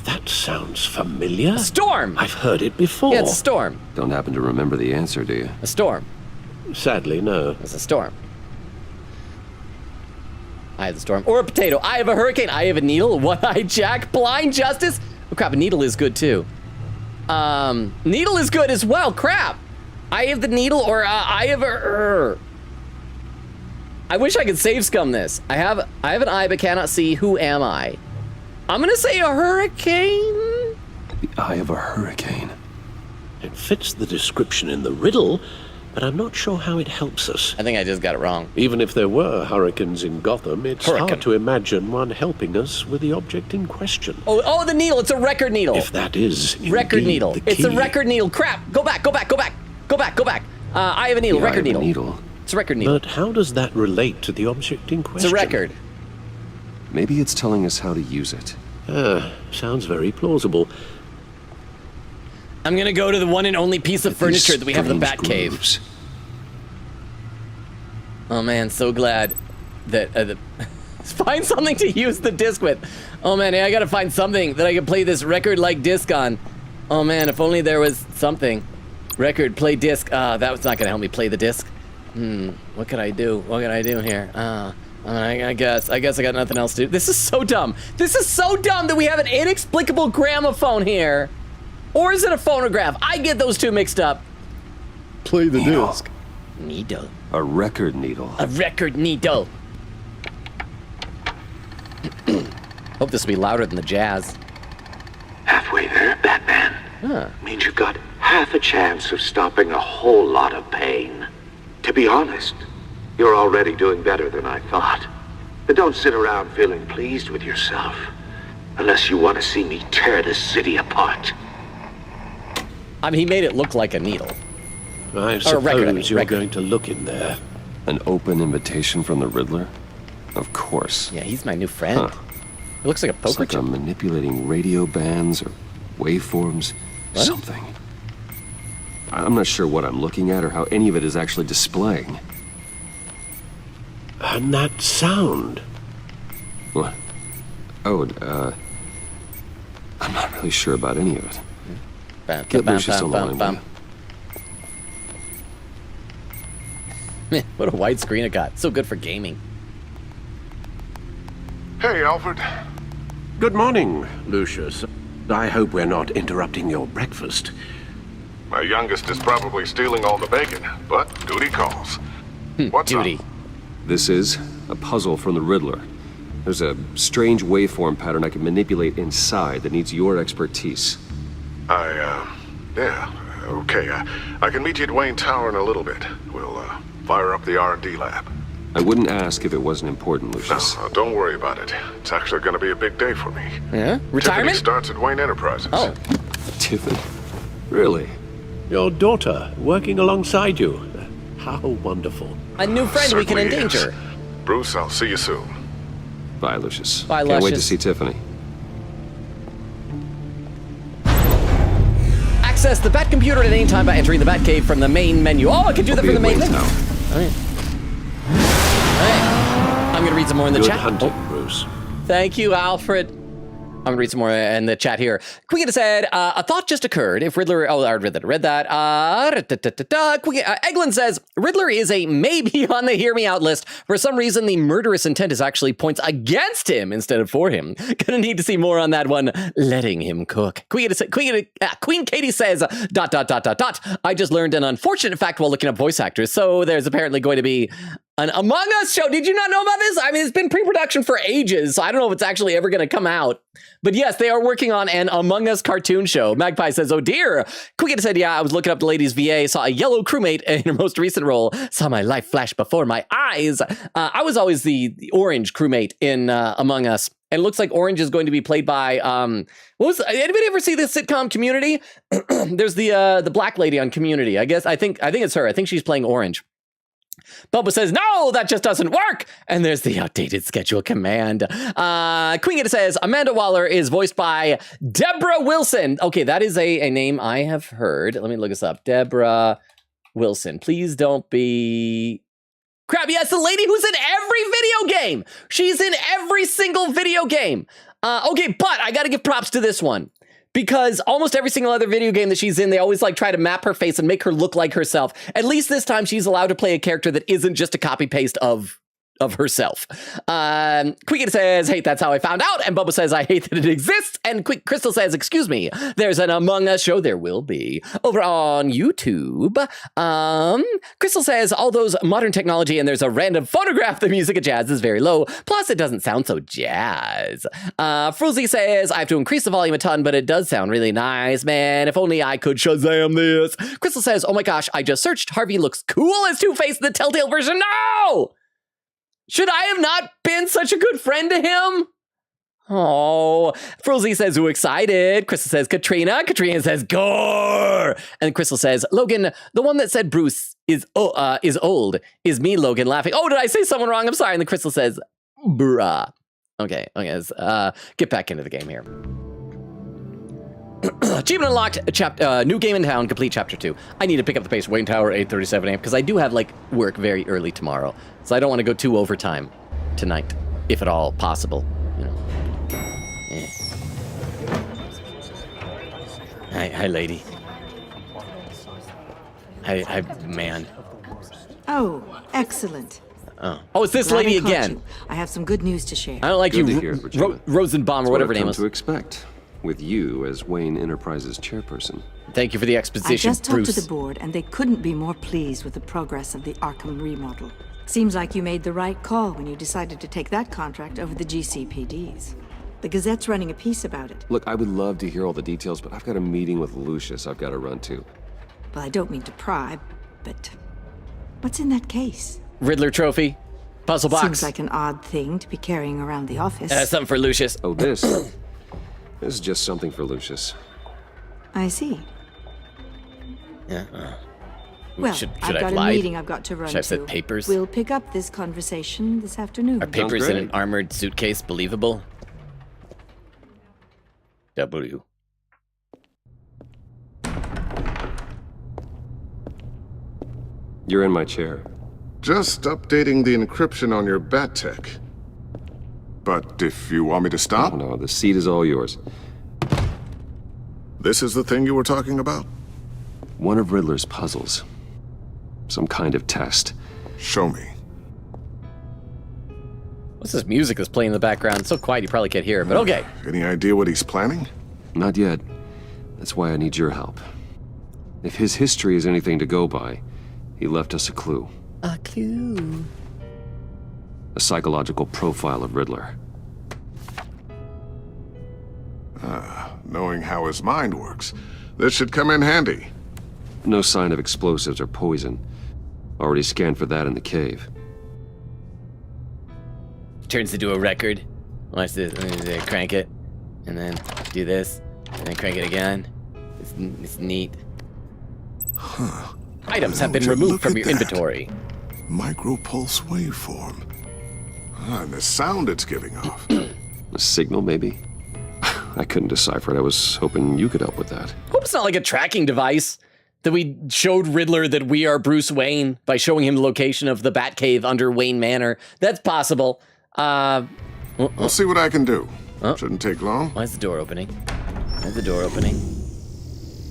That sounds familiar. A storm! I've heard it before. Yeah, it's a storm. Don't happen to remember the answer, do you? A storm. Sadly, no. It's a storm. I have the storm. Or a potato. I have a hurricane. I have a needle. One-eyed Jack. Blind Justice. Oh, crap. A needle is good, too. Needle is good as well. Crap. I have the needle, or I have a... I wish I could save scum this. I have an eye but cannot see. Who am I? I'm gonna say a hurricane. The eye of a hurricane. It fits the description in the riddle, but I'm not sure how it helps us. I think I just got it wrong. Even if there were hurricanes in Gotham, it's hard to imagine one helping us with the object in question. Oh, the needle. It's a record needle. If that is record needle. It's a record needle. Crap. Go back. I have a needle. Record needle. It's a record needle. But how does that relate to the object in question? It's a record. Maybe it's telling us how to use it. Sounds very plausible. I'm gonna go to the one and only piece of furniture that we have in the Batcave. Oh man, so glad that find something to use the disc with. Oh man, I gotta find something that I can play this record-like disc on. Oh man, if only there was something. Record, play disc. That was not gonna help me play the disc. What could I do? What can I do here? I guess I got nothing else to do. This is so dumb. This is so dumb that we have an inexplicable gramophone here. Or is it a phonograph? I get those two mixed up. Play the disc. Needle. A record needle. A record needle. Hope this will be louder than the jazz. Halfway there, Batman. Means you've got half a chance of stopping a whole lot of pain. To be honest, you're already doing better than I thought. But don't sit around feeling pleased with yourself. Unless you want to see me tear this city apart. I mean, he made it look like a needle. I suppose you're going to look in there. An open invitation from the Riddler? Of course. Yeah, he's my new friend. It looks like a poker chip. It's like I'm manipulating radio bands or waveforms. What? Something. I'm not sure what I'm looking at or how any of it is actually displaying. And that sound. What? Oh, I'm not really sure about any of it. Get Lucius along. What a widescreen it got. So good for gaming. Hey, Alfred. Good morning, Lucius. I hope we're not interrupting your breakfast. My youngest is probably stealing all the bacon, but duty calls. What's duty? up? This is a puzzle from the Riddler. There's a strange waveform pattern I can manipulate inside that needs your expertise. Yeah, okay. I can meet you at Wayne Tower in a little bit. We'll, fire up the R&D lab. I wouldn't ask if it wasn't important, Lucius. No, don't worry about it. It's actually going to be a big day for me. Yeah? Retirement? Tiffany starts at Wayne Enterprises. Oh. Tiffany? Really? Your daughter working alongside you. How wonderful. A new friend we can endanger. Bruce, I'll see you soon. Bye, Lucius. Bye, Can't wait to Lucius. see Tiffany. Access the Bat computer at any time by entering the Bat cave from the main menu. Oh, I can do that from the main menu. Alright. I'm gonna read some more in the chat. Good hunting, Bruce. Thank you, Alfred. I'm gonna read some more in the chat here. Queen said, a thought just occurred. If Riddler, oh, I read that. Eglin says, Riddler is a maybe on the hear me out list. For some reason, the murderous intent is actually points against him instead of for him. Gonna need to see more on that one. Letting him cook. Queen Katie says, ... I just learned an unfortunate fact while looking up voice actors. So there's apparently going to be an Among Us show. Did you not know about this? I mean, it's been pre-production for ages, so I don't know if it's actually ever going to come out. But yes, they are working on an Among Us cartoon show. Magpie says, oh dear. Quick said, yeah, I was looking up the lady's VA, saw a yellow crewmate in her most recent role, saw my life flash before my eyes. I was always the orange crewmate in Among Us. And it looks like Orange is going to be played by, anybody ever see this sitcom Community? There's the black lady on Community. I think it's her. I think she's playing Orange. Bubba says, no, that just doesn't work. And there's the outdated schedule command. Queen says, Amanda Waller is voiced by Deborah Wilson. Okay, that is a name I have heard. Let me look this up. Deborah Wilson. Please don't be... Crap, yes, the lady who's in every video game. She's in every single video game. Okay, but I got to give props to this one. Because almost every single other video game that she's in, they always like try to map her face and make her look like herself. At least this time she's allowed to play a character that isn't just a copy paste of herself. Quick says, hey, that's how I found out. And Bubba says, I hate that it exists. And Crystal says, excuse me, there's an Among Us show. There will be over on YouTube. Crystal says, all those modern technology and there's a random photograph. The music of jazz is very low. Plus it doesn't sound so jazz. Fruzy says, I have to increase the volume a ton, but it does sound really nice, man. If only I could Shazam this. Crystal says, oh my gosh, I just searched. Harvey looks cool as Two-Face in the Telltale version. No! Should I have not been such a good friend to him? Oh, Frozy says, who excited? Crystal says, Katrina. Katrina says, Gore. And Crystal says, Logan, the one that said Bruce is old is me, Logan, laughing. Oh, did I say someone wrong? I'm sorry. And the Crystal says, bruh. Okay, let's get back into the game here. Achievement unlocked, new game in town, complete chapter 2. I need to pick up the pace. Wayne Tower, 8:37 a.m. because I do have like work very early tomorrow, so I don't want to go too overtime tonight, if at all possible. You know. Yeah. Hi, lady. Hi, man. Oh, excellent. Oh, it's this lady again. I have some good news to share. I don't like you, Rosenbaum, or whatever her name is. To expect. With you as Wayne Enterprises chairperson. Thank you for the exposition, I just talked to the board, and they couldn't be more pleased with the progress of the Arkham remodel. Seems like you made the right call when you decided to take that contract over the GCPD's. The Gazette's running a piece about it. Look, I would love to hear all the details, but I've got a meeting with Lucius I've got to run to. Well, I don't mean to pry, but what's in that case? Riddler trophy. Puzzle box. Seems like an odd thing to be carrying around the office. That's something for Lucius. Oh, this is just something for Lucius. I see. Yeah. Well, should I've got a meeting I've got to run to. Should I have said papers? We'll pick up this conversation this afternoon. Are papers in an armored suitcase believable? W. You're in my chair. Just updating the encryption on your bat tech. But if you want me to stop? No, the seat is all yours. This is the thing you were talking about? One of Riddler's puzzles. Some kind of test. Show me. What's this music that's playing in the background? It's so quiet you probably can't hear it, but okay. Any idea what he's planning? Not yet. That's why I need your help. If his history is anything to go by, he left us a clue. A clue. A psychological profile of Riddler. Knowing how his mind works, this should come in handy. No sign of explosives or poison. Already scanned for that in the cave. Turns into a record. Watch this. Crank it. And then do this. And then crank it again. It's neat. Huh. Items have been removed from your inventory. Micropulse waveform. And the sound it's giving off. A signal, maybe? I couldn't decipher it. I was hoping you could help with that. Hope it's not like a tracking device. That we showed Riddler that we are Bruce Wayne by showing him the location of the Batcave under Wayne Manor. That's possible. I'll see what I can do. Shouldn't take long. Why is the door opening? Why is the door opening?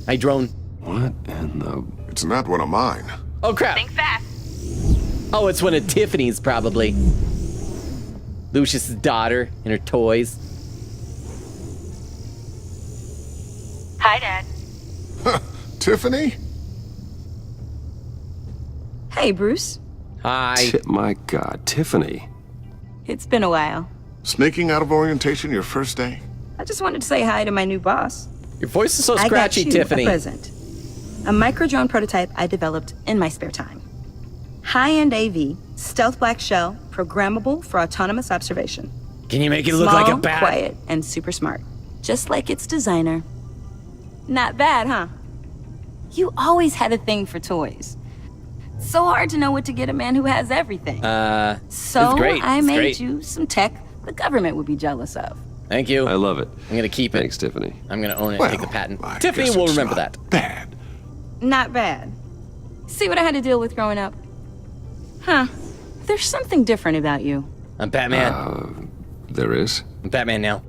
Hey, drone. What in the... It's not one of mine. Oh, crap. Think fast. Oh, it's one of Tiffany's, probably. Lucius's daughter and her toys. Hi, Dad. Tiffany? Hey, Bruce. Hi. My God, Tiffany. It's been a while. Sneaking out of orientation your first day? I just wanted to say hi to my new boss. Your voice is so scratchy, I got you Tiffany. a present. A micro-drone prototype I developed in my spare time. High-end AV, stealth black shell, programmable for autonomous observation. Can you make it look Small, like a bat? Quiet, and super smart. Just like its designer. Not bad, huh? You always had a thing for toys. So hard to know what to get a man who has everything. So So great. I It's made great. you some tech the government would be jealous of. Thank you. I love it. I'm gonna keep it. Thanks, Tiffany. I'm gonna own it Well, and take the patent. I Tiffany guess will it's remember not that. Bad. Not bad. See what I had to deal with growing up? Huh. There's something different about you. I'm Batman. There is? I'm Batman now.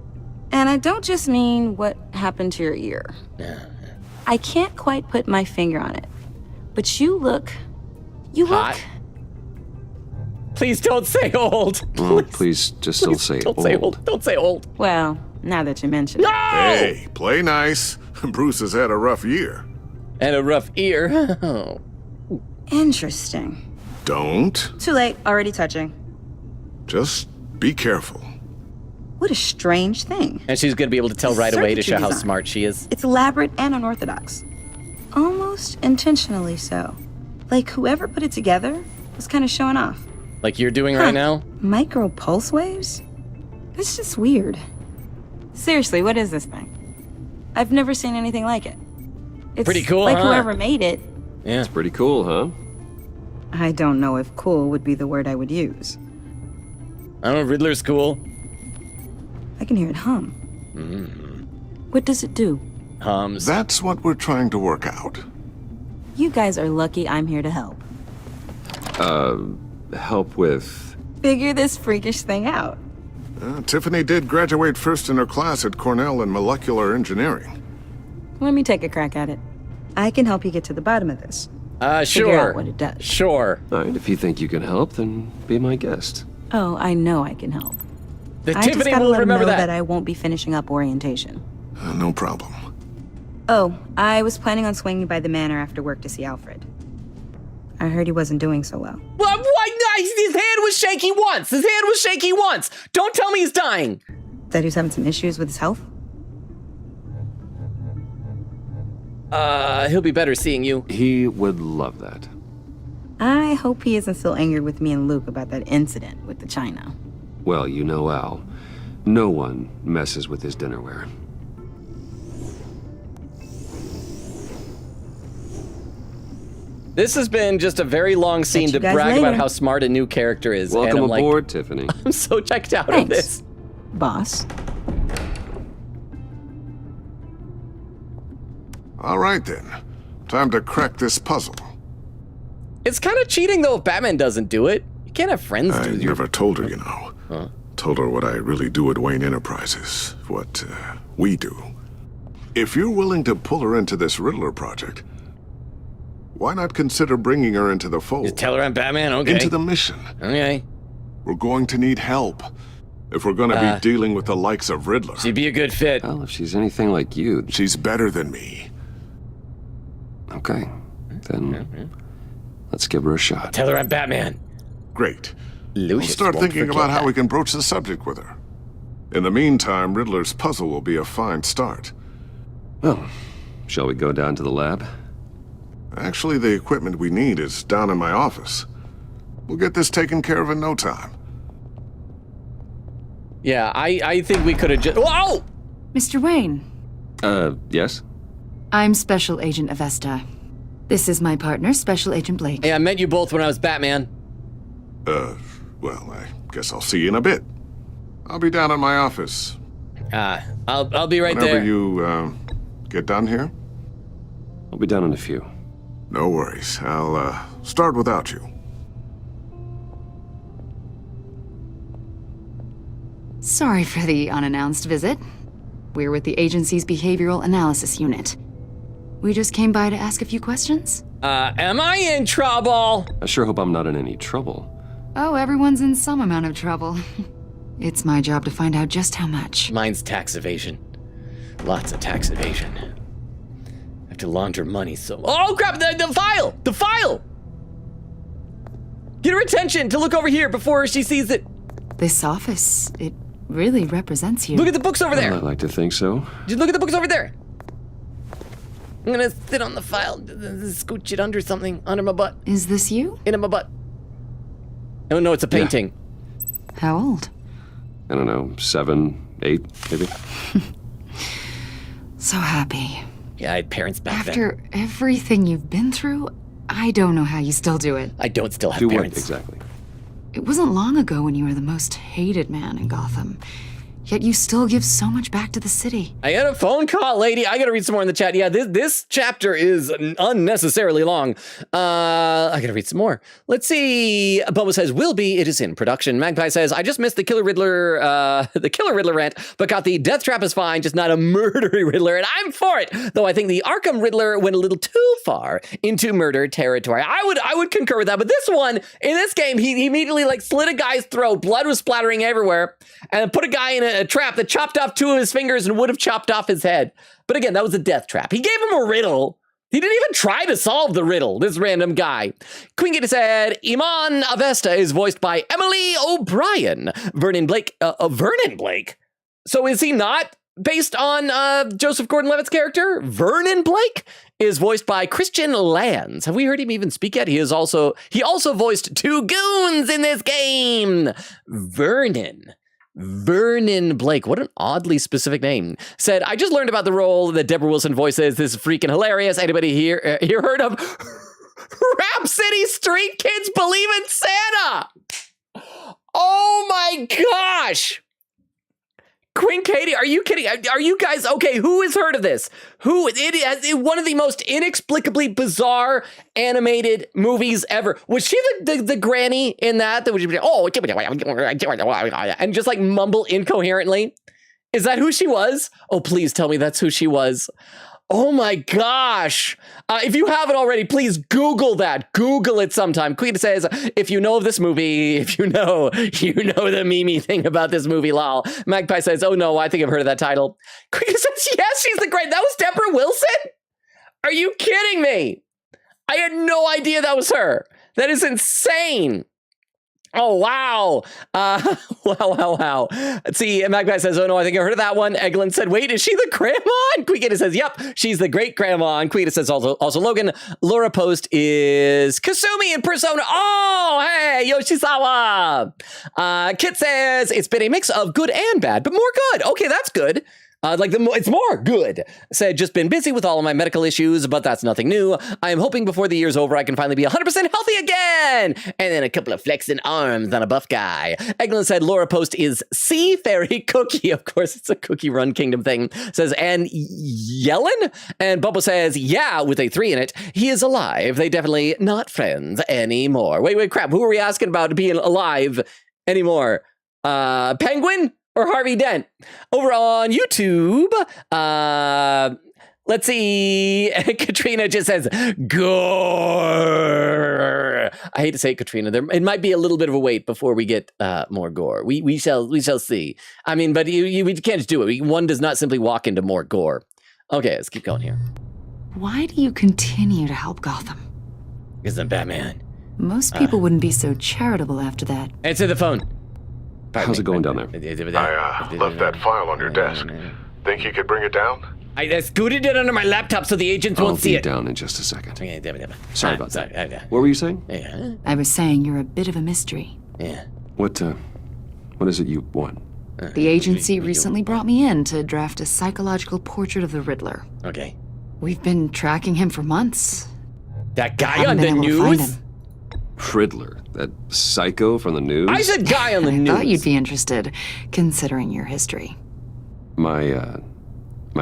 And I don't just mean what happened to your ear. Yeah. I can't quite put my finger on it. But you look... Hot. Please don't say old. Please just don't say Don't old. say old. Don't say old. Well, now that you mention it. Hey, play nice. Bruce has had a rough year. And a rough ear. Oh. Interesting. Don't. Too late. Already touching. Just be careful. What a strange thing. And she's gonna be able to tell right away to show Circuitry how design. smart she is. It's elaborate and unorthodox. Almost intentionally so. Like whoever put it together was kind of showing off. Like you're doing right now? Micro pulse waves? That's just weird. Seriously, what is this thing? I've never seen anything like it. It's pretty cool, like huh? whoever made it. Yeah. It's pretty cool, huh? I don't know if cool would be the word I would use. I don't know, Riddler's cool. I can hear it hum. What does it do? Hums. That's what we're trying to work out. You guys are lucky I'm here to help. Help with... Figure this freakish thing out. Tiffany did graduate first in her class at Cornell in molecular engineering. Let me take a crack at it. I can help you get to the bottom of this. Figure Sure. out what it does. Sure. All right, if you think you can help, then be my guest. Oh, I know I can help. The I just Tiffany gotta will let 'em remember know that. that I won't be finishing up orientation. No problem. Oh, I was planning on swinging by the manor after work to see Alfred. I heard he wasn't doing so well. Well, why not? His hand was shaky once. His hand was shaky once. Don't tell me he's dying. That he was having some issues with his health? He'll be better seeing you. He would love that. I hope he isn't still angered with me and Luke about that incident with the china. Well, you know Al. No one messes with his dinnerware. This has been just a very long scene to you guys brag about later. how smart a new character is. Welcome and I'm aboard, Tiffany. Like, I'm so checked out Thanks. of this. Boss. All right then. Time to crack this puzzle. It's kind of cheating though if Batman doesn't do it. You can't have friends I do your... never told her, you know. Told her what I really do at Wayne Enterprises. What we do. If you're willing to pull her into this Riddler project, why not consider bringing her into the fold? Just tell her I'm Batman, okay. Into the mission. Okay. We're going to need help if we're going to be dealing with the likes of Riddler. She'd be a good fit. Well, if she's anything like you... She's better than me. Okay, then let's give her a shot. Tell her I'm Batman. Great. Lucius We'll start thinking about how that. we can broach the subject with her. In the meantime, Riddler's puzzle will be a fine start. Well, shall we go down to the lab? Actually, the equipment we need is down in my office. We'll get this taken care of in no time. Yeah, I think we could have just... Whoa! Mr. Wayne. Yes? I'm Special Agent Avesta. This is my partner, Special Agent Blake. Hey, I met you both when I was Batman. Well, I guess I'll see you in a bit. I'll be down in my office. I'll be right Whenever there. you, get done here? I'll be down in a few. No worries. I'll, start without you. Sorry for the unannounced visit. We're with the agency's Behavioral Analysis Unit. We just came by to ask a few questions. Am I in trouble? I sure hope I'm not in any trouble. Oh, everyone's in some amount of trouble. It's my job to find out just how much. Mine's tax evasion. Lots of tax evasion. I have to launder money, so... Oh, crap! The file! The file! Get her attention to look over here before she sees it. This office, it really represents you. Look at the books over there. Well, I like to think so. Just look at the books over there. I'm gonna sit on the file, scooch it under something, under my butt. Is this you? In my butt. Oh no, it's a painting. Yeah. How old? I don't know, 7, 8, maybe. So happy. Yeah, I had parents back then. After everything you've been through, I don't know how you still do it. I don't still have Do parents. what, exactly? It wasn't long ago when you were the most hated man in Gotham. Yet you still give so much back to the city. I got a phone call, lady. I gotta read some more in the chat. Yeah, this chapter is unnecessarily long. I gotta read some more. Let's see. Bubba says, will be, it is in production. Magpie says, I just missed the Killer Riddler rant, but got the Death Trap is fine, just not a murdery Riddler, and I'm for it. Though I think the Arkham Riddler went a little too far into murder territory. I would concur with that, but this one, in this game, he immediately like slit a guy's throat, blood was splattering everywhere, and put a guy in a trap that chopped off 2 of his fingers and would have chopped off his head. But again, that was a death trap. He gave him a riddle. He didn't even try to solve the riddle, this random guy. Queen Gator said, Iman Avesta is voiced by Emily O'Brien. Vernon Blake. So is he not based on Joseph Gordon-Levitt's character? Vernon Blake is voiced by Christian Lands. Have we heard him even speak yet? He also voiced 2 goons in this game. Vernon Blake, what an oddly specific name, said, I just learned about the role that Deborah Wilson voices. This is freaking hilarious. Anybody here heard of Rap City Street Kids Believe in Santa? Oh my gosh. Queen Katie, are you kidding? Are you guys okay? Who has heard of this? It is one of the most inexplicably bizarre animated movies ever. Was she the granny in that would be and just like mumble incoherently? Is that who she was? Oh, please tell me that's who she was. Oh my gosh. If you haven't already, please Google that. Google it sometime. Queen says, if you know of this movie, if you know the Mimi thing about this movie, lol. Magpie says, oh no, I think I've heard of that title. Queen says, yes, she's the great. That was Deborah Wilson? Are you kidding me? I had no idea that was her. That is insane. Oh, wow. Wow. Let's see. Magpie says, oh, no, I think I heard of that one. Eglin said, wait, is she the grandma? And Queekita says, yep, she's the great grandma. And Queekita says also Logan. Laura Post is Kasumi in Persona. Oh, hey, Yoshizawa. Kit says, it's been a mix of good and bad, but more good. Okay, that's good. It's more good. Said, just been busy with all of my medical issues, but that's nothing new. I am hoping before the year's over, I can finally be 100% healthy again. And then a couple of flexing arms on a buff guy. Eglin said, Laura Post is Sea Fairy Cookie. Of course, it's a Cookie Run Kingdom thing. Says, and Yellen? And Bubba says, yeah, with a 3 in it. He is alive. They definitely not friends anymore. Wait, crap. Who are we asking about being alive anymore? Penguin? Or Harvey Dent. Over on YouTube, Let's see. Katrina just says, gore. I hate to say it, Katrina. It might be a little bit of a wait before we get more gore. We shall see. I mean, but we can't just do it. One does not simply walk into more gore. Okay, let's keep going here. Why do you continue to help Gotham? Because I'm Batman. Most people wouldn't be so charitable after that. Answer the phone. How's it going down there? I left that file on your desk. Think you could bring it down? I scooted it under my laptop so the agents won't see it. I'll be down in just a second. Sorry about that. What were you saying? Yeah. I was saying you're a bit of a mystery. Yeah. What is it you want? The agency recently brought me in to draft a psychological portrait of the Riddler. Okay. We've been tracking him for months. That guy on the news? Riddler, that psycho from the news? I said guy on the news. I thought you'd be interested, considering your history. My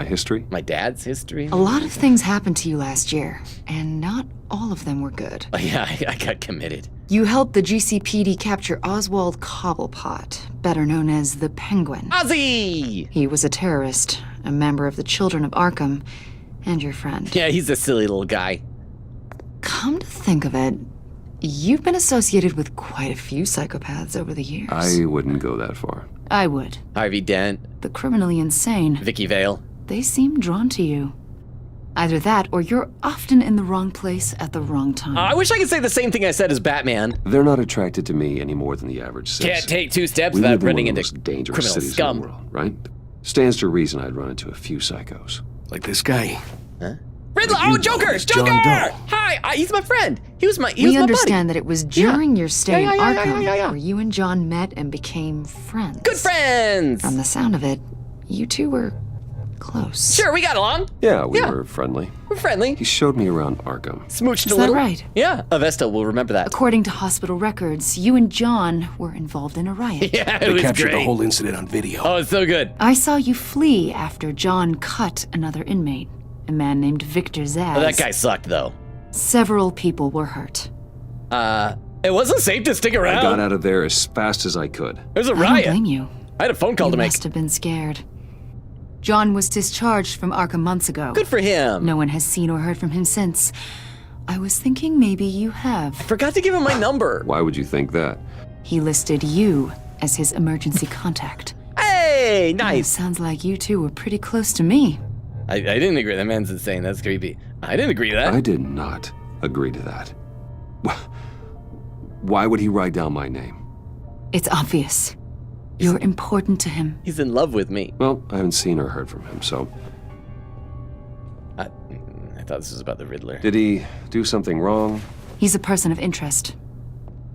history? My dad's history? A lot of things happened to you last year, and not all of them were good. Oh, yeah, I got committed. You helped the GCPD capture Oswald Cobblepot, better known as the Penguin. Ozzy! He was a terrorist, a member of the Children of Arkham, and your friend. Yeah, he's a silly little guy. Come to think of it, you've been associated with quite a few psychopaths over the years. I wouldn't go that far. I would. Harvey Dent. The criminally insane. Vicky Vale. They seem drawn to you. Either that, or you're often in the wrong place at the wrong time. I wish I could say the same thing I said as Batman. They're not attracted to me any more than the average citizen. Can't take two steps without running into dangerous criminal cities scum. in the world, right? Stands to reason I'd run into a few psychos. Like this guy. Huh? Riddler! Oh, Joker! Joker! Hi! He's my friend. He was my We my understand buddy. that it was during your stay in Arkham yeah. where you and John met and became friends. Good friends! From the sound of it, you two were close. Sure, we got along. Yeah, we were friendly. We're friendly. He showed me around Arkham. Smooched Is a little. that right? Yeah, Avesta will remember that. According to hospital records, you and John were involved in a riot. Yeah, it They was captured great. the whole incident on video. Oh, it's so good. I saw you flee after John cut another inmate, a man named Victor Zaz. Oh, that guy sucked, though. Several people were hurt. It wasn't safe to stick around. I got out of there as fast as I could. It was a I riot. don't blame you. I had a phone call to make. You must have been scared. John was discharged from Arkham months ago. Good for him. No one has seen or heard from him since. I was thinking maybe you have. I forgot to give him my number. Why would you think that? He listed you as his emergency contact. Hey, nice. Sounds like you two were pretty close to me. I didn't agree. That man's insane. That's creepy. I didn't agree to that. I did not agree to that. Why would he write down my name? It's obvious. You're important to him. He's in love with me. Well, I haven't seen or heard from him, so... I thought this was about the Riddler. Did he do something wrong? He's a person of interest.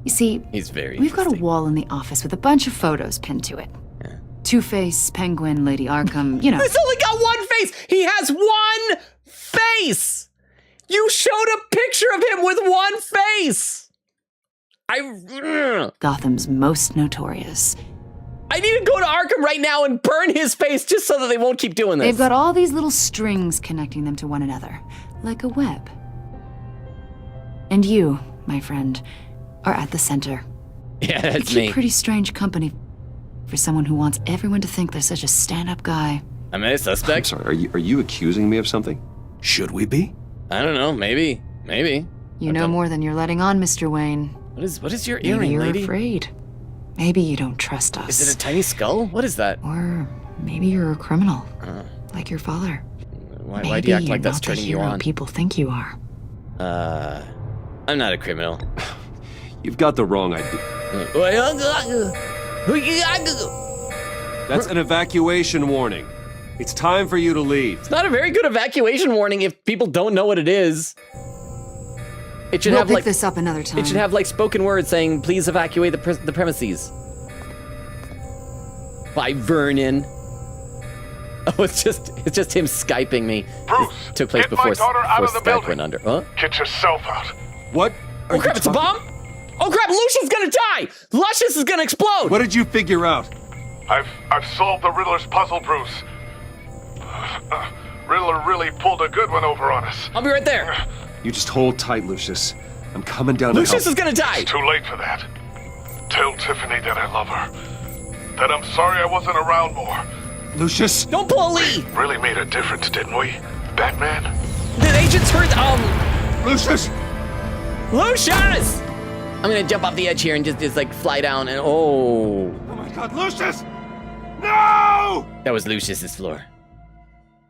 You see, he's very we've got a wall in the office with a bunch of photos pinned to it. Yeah. Two-Face, Penguin, Lady Arkham, you know. He's only got one face! He has one face! You showed a picture of him with one face! Gotham's most notorious. I need to go to Arkham right now and burn his face just so that they won't keep doing this. They've got all these little strings connecting them to one another, like a web. And you, my friend, are at the center. Yeah, that's you keep me. Pretty strange company for someone who wants everyone to think they're such a stand-up guy. I'm a suspect. I'm sorry, are you accusing me of something? Should we be? I don't know, maybe. You know more than you're letting on, Mr. Wayne. What is your Maybe earring, you're lady? afraid. Maybe you don't trust us. Is it a tiny skull? What is that? Or maybe you're a criminal, like your father. Why do you act like that's turning you on? People think you are. I'm not a criminal. You've got the wrong idea. That's an evacuation warning. It's time for you to leave. It's not a very good evacuation warning if people don't know what it is. It should We'll have pick like this up another time. It should have like spoken words saying, "Please evacuate the premises." By Vernon. Oh, it's just him Skyping me. Bruce, this took place get before my daughter out of the Skype building. went under. Huh? Get yourself out. What? Oh crap! It's a bomb! Oh crap! Lucius gonna die! Luscious is gonna explode! What did you figure out? I've solved the Riddler's puzzle, Bruce. Riddler really pulled a good one over on us. I'll be right there. You just hold tight, Lucius. I'm coming down Lucius to help. is gonna die! It's too late for that. Tell Tiffany that I love her. That I'm sorry I wasn't around more. Lucius! Don't pull a Lee! Really made a difference, didn't we? Batman? The agent's hurt. Lucius! Lucius! I'm gonna jump off the edge here and just like fly down and oh. Oh my God, Lucius! No! That was Lucius's floor.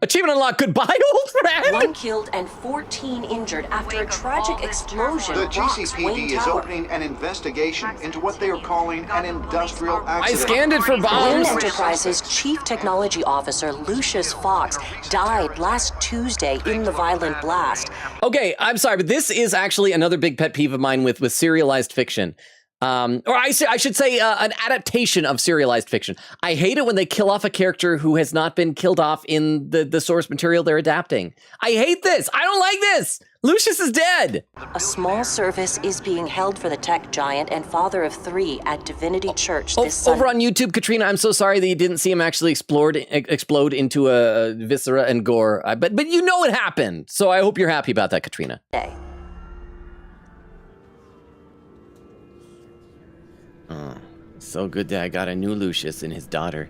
Achievement unlocked. Goodbye, old friend. 1 killed and 14 injured after a tragic explosion. The rocks GCPD Wayne is Tower. opening an investigation into what they are calling an industrial accident. I scanned it for Wayne bombs. Enterprises Chief Technology Officer Lucius Fox died last Tuesday in the violent blast. Okay, I'm sorry, but this is actually another big pet peeve of mine with serialized fiction. Or I should say an adaptation of serialized fiction. I hate it when they kill off a character who has not been killed off in the source material they're adapting. I hate this. I don't like this. Lucius is dead. A small service is being held for the tech giant and father of 3 at Divinity Church this Sunday. Over on YouTube, Katrina, I'm so sorry that you didn't see him actually explode into a viscera and gore. But you know it happened. So I hope you're happy about that, Katrina. Oh, so good that I got a new Lucius and his daughter.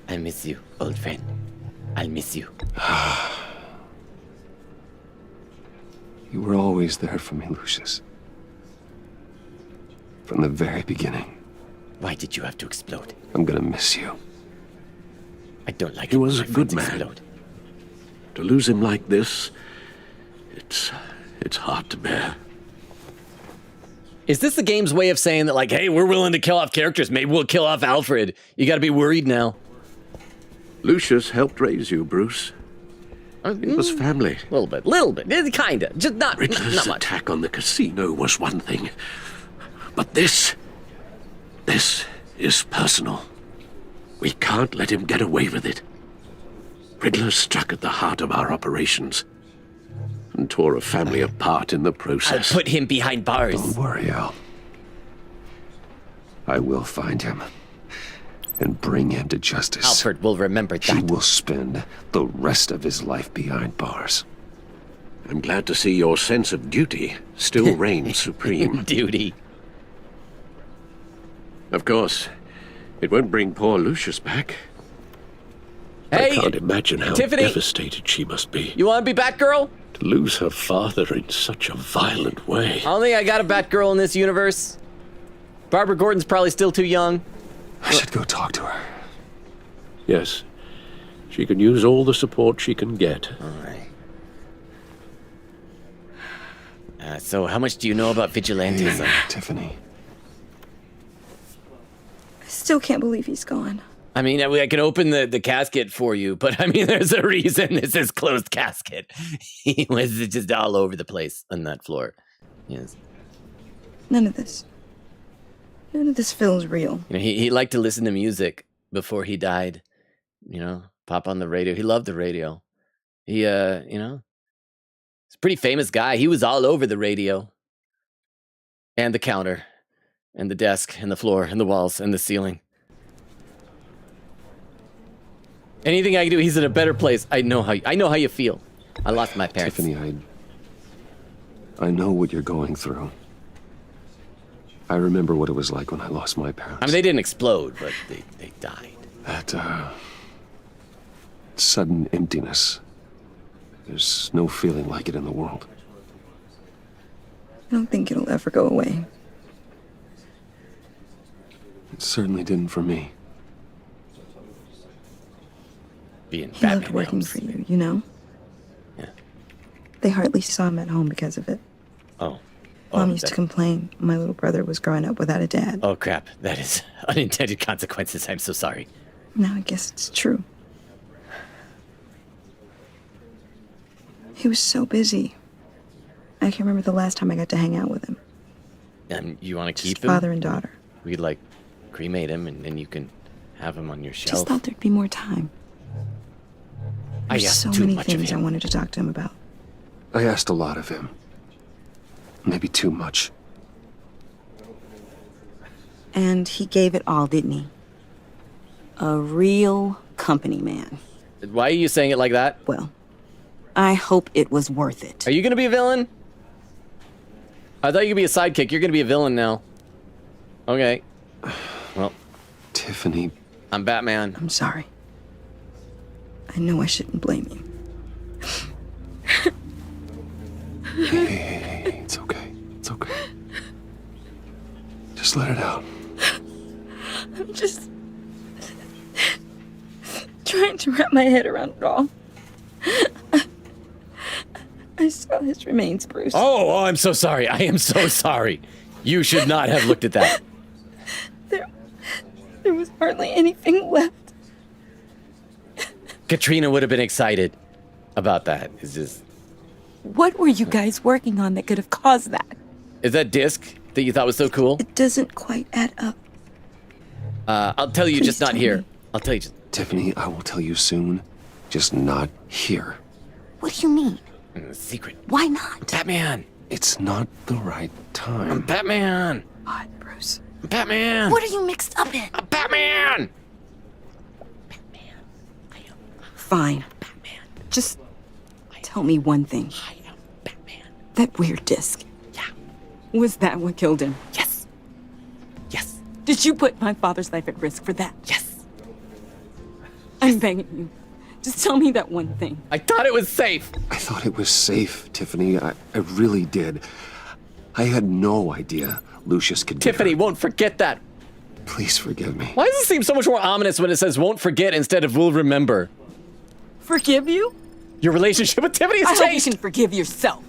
I miss you, old friend. I'll miss you. You were always there for me, Lucius. From the very beginning. Why did you have to explode? I'm gonna miss you. I don't like He it was when a my good friends man. explode. To lose him like this, it's hard to bear. Is this the game's way of saying that, like, hey, we're willing to kill off characters. Maybe we'll kill off Alfred. You gotta be worried now. Lucius helped raise you, Bruce. It was family. A little bit. Kinda. Just not Riddler's much. attack on the casino was one thing. But this is personal. We can't let him get away with it. Riddler struck at the heart of our operations and tore a family apart in the process. I'll put him behind bars. Don't worry, Al. I will find him and bring him to justice. Alfred will remember that. He will spend the rest of his life behind bars. I'm glad to see your sense of duty still reigns supreme. Duty. Of course, it won't bring poor Lucius back. Hey, I can't imagine how Tiffany, devastated she must be. You want to be Batgirl? To lose her father in such a violent way. I don't think I got a Batgirl in this universe. Barbara Gordon's probably still too young. I should go talk to her. Yes. She can use all the support she can get. All right. So how much do you know about vigilantism? Tiffany. I still can't believe he's gone. I mean, I can open the casket for you, but I mean, there's a reason this is closed casket. He was just all over the place on that floor. Yes. None of this feels real. You know, he liked to listen to music before he died. You know, pop on the radio. He loved the radio. He, you know, he's a pretty famous guy. He was all over the radio. And the counter. And the desk. And the floor. And the walls. And the ceiling. Anything I can do, he's in a better place. I know how you feel. I lost my parents. Tiffany, I know what you're going through. I remember what it was like when I lost my parents. I mean, they didn't explode, but they died. That, sudden emptiness. There's no feeling like it in the world. I don't think it'll ever go away. It certainly didn't for me. Being He loved working for you, you know? Yeah. They hardly saw him at home because of it. Oh. Mom used to complain my little brother was growing up without a dad. Oh, crap. That is unintended consequences. I'm so sorry. Now I guess it's true. He was so busy. I can't remember the last time I got to hang out with him. And you want to keep Just him? father and daughter. We'd like cremate him, and then you can have him on your shelf. Just thought there'd be more time. I There's asked so too many much of things I him. wanted to talk to him about. I asked a lot of him. Maybe too much. And he gave it all, didn't he? A real company man. Why are you saying it like that? Well, I hope it was worth it. Are you going to be a villain? I thought you could be a sidekick. You're going to be a villain now. Okay. Well. Tiffany. I'm Batman. I'm sorry. I know I shouldn't blame you. Hey, it's okay. It's okay. Just let it out. I'm just trying to wrap my head around it all. I saw his remains, Bruce. Oh, I'm so sorry. I am so sorry. You should not have looked at that. There was hardly anything left. Katrina would have been excited about that. It's just... What were you guys working on that could have caused that? Is that disc that you thought was so cool? It doesn't quite add up. I'll tell you, Please just not tell here. me. I'll tell you just... Tiffany, I will tell you soon. Just not here. What do you mean? Secret. Why not? Batman. It's not the right time. I'm Batman. What, Bruce? I'm Batman. What are you mixed up in? I'm Batman. Fine. Batman. Just tell me one thing. I am Batman. That weird disc. Yeah. Was that what killed him? Yes. Yes. Did you put my father's life at risk for that? Yes. I'm begging you. Just tell me that one thing. I thought it was safe. I thought it was safe, Tiffany. I really did. I had no idea Lucius could Tiffany won't forget that. Please forgive me. Why does it seem so much more ominous when it says won't forget instead of will remember? Forgive you? Your relationship with Tiffany has I hope you changed. can forgive yourself.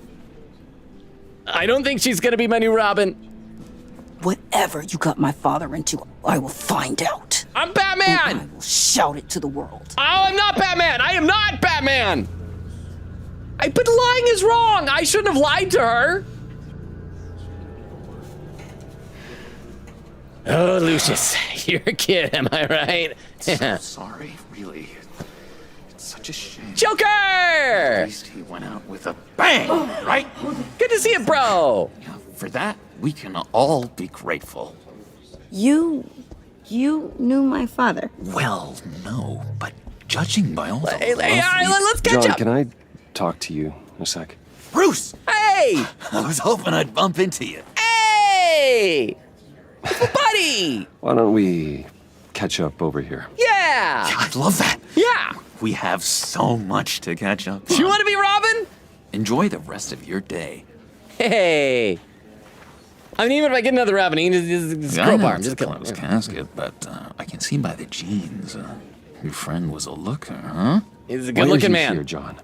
I don't think she's gonna be my new Robin. Whatever you got my father into, I will find out. I'm Batman! And I will shout it to the world. Oh, I'm not Batman! I am not Batman! But lying is wrong! I shouldn't have lied to her! Oh, Lucius, you're a kid, am I right? So sorry, really. It's such a shame. Joker! At least he went out with a bang, right? Good to see you, bro! Yeah, for that, we can all be grateful. You knew my father. Well, no, but judging by all the Hey, love let's catch John, up! can I talk to you a sec? Bruce! Hey! I was hoping I'd bump into you. Hey! Buddy! Why don't we catch up over here? Yeah! Yeah, I'd love that. Yeah! We have so much to catch up on. You want to be Robin? Enjoy the rest of your day. Hey! I mean, even if I get another Robin, he's I know crowbar. it's Just a kill him. closed casket, but I can see by the genes, your friend was a looker, huh? He's a Why are good-looking you man. here, John?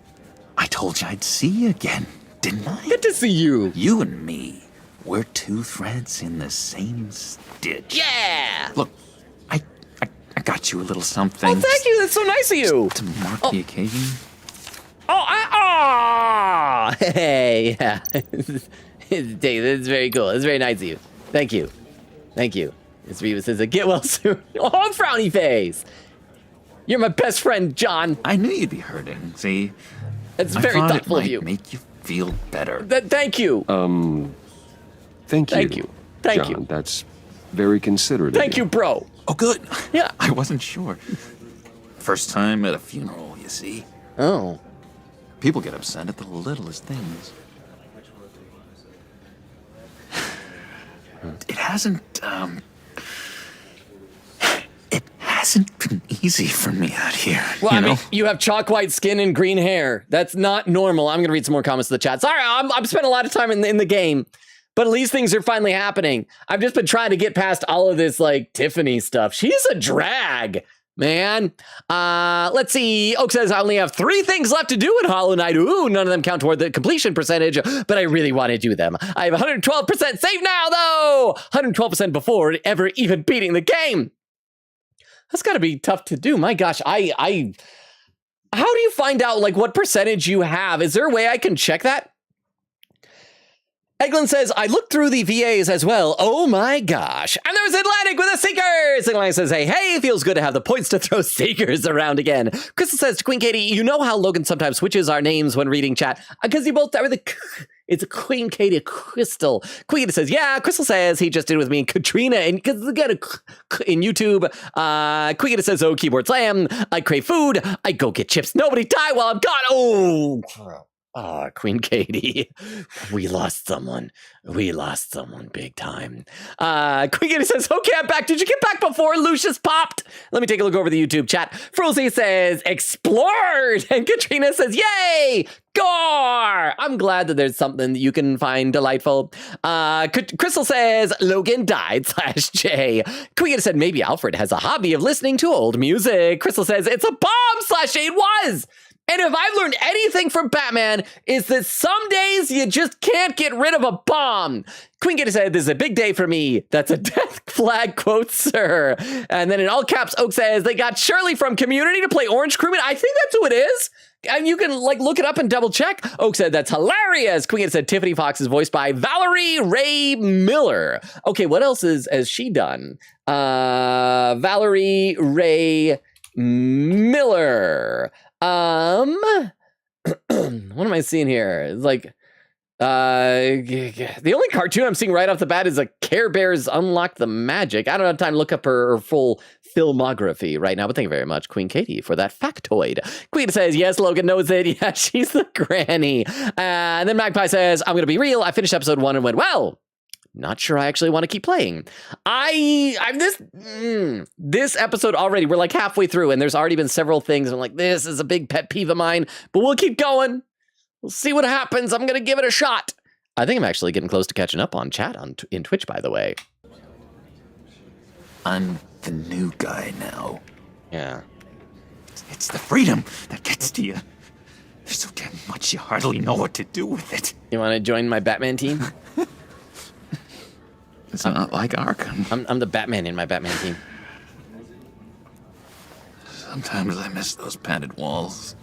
I told you I'd see you again, didn't I? Good to see you. You and me, we're two threads in the same stitch. Yeah! Look, I got you a little something. Oh, thank you. That's so nice of you. To mark the occasion. Oh, hey, yeah. That's very cool. That's very nice of you. Thank you. Thank you. Miss Reva says, get well soon. Oh, frowny face. You're my best friend, John. I knew you'd be hurting, see? That's I very thought thoughtful it of might you. Make you feel better. Thank you. Thank you. Thank you. Thank John, you. That's very considerate Thank of you, bro. Oh, good. Yeah. I wasn't sure. First time at a funeral, you see. Oh. People get upset at the littlest things. It hasn't been easy for me out here. Well, you know? you have chalk white skin and green hair. That's not normal. I'm gonna read some more comments in the chat. Sorry, I'm spending a lot of time in the game, but at least things are finally happening. I've just been trying to get past all of this like Tiffany stuff. She's a drag, man. Let's see. Oak says I only have 3 things left to do in Hollow Knight. Ooh, none of them count toward the completion percentage, but I really want to do them. I have 112% save now, though. 112% before ever even beating the game. That's got to be tough to do. My gosh, how do you find out like what percentage you have? Is there a way I can check that? Eglin says, I looked through the VAs as well. Oh my gosh. And there's Atlantic with a Seekers. Atlantic says, hey, feels good to have the points to throw Seekers around again. Crystal says to Queen Katie, you know how Logan sometimes switches our names when reading chat? Because you both are the... It's Queen Katie Crystal. Queen Katie says, yeah, Crystal says he just did with me and Katrina. And because again, in YouTube, Queen Katie says, oh, keyboard slam. I crave food. I go get chips. Nobody die while I'm gone. Oh, crap. Oh, Queen Katie. We lost someone. We lost someone big time. Queen Katie says, okay, I'm back. Did you get back before Lucius popped? Let me take a look over the YouTube chat. Frulzy says, explored. And Katrina says, yay, gore. I'm glad that there's something that you can find delightful. Crystal says, Logan died /J. Queen Katie said, maybe Alfred has a hobby of listening to old music. Crystal says, it's a bomb /8 was. And if I've learned anything from Batman, is that some days you just can't get rid of a bomb. Queen Katie said, this is a big day for me. That's a death flag quote, sir. And then in all caps, Oak says, they got Shirley from Community to play Orange Crewman. I think that's who it is. And you can like look it up and double check. Oak said, that's hilarious. Queen Katie said, Tiffany Fox is voiced by Valerie Ray Miller. Okay, what else has she done? Valerie Ray Miller. What am I seeing here? It's like, the only cartoon I'm seeing right off the bat is a Care Bears Unlock the Magic. I don't have time to look up her full filmography right now, but thank you very much, Queen Katie, for that factoid. Queen says, yes, Logan knows it. Yeah, she's the granny. And then Magpie says, I'm going to be real. I finished episode 1 and went, well, not sure I actually want to keep playing. This episode already, we're like halfway through and there's already been several things. I'm like, this is a big pet peeve of mine, but we'll keep going. We'll see what happens. I'm going to give it a shot. I think I'm actually getting close to catching up on chat in Twitch, by the way. I'm the new guy now. Yeah. It's the freedom that gets to you. There's so damn much you hardly know what to do with it. You want to join my Batman team? It's not like Arkham. I'm the Batman in my Batman team. Sometimes I miss those padded walls.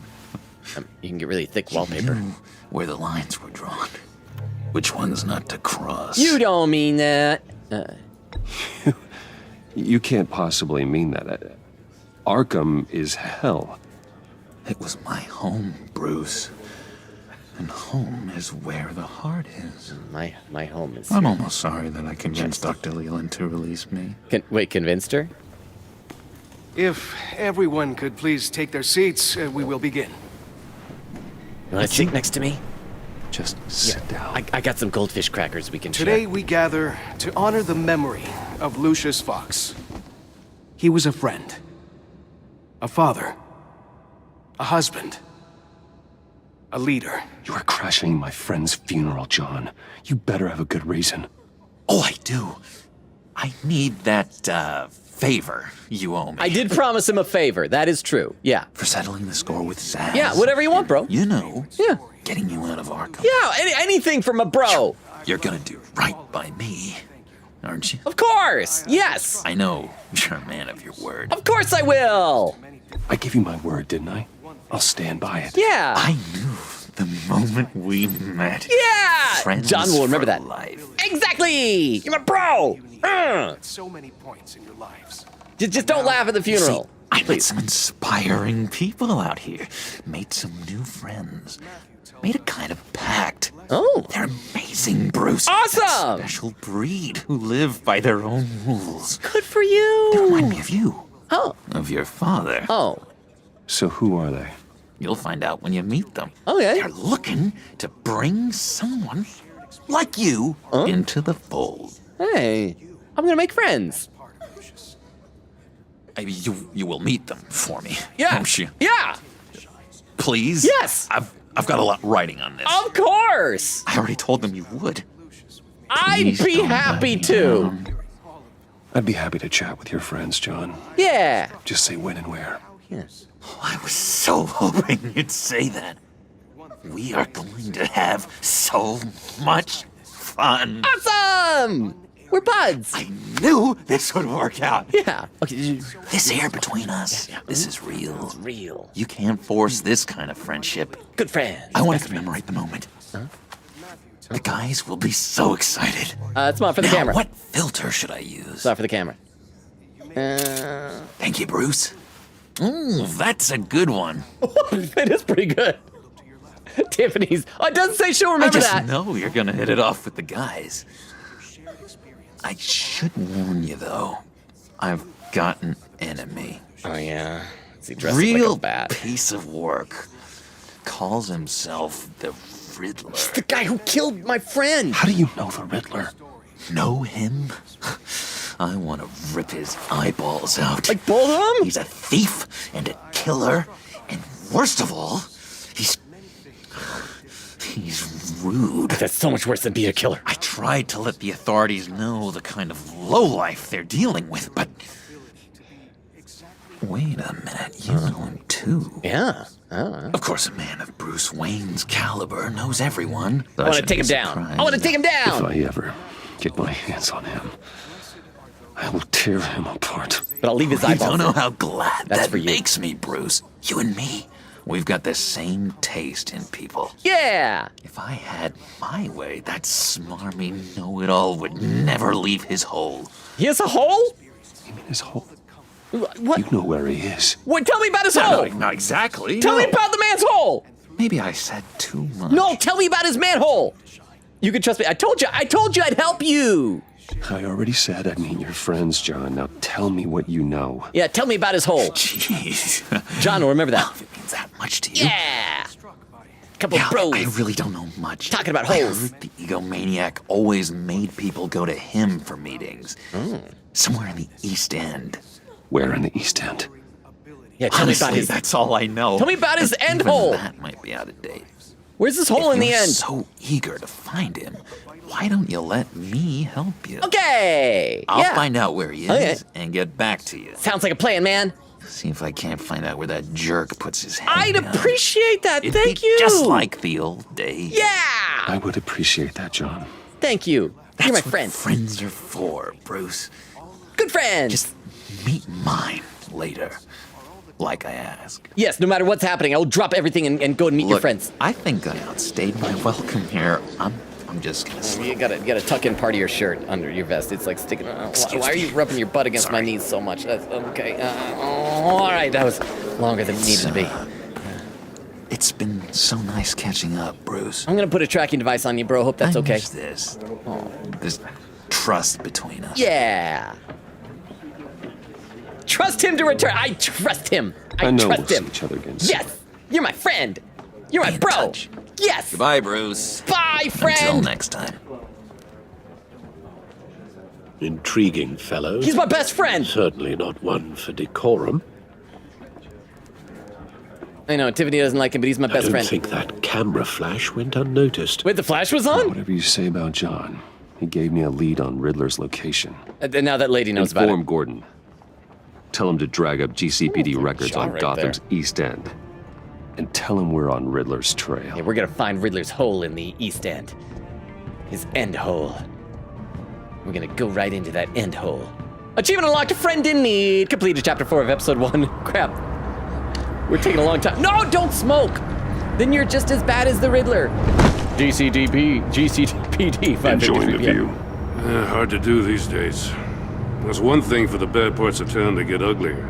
You can get really thick wallpaper. Where the lines were drawn. Which ones not to cross. You don't mean that. You can't possibly mean that. Arkham is hell. It was my home, Bruce. And home is where the heart is. My home is... I'm almost sorry that I convinced Dr. Leland to release me. Wait, convinced her? If everyone could please take their seats, we will begin. You want to sit next to me? Just sit down. I got some goldfish crackers we can share. Today we gather to honor the memory of Lucius Fox. He was a friend, a father, a husband, a leader. You are crashing my friend's funeral, John. You better have a good reason. Oh, I do. I need that, favor you owe me. I did promise him a favor. That is true. Yeah. For settling the score with Zaz. Yeah, whatever you want, bro. You know. Yeah. Getting you out of Arkham. Yeah, anything from a bro. You're gonna do right by me, aren't you? Of course. Yes. I know. You're a man of your word. Of course I will. I gave you my word, didn't I? I'll stand by it. Yeah. I knew the moment we met. Yeah. Friends John will remember that. Life. Exactly. You're my bro. So many points in your lives. Just don't laugh at the funeral. See, I met some inspiring people out here. Made some new friends. Made a kind of pact. Oh. They're amazing, Bruce. Awesome. That special breed who live by their own rules. Good for you. They remind me of you. Oh. Of your father. Oh. So who are they? You'll find out when you meet them. Okay. They're looking to bring someone like you into the fold. Hey, I'm gonna make friends. You will meet them for me. Yeah. Won't you? Yeah. Please? Yes. I've got a lot writing on this. Of course. I already told them you would. I'd be happy to. I'd be happy to chat with your friends, John. Yeah. Just say when and where. Yes. Oh, I was so hoping you'd say that. We are going to have so much fun. Awesome! We're buds. I knew this would work out. Yeah. Okay. This air between us, this is real. It's real. You can't force this kind of friendship. Good friends. I want to commemorate the moment. Huh? The guys will be so excited. It's not for the camera. What filter should I use? It's not for the camera. Thank you, Bruce. That's a good one. It is pretty good. Tiffany's. Oh, it doesn't say she'll remember that. I just know you're gonna hit it off with the guys. I should warn you, though. I've got an enemy. Oh, yeah. Is he dressed Real like a bat? Piece of work. calls himself the Riddler. It's the guy who killed my friend. How do you know the Riddler? Know him? I want to rip his eyeballs out. Like both of them? He's a thief and a killer, and worst of all, he's rude. That's so much worse than being a killer. I tried to let the authorities know the kind of lowlife they're dealing with, but... Wait a minute, you know him too. Yeah. Of course, a man of Bruce Wayne's caliber knows everyone. I want to take him down. I want to take him down. If I ever get my hands on him, I will tear him apart. But I'll leave his You eyeballs. don't know how glad That's that for you. makes me, Bruce. You and me, we've got the same taste in people. Yeah. If I had my way, that smarmy know-it-all would never leave his hole. He has a hole? You mean his hole? What? You know where he is. What? Tell me about his hole. Not exactly. Tell me about the man's hole. Maybe I said too much. No, tell me about his manhole. You can trust me. I told you I'd help you. I already said I'd meet your friends, John. Now tell me what you know. Yeah, tell me about his hole. Jeez. John will remember that. If it means that much to you. Yeah. Couple of bros. I really don't know much. Talking about I holes. heard the egomaniac always made people go to him for meetings. Somewhere in the East End. Where in the East End? Yeah, tell Honestly, me about his. that's all I know. Tell me about his end Even hole. That might be out of date. Where's this hole in the You're end? so eager to find him. Why don't you let me help you? Okay. I'll find out where he is Okay. and get back to you. Sounds like a plan, man. See if I can't find out where that jerk puts his head I'd down. appreciate that. It'd Thank be you. just like the old days. Yeah. I would appreciate that, John. Thank you. That's You're my what friend. friends are for, Bruce. Good friend. Just meet mine later, like I asked. Yes, no matter what's happening, I'll drop everything and go and meet your friends. I think I outstayed my welcome here. I'm just gonna sleep. You gotta tuck in part of your shirt under your vest. It's like sticking. Why are you rubbing your butt against my knees so much? That's okay. All right, that was longer than it needed to be. It's been so nice catching up, Bruce. I'm gonna put a tracking device on you, bro. Hope that's I okay. miss this. This trust between us. Yeah. Trust him to return. I trust him. I know trust we'll see him. each other again soon. Yes. You're my friend. You're my bro. Touch. Yes. Goodbye, Bruce. Bye, friend. Until next time. Intriguing fellow. He's my best friend. Certainly not one for decorum. I know, Tiffany doesn't like him, but he's my best I don't friend. think that camera flash went unnoticed. Wait, the flash was on? Whatever you say about John, he gave me a lead on Riddler's location. And now that lady knows about Inform it. Gordon. Tell him to drag up GCPD records shot on right Gotham's East End. And tell him we're on Riddler's trail. Yeah, we're gonna find Riddler's hole in the East End. His end hole. We're gonna go right into that end hole. Achievement unlocked, a friend in need. Completed chapter 4 of episode 1. Crap. We're taking a long time. No, don't smoke! Then you're just as bad as the Riddler. GCPD 5:53 Enjoying the p.m. view. Hard to do these days. There's one thing for the bad parts of town to get uglier.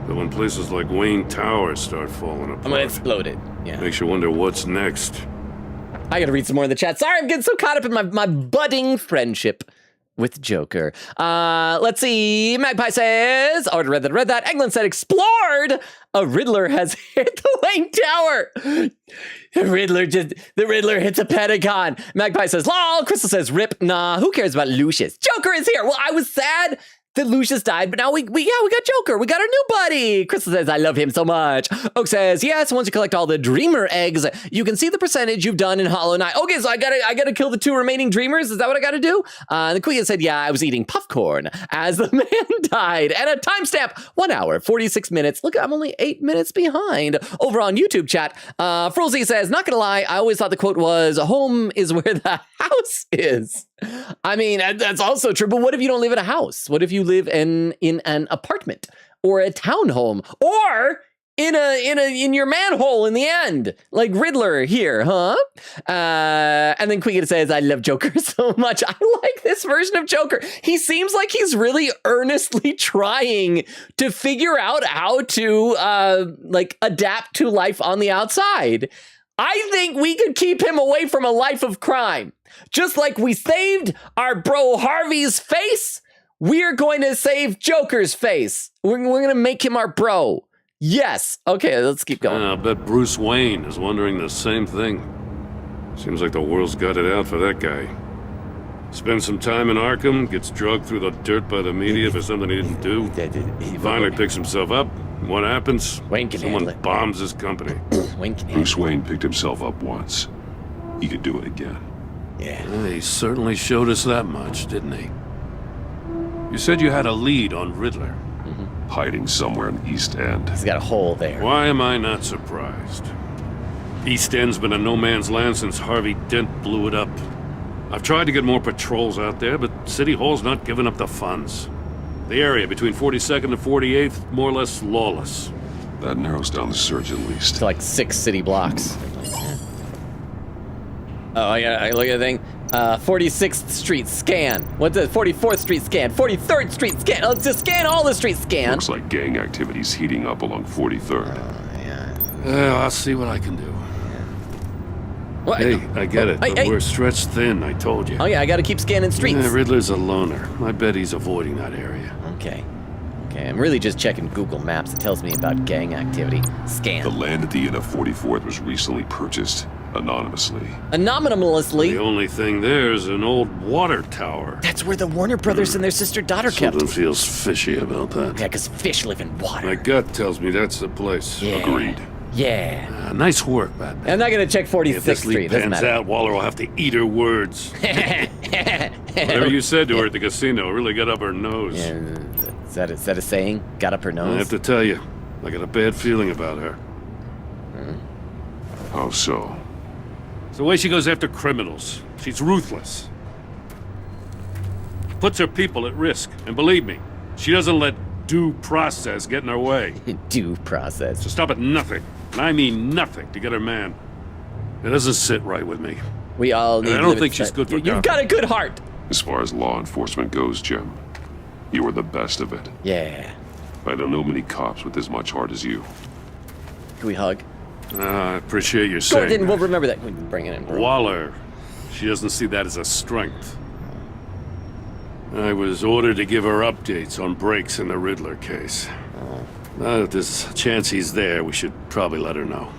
But when places like Wayne Tower start falling apart, I'm gonna explode it. Yeah. makes you wonder what's next. I gotta read some more in the chat. Sorry, I'm getting so caught up in my budding friendship with Joker. Let's see. Magpie says, already read that. Eglin said, explored. A Riddler has hit the Wayne Tower. The Riddler hits a Pentagon. Magpie says, lol. Crystal says, rip. Nah, who cares about Lucius? Joker is here. Well, I was sad that Lucius died, but now we got Joker. We got our new buddy. Crystal says, I love him so much. Oak says, yes, once you collect all the Dreamer eggs, you can see the percentage you've done in Hollow Knight. Okay, so I gotta kill the 2 remaining Dreamers. Is that what I gotta do? The Queen said, yeah, I was eating popcorn as the man died. And a timestamp, 1 hour, 46 minutes. Look, I'm only 8 minutes behind over on YouTube chat. Frolzy says, not gonna lie, I always thought the quote was, home is where the house is. I mean, that's also true, but what if you don't live in a house? What if you live in an apartment or a townhome or in your manhole in the end, like Riddler here, huh? And then Queen says, I love Joker so much. I like this version of Joker. He seems like he's really earnestly trying to figure out how to adapt to life on the outside. I think we could keep him away from a life of crime. Just like we saved our bro Harvey's face, we're going to save Joker's face. We're going to make him our bro. Yes. Okay, let's keep going. I bet Bruce Wayne is wondering the same thing. Seems like the world's got it out for that guy. Spends some time in Arkham, gets drugged through the dirt by the media for something he didn't do. Finally picks himself up. What happens? Someone bombs his company. Bruce Wayne picked himself up once. He could do it again. Yeah. Well, he certainly showed us that much, didn't he? You said you had a lead on Riddler. Hiding somewhere in East End. He's got a hole there. Why am I not surprised? East End's been a no-man's land since Harvey Dent blew it up. I've tried to get more patrols out there, but City Hall's not giving up the funds. The area between 42nd and 48th, more or less lawless. That narrows down the search at least. To like 6 city blocks. Oh, I look at the thing. 46th Street scan. What's it? 44th Street scan. 43rd Street scan. Let's just scan all the streets scan. Looks like gang activity's heating up along 43rd. I'll see what I can do. What? Hey, I get it, but we're stretched thin, I told you. Oh yeah, I gotta keep scanning streets. Yeah, Riddler's a loner. I bet he's avoiding that area. Okay. Okay, I'm really just checking Google Maps. It tells me about gang activity. Scan. The land at the end of 44th was recently purchased anonymously. Anonymously? The only thing there is an old water tower. That's where the Warner Brothers and their sister-daughter kept. Something feels fishy about that. Yeah, because fish live in water. My gut tells me that's the place. Yeah. Agreed. Yeah. Nice work, Batman. I'm not gonna check 46th If this Street. lead Doesn't pans matter. out, Waller will have to eat her words. Whatever you said to her at the casino really got up her nose. Yeah, is that a saying? Got up her nose? I have to tell you, I got a bad feeling about her. How so? It's the way she goes after criminals. She's ruthless. Puts her people at risk. And believe me, she doesn't let due process get in her way. Due process. So stop at nothing. And I mean nothing to get her man. It doesn't sit right with me. We all need I don't think she's good for You've got a good heart. As far as law enforcement goes, Jim, you were the best of it. Yeah. I don't know many cops with as much heart as you. Can we hug? I appreciate you saying Gordon, that. we'll remember that. We can bring it in. Waller, she doesn't see that as a strength. I was ordered to give her updates on breaks in the Riddler case. Now that there's a chance he's there, we should probably let her know.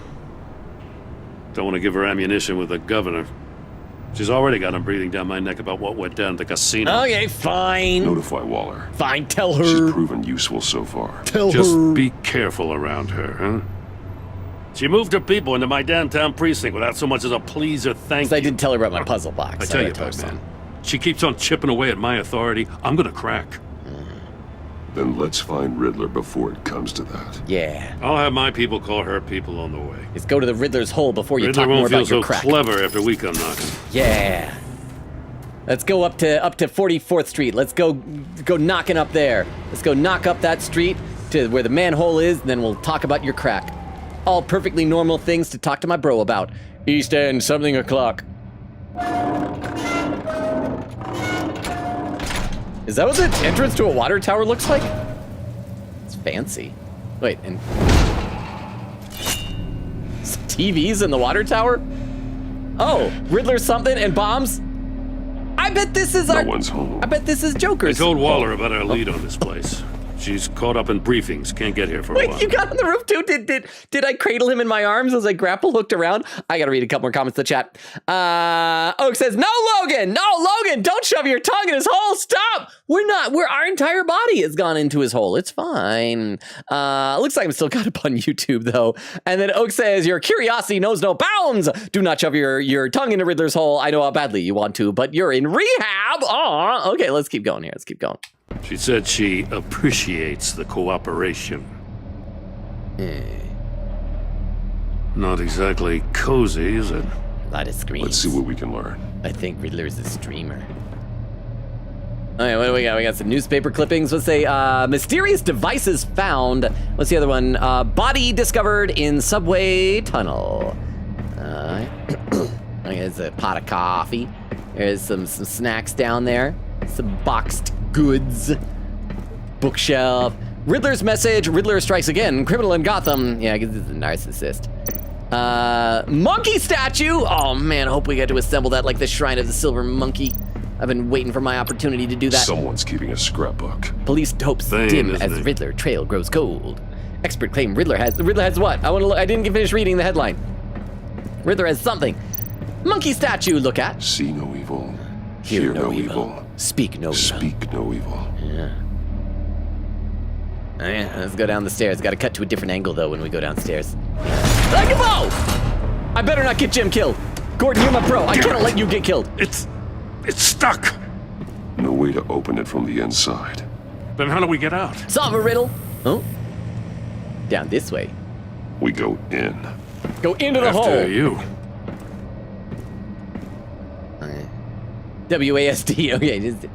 Don't want to give her ammunition with the governor. She's already got him breathing down my neck about what went down at the casino. Okay, fine. Notify Waller. Fine, tell her. She's proven useful so far. Just be careful around her, huh? She moved her people into my downtown precinct without so much as a please or thank you. I didn't tell her about my puzzle box. I tell you, Batman, she keeps on chipping away at my authority. I'm gonna crack. Then let's find Riddler before it comes to that. Yeah. I'll have my people call her people on the way. Let's go to the Riddler's hole before you Riddler talk more won't feel about your so crack. clever after we come knocking. Yeah. Let's go up to 44th Street. Let's go knocking up there. Let's go knock up that street to where the manhole is, and then we'll talk about your crack. All perfectly normal things to talk to my bro about. East End, something o'clock. Is that what the entrance to a water tower looks like? It's fancy. Wait, and TVs in the water tower? Oh, Riddler something and bombs? I bet this is No one's home. I bet this is Joker's. I told Waller about our lead on this place. She's caught up in briefings. Can't get here for a while. Wait, you got on the roof too? Did I cradle him in my arms as I grapple hooked around? I gotta read a couple more comments in the chat. Oak says, no, Logan, don't shove your tongue in his hole. Stop. Our entire body has gone into his hole. It's fine. Looks like I'm still got up on YouTube though. And then Oak says, your curiosity knows no bounds. Do not shove your tongue into Riddler's hole. I know how badly you want to, but you're in rehab. Aw, okay, let's keep going here. Let's keep going. She said she appreciates the cooperation. Not exactly cozy, is it? A lot of screens. Let's see what we can learn. I think Riddler's a streamer. All right, what do we got? We got some newspaper clippings. Let's say mysterious devices found. What's the other one? Body discovered in subway tunnel. There's a pot of coffee. There's some snacks down there. Some boxed goods. Bookshelf. Riddler's message. Riddler strikes again. Criminal in Gotham. Yeah, I guess this is a narcissist. Monkey statue. Oh man, I hope we get to assemble that like the Shrine of the Silver Monkey. I've been waiting for my opportunity to do that. Someone's keeping a scrapbook. Police hopes dim as Riddler trail grows cold. Expert claim Riddler has what? I didn't finish reading the headline. Riddler has something. Monkey statue, look at. See no evil. Hear no evil. Speak no evil. Speak no evil. Yeah. Oh, yeah, let's go down the stairs. Gotta cut to a different angle, though, when we go downstairs. Like a bow! I better not get Jim killed. Gordon, you're my pro. I cannot let you get killed. It's stuck. No way to open it from the inside. Then how do we get out? Solve a riddle. Oh. Down this way. We go in. Go into the hole. After you. Okay. WASD. Okay. Just...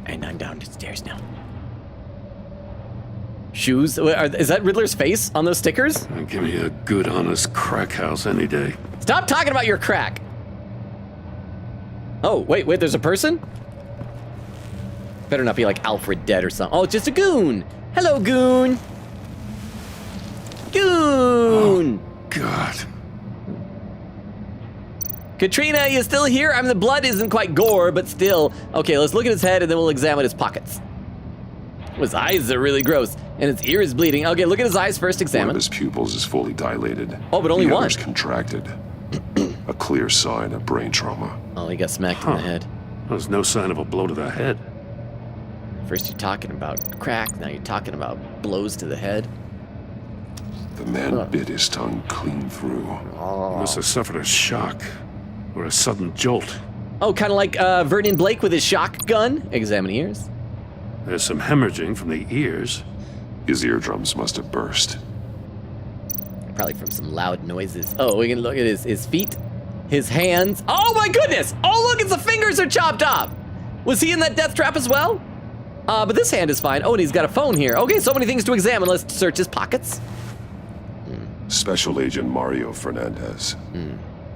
And I'm down the stairs now. Shoes? Is that Riddler's face on those stickers? Give me a good, honest crack house any day. Stop talking about your crack. Oh, wait, there's a person? Better not be like Alfred dead or something. Oh, it's just a goon. Hello, goon. Goon. Oh, God. Katrina, you still here? I mean, the blood isn't quite gore, but still. Okay, let's look at his head and then we'll examine his pockets. His eyes are really gross, and his ear is bleeding. Okay, look at his eyes first, examine. One of his pupils is fully dilated. Oh, but only the one. Other's contracted. A clear sign of brain trauma. Oh, he got smacked in the head. There's no sign of a blow to the head. First you're talking about crack, now you're talking about blows to the head. The man bit his tongue clean through. Oh. He must have suffered a shock or a sudden jolt. Oh, kind of like Vernon Blake with his shotgun. Examine ears. There's some hemorrhaging from the ears. His eardrums must have burst. Probably from some loud noises. Oh, we can look at his feet, his hands. Oh my goodness! Oh look, the fingers are chopped off! Was he in that death trap as well? But this hand is fine. Oh, and he's got a phone here. Okay, so many things to examine. Let's search his pockets. Special Agent Mario Fernandez.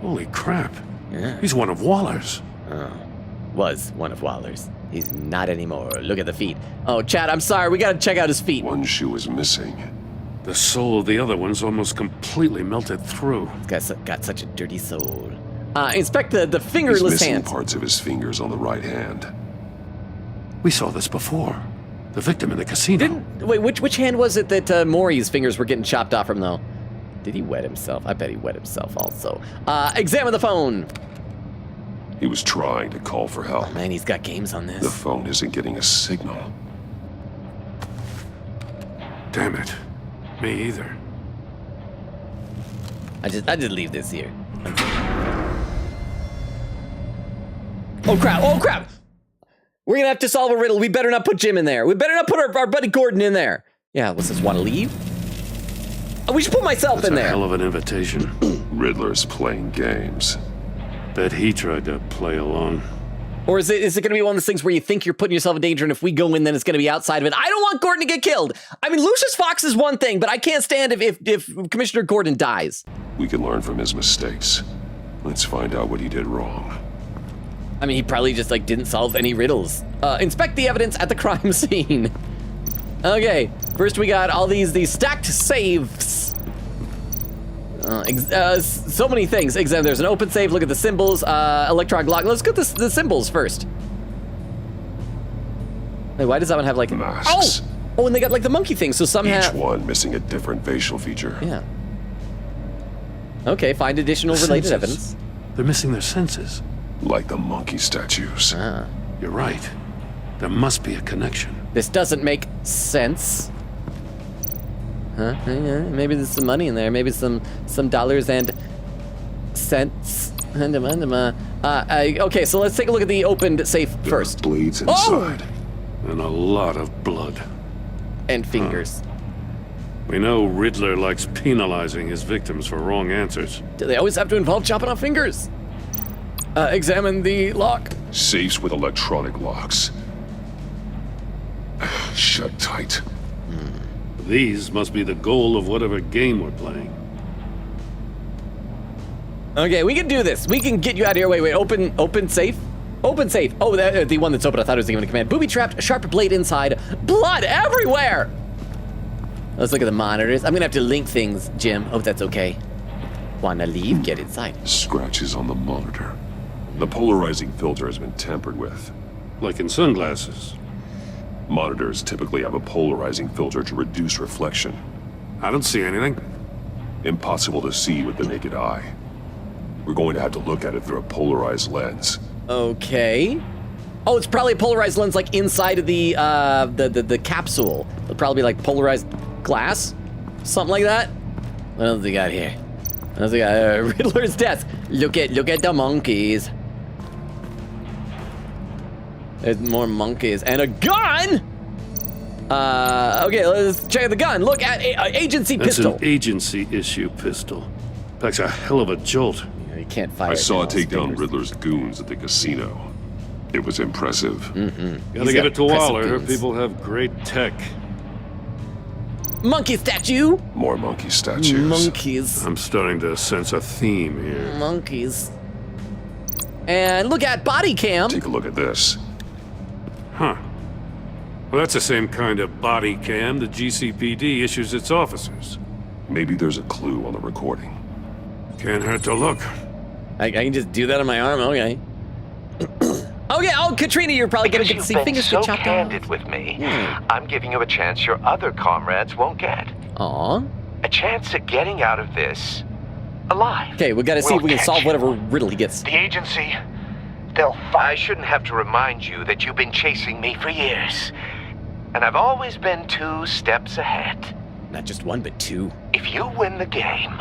Holy crap. Yeah. He's one of Waller's. Oh, was one of Waller's. He's not anymore. Look at the feet. Oh, Chad, I'm sorry. We gotta check out his feet. One shoe is missing. The soul of the other one's almost completely melted through. He's got such a dirty soul. Inspect the fingerless He's missing hands. parts of his fingers on the right hand. We saw this before. The victim in the casino. Wait, which hand was it that Maury's fingers were getting chopped off from, though? Did he wet himself? I bet he wet himself also. Examine the phone. He was trying to call for help. Oh, man, he's got games on this. The phone isn't getting a signal. Damn it. Me either. I just leave this here. Oh crap! Oh crap! We're gonna have to solve a riddle. We better not put Jim in there. We better not put our buddy Gordon in there. Yeah, let's just want to leave. Oh, we should put myself in there. That's a hell of an invitation. Riddler's playing games. Bet he tried to play along. Or is it going to be one of those things where you think you're putting yourself in danger, and if we go in, then it's going to be outside of it? I don't want Gordon to get killed. I mean, Lucius Fox is one thing, but I can't stand if Commissioner Gordon dies. We can learn from his mistakes. Let's find out what he did wrong. I mean, he probably just didn't solve any riddles. Inspect the evidence at the crime scene. Okay, first we got all these stacked saves. So many things. There's an open save. Look at the symbols. Electronic lock. Let's get the symbols first. Wait, why does that one have like masks? Oh, and they got like the monkey thing. So somehow each one missing a different facial feature. Yeah. Okay, find additional related evidence. They're missing their senses. Like the monkey statues. You're right. There must be a connection. This doesn't make sense. Huh? Yeah, maybe there's some money in there. Maybe some dollars and cents. Okay, so let's take a look at the opened safe first. Bleeds inside. And a lot of blood. And fingers. We know Riddler likes penalizing his victims for wrong answers. Do they always have to involve chopping off fingers? Examine the lock. Safes with electronic locks. Shut tight. These must be the goal of whatever game we're playing. Okay, we can do this. We can get you out of here. Wait. Open safe? Open safe. Oh, the one that's open. I thought it was given a command. Booby trapped, sharp blade inside. Blood everywhere! Let's look at the monitors. I'm gonna have to link things, Jim. Hope that's okay. Wanna leave? Get inside. Scratches on the monitor. The polarizing filter has been tampered with. Like in sunglasses. Monitors typically have a polarizing filter to reduce reflection. I don't see anything. Impossible to see with the naked eye. We're going to have to look at it through a polarized lens. Okay. Oh, it's probably a polarized lens like inside of the capsule. It'll probably be like polarized glass, something like that. What else we got here? What else we got? Riddler's desk. Look at the monkeys. There's more monkeys and a gun. Okay, let's check out the gun. Look at agency pistol. That's an agency issue pistol. Packs a hell of a jolt. You can't fire. I saw it take down Riddler's goons at the casino. It was impressive. Gotta give it to Waller. Her people have great tech. Monkey statue. More monkey statues. Monkeys. I'm starting to sense a theme here. Monkeys. And look at body cam. Take a look at this. Huh. Well, that's the same kind of body cam the GCPD issues its officers. Maybe there's a clue on the recording. Can't hurt to look. I can just do that on my arm. Okay. Okay. Oh, Katrina, you're probably gonna get to see fingers get chopped off. You've been so candid with me. I'm giving you a chance your other comrades won't get. Aw. A chance at getting out of this alive. Okay, we gotta see if we can solve whatever riddle he gets. The agency, they'll find. I shouldn't have to remind you that you've been chasing me for years. And I've always been 2 steps ahead. Not just 1, but 2. If you win the game,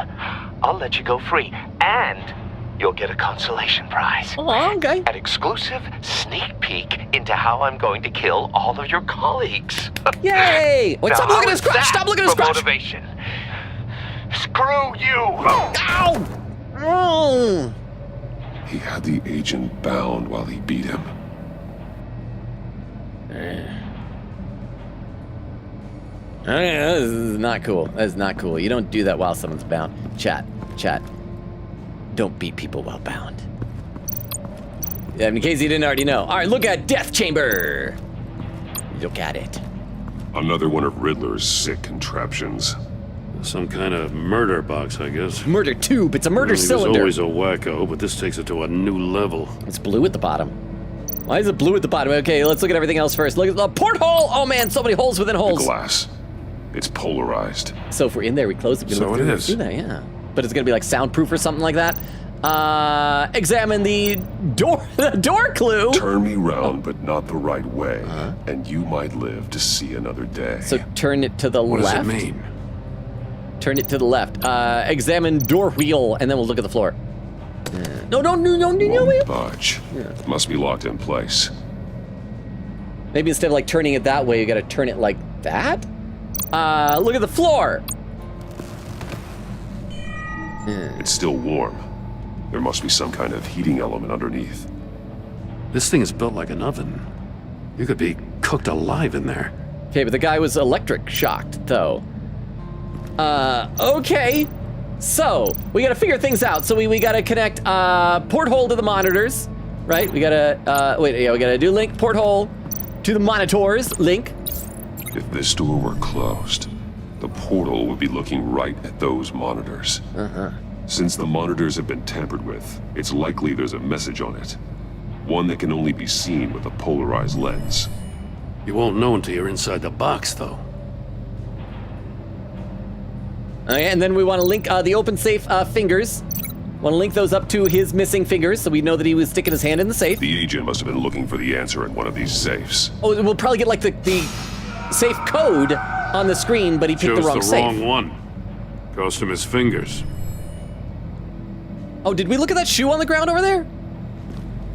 I'll let you go free. And you'll get a consolation prize. Oh, okay. An exclusive sneak peek into how I'm going to kill all of your colleagues. Yay! Wait, stop looking at his crotch! Stop looking at his crotch! Motivation. Screw you! Ow! Oh. He had the agent bound while he beat him. Okay, this is not cool. That is not cool. You don't do that while someone's bound. Chat. Don't beat people while bound. Yeah, in case you didn't already know. All right, look at Death Chamber. Look at it. Another one of Riddler's sick contraptions. Some kind of murder box, I guess. Murder tube. It's a murder cylinder. He's always a wacko, but this takes it to a new level. It's blue at the bottom. Why is it blue at the bottom? Okay, let's look at everything else first. Look at the porthole. Oh man, so many holes within holes. The glass. It's polarized. So if we're in there, we close it. So it is. See that, yeah. But it's gonna be like soundproof or something like that. Examine the door clue. Turn me round, but not the right way, and you might live to see another day. So turn it to the left. What does it mean? Turn it to the left. Examine door wheel, and then we'll look at the floor. No. Won't budge. Must be locked in place. Maybe instead of like turning it that way, you gotta turn it like that? Look at the floor. It's still warm. There must be some kind of heating element underneath. This thing is built like an oven. You could be cooked alive in there. Okay, but the guy was electric shocked, though. Okay. So, we gotta figure things out. So we gotta connect, porthole to the monitors, right? We gotta, we gotta do link porthole to the monitors, link. If this door were closed, the portal would be looking right at those monitors. Since the monitors have been tampered with, it's likely there's a message on it. One that can only be seen with a polarized lens. You won't know until you're inside the box, though. And then we want to link the open safe fingers. Want to link those up to his missing fingers so we know that he was sticking his hand in the safe. The agent must have been looking for the answer in one of these safes. Oh, we'll probably get like the safe code on the screen, but he picked the wrong safe. Chose the wrong one. Cost him his fingers. Oh, did we look at that shoe on the ground over there?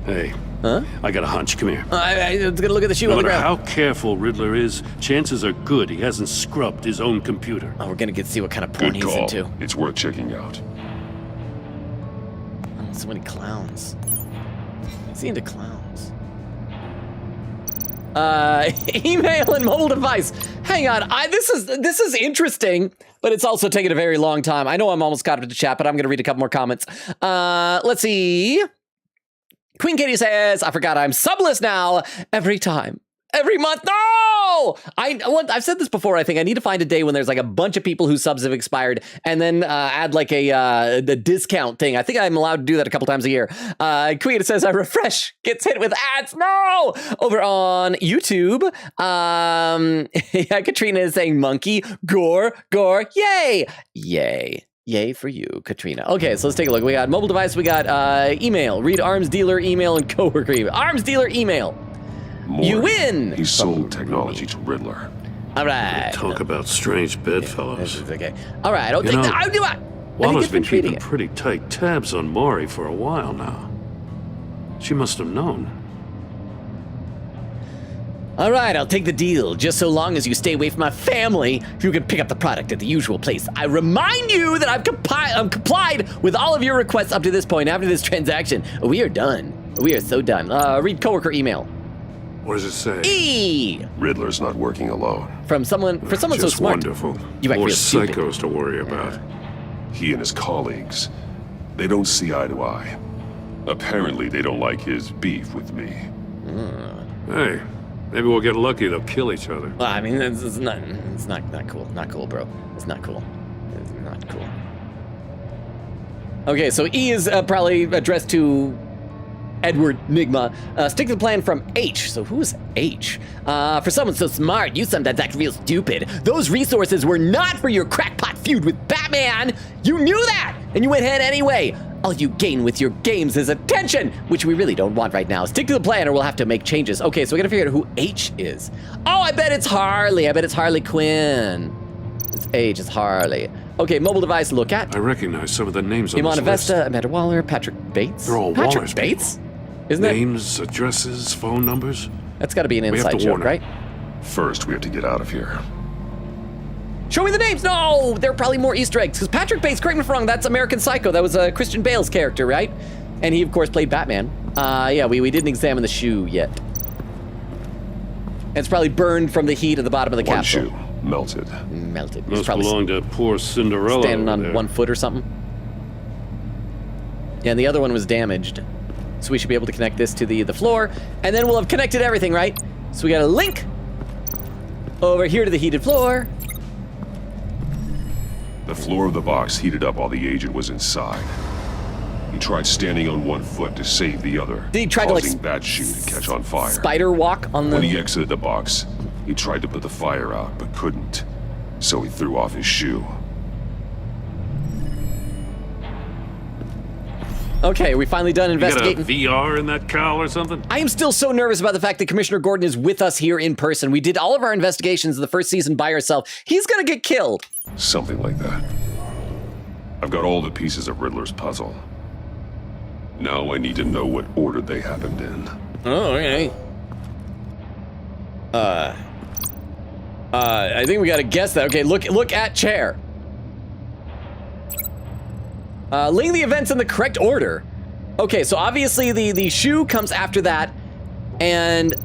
Hey. Huh? I got a hunch. Come here. I was gonna look at the shoe on the ground. No matter how careful Riddler is, chances are good he hasn't scrubbed his own computer. Oh, we're gonna get to see what kind of porn Good he's call. into. It's worth checking out. Oh, so many clowns. Is he into clowns? Email and mobile device. Hang on, this is interesting, but it's also taking a very long time. I know I'm almost caught up to chat, but I'm gonna read a couple more comments. Let's see. Queen Katie says, I forgot I'm subless now. Every month. No! No! I've said this before, I think. I need to find a day when there's like a bunch of people whose subs have expired and then add like the discount thing. I think I'm allowed to do that a couple times a year. Queen says, I refresh, gets hit with ads. No! Over on YouTube, yeah, Katrina is saying monkey, gore, yay! Yay for you, Katrina. Okay, so let's take a look. We got mobile device, we got email. Read arms dealer email and coworker email. Arms dealer email. More. You win. He sold technology to Riddler. All right. Talk about strange bedfellows. Okay. All right. I'll take that. I'll do it. Waller's been keeping pretty tight tabs on Maury for a while now. She must have known. All right, I'll take the deal, just so long as you stay away from my family. You can pick up the product at the usual place. I remind you that I've complied with all of your requests up to this point. After this transaction, we are done. We are so done. Read coworker email. What does it say? E. Riddler's not working alone. For someone so Just smart. Wonderful. You might More feel stupid. psychos to worry about. He and his colleagues, they don't see eye to eye. Apparently, they don't like his beef with me. Hey, maybe we'll get lucky. They'll kill each other. Well, I mean, it's not cool. Not cool, bro. It's not cool. It's not cool. Okay, so E is probably addressed to Edward Nigma. Stick to the plan from H. So who's H? For someone so smart, you sometimes act real stupid. Those resources were not for your crackpot feud with Batman. You knew that, and you went ahead anyway. All you gain with your games is attention, which we really don't want right now. Stick to the plan or we'll have to make changes. Okay, so we gotta figure out who H is. Oh, I bet it's Harley. I bet it's Harley Quinn. It's H, it's Harley. Okay, mobile device, look at. I recognize some of the names on Imana this list. Vesta, Amanda Waller, Patrick Bates. They're all Patrick Waller's Bates? people. Isn't it? Names, addresses, phone numbers. That's gotta be an inside joke, right? First, we have to get out of here. Show me the names! No! There are probably more Easter eggs, because Patrick Bates, correct me if I'm wrong, that's American Psycho. That was Christian Bale's character, right? And he, of course, played Batman. Yeah, we didn't examine the shoe yet. It's probably burned from the heat at the bottom of the capsule. One shoe, melted. Melted. Must belong to poor Cinderella. Standing on there. 1 foot or something. Yeah, and the other one was damaged. So we should be able to connect this to the floor, and then we'll have connected everything, right? So we got a link over here to the heated floor. The floor of the box heated up while the agent was inside. He tried standing on 1 foot to save the other, Did he try to, like, causing that shoe to catch on fire. Spider walk on the... When he exited the box, he tried to put the fire out, but couldn't. So he threw off his shoe. Okay, are we finally done investigating? You got a VR in that cowl or something? I am still so nervous about the fact that Commissioner Gordon is with us here in person. We did all of our investigations in the first season by ourselves. He's gonna get killed. Something like that. I've got all the pieces of Riddler's puzzle. Now I need to know what order they happened in. Oh, okay. I think we gotta guess that. Okay, look at chair. Link the events in the correct order. Okay, so obviously the shoe comes after that, and...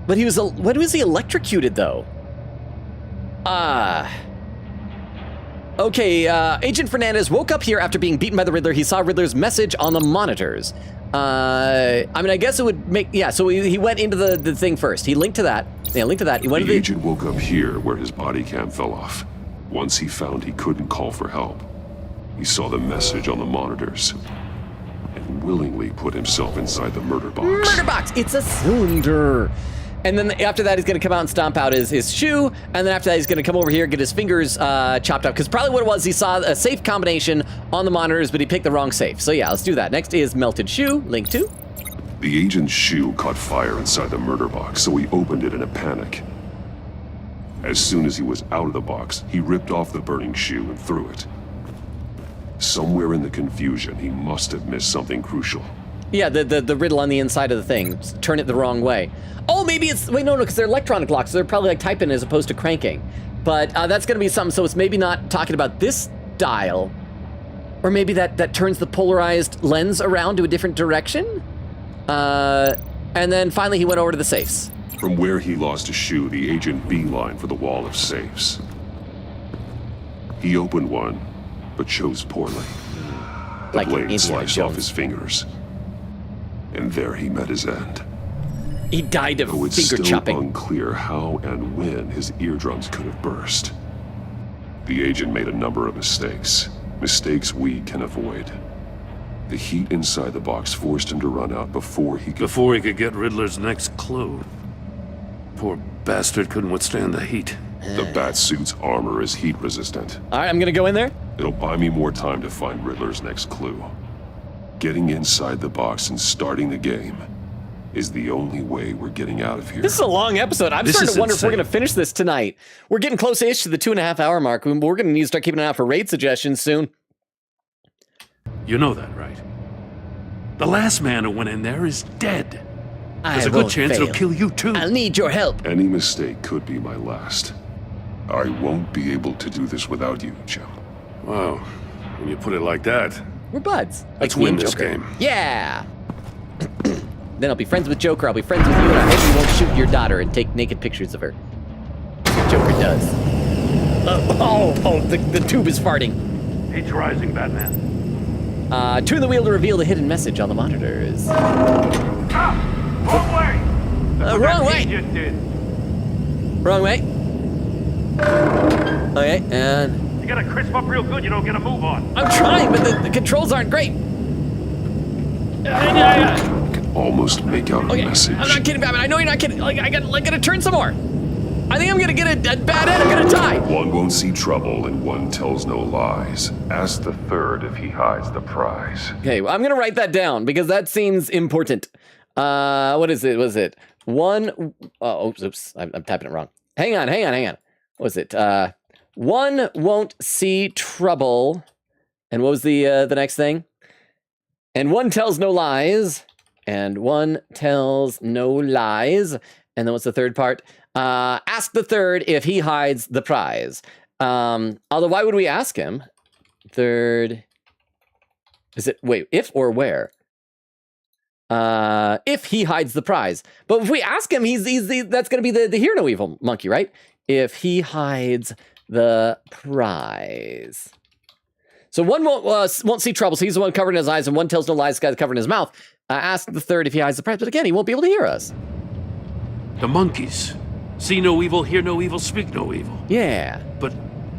But when was he electrocuted, though? Okay, Agent Fernandez woke up here after being beaten by the Riddler. He saw Riddler's message on the monitors. I mean, I guess it would make... Yeah, so he went into the thing first. He linked to that. Yeah, linked to that. He went to the agent woke up here where his body cam fell off. Once he found he couldn't call for help, he saw the message on the monitors and willingly put himself inside the murder box. Murder box! It's a cylinder! And then after that, he's gonna come out and stomp out his shoe, and then after that, he's gonna come over here, get his fingers chopped up, because probably what it was, he saw a safe combination on the monitors, but he picked the wrong safe. So yeah, let's do that. Next is melted shoe, link to. The agent's shoe caught fire inside the murder box, so he opened it in a panic. As soon as he was out of the box, he ripped off the burning shoe and threw it. Somewhere in the confusion, he must have missed something crucial. Yeah, the riddle on the inside of the thing. Turn it the wrong way. Oh, maybe it's... Wait, no, because they're electronic locks, so they're probably like typing as opposed to cranking. But that's going to be something, so it's maybe not talking about this dial. Or maybe that turns the polarized lens around to a different direction? And then finally he went over to the safes. From where he lost a shoe, the agent beelined for the wall of safes. He opened one, but chose poorly. The blade sliced off his fingers. And there he met his end. He died of Though it's finger still chopping. unclear how and when his eardrums could have burst. The agent made a number of mistakes. Mistakes we can avoid. The heat inside the box forced him to run out before he could get Riddler's next clue. Poor bastard couldn't withstand the heat. The Batsuit's armor is heat resistant. All right, I'm gonna go in there. It'll buy me more time to find Riddler's next clue. Getting inside the box and starting the game is the only way we're getting out of here. This is a long episode. I'm starting to wonder if we're going to finish this tonight. We're getting close-ish to the 2.5 hour mark. We're going to need to start keeping an eye out for raid suggestions soon. You know that, right? The last man who went in there is dead. There's a good chance it'll kill you too. I'll need your help. Any mistake could be my last. I won't be able to do this without you, Jim. Wow. When you put it like that, we're buds. Let's like win this Joker. game. Yeah. Then I'll be friends with Joker. I'll be friends with you, and I hope you won't shoot your daughter and take naked pictures of her. Joker does. The tube is farting. Heat's rising, Batman. Turn the wheel to reveal the hidden message on the monitors. Wrong way! Wrong way! Wrong way. Okay, and... You gotta crisp up real good, you don't get a move on. I'm trying, but the controls aren't great. I can almost make out a message. I'm not kidding, Batman. I know you're not kidding. Like, I gotta turn some more. I think I'm gonna get a bad end. I'm gonna die. One won't see trouble and one tells no lies. Ask the third if he hides the prize. Okay, well, I'm gonna write that down because that seems important. What is it? Was it one? Oh, oops. I'm typing it wrong. Hang on. What was it? One won't see trouble. And what was the next thing? And one tells no lies. And one tells no lies. And then what's the third part? Ask the third if he hides the prize. Although, why would we ask him? Third. Is it, wait, if or where? If he hides the prize. But if we ask him, that's going to be the hear no evil monkey, right? If he hides the prize. So one won't see trouble, so he's the one covering his eyes, and one tells no lies, the guy's covering his mouth. Ask the third if he hides the prize, but again, he won't be able to hear us. The monkeys. See no evil, hear no evil, speak no evil. Yeah. But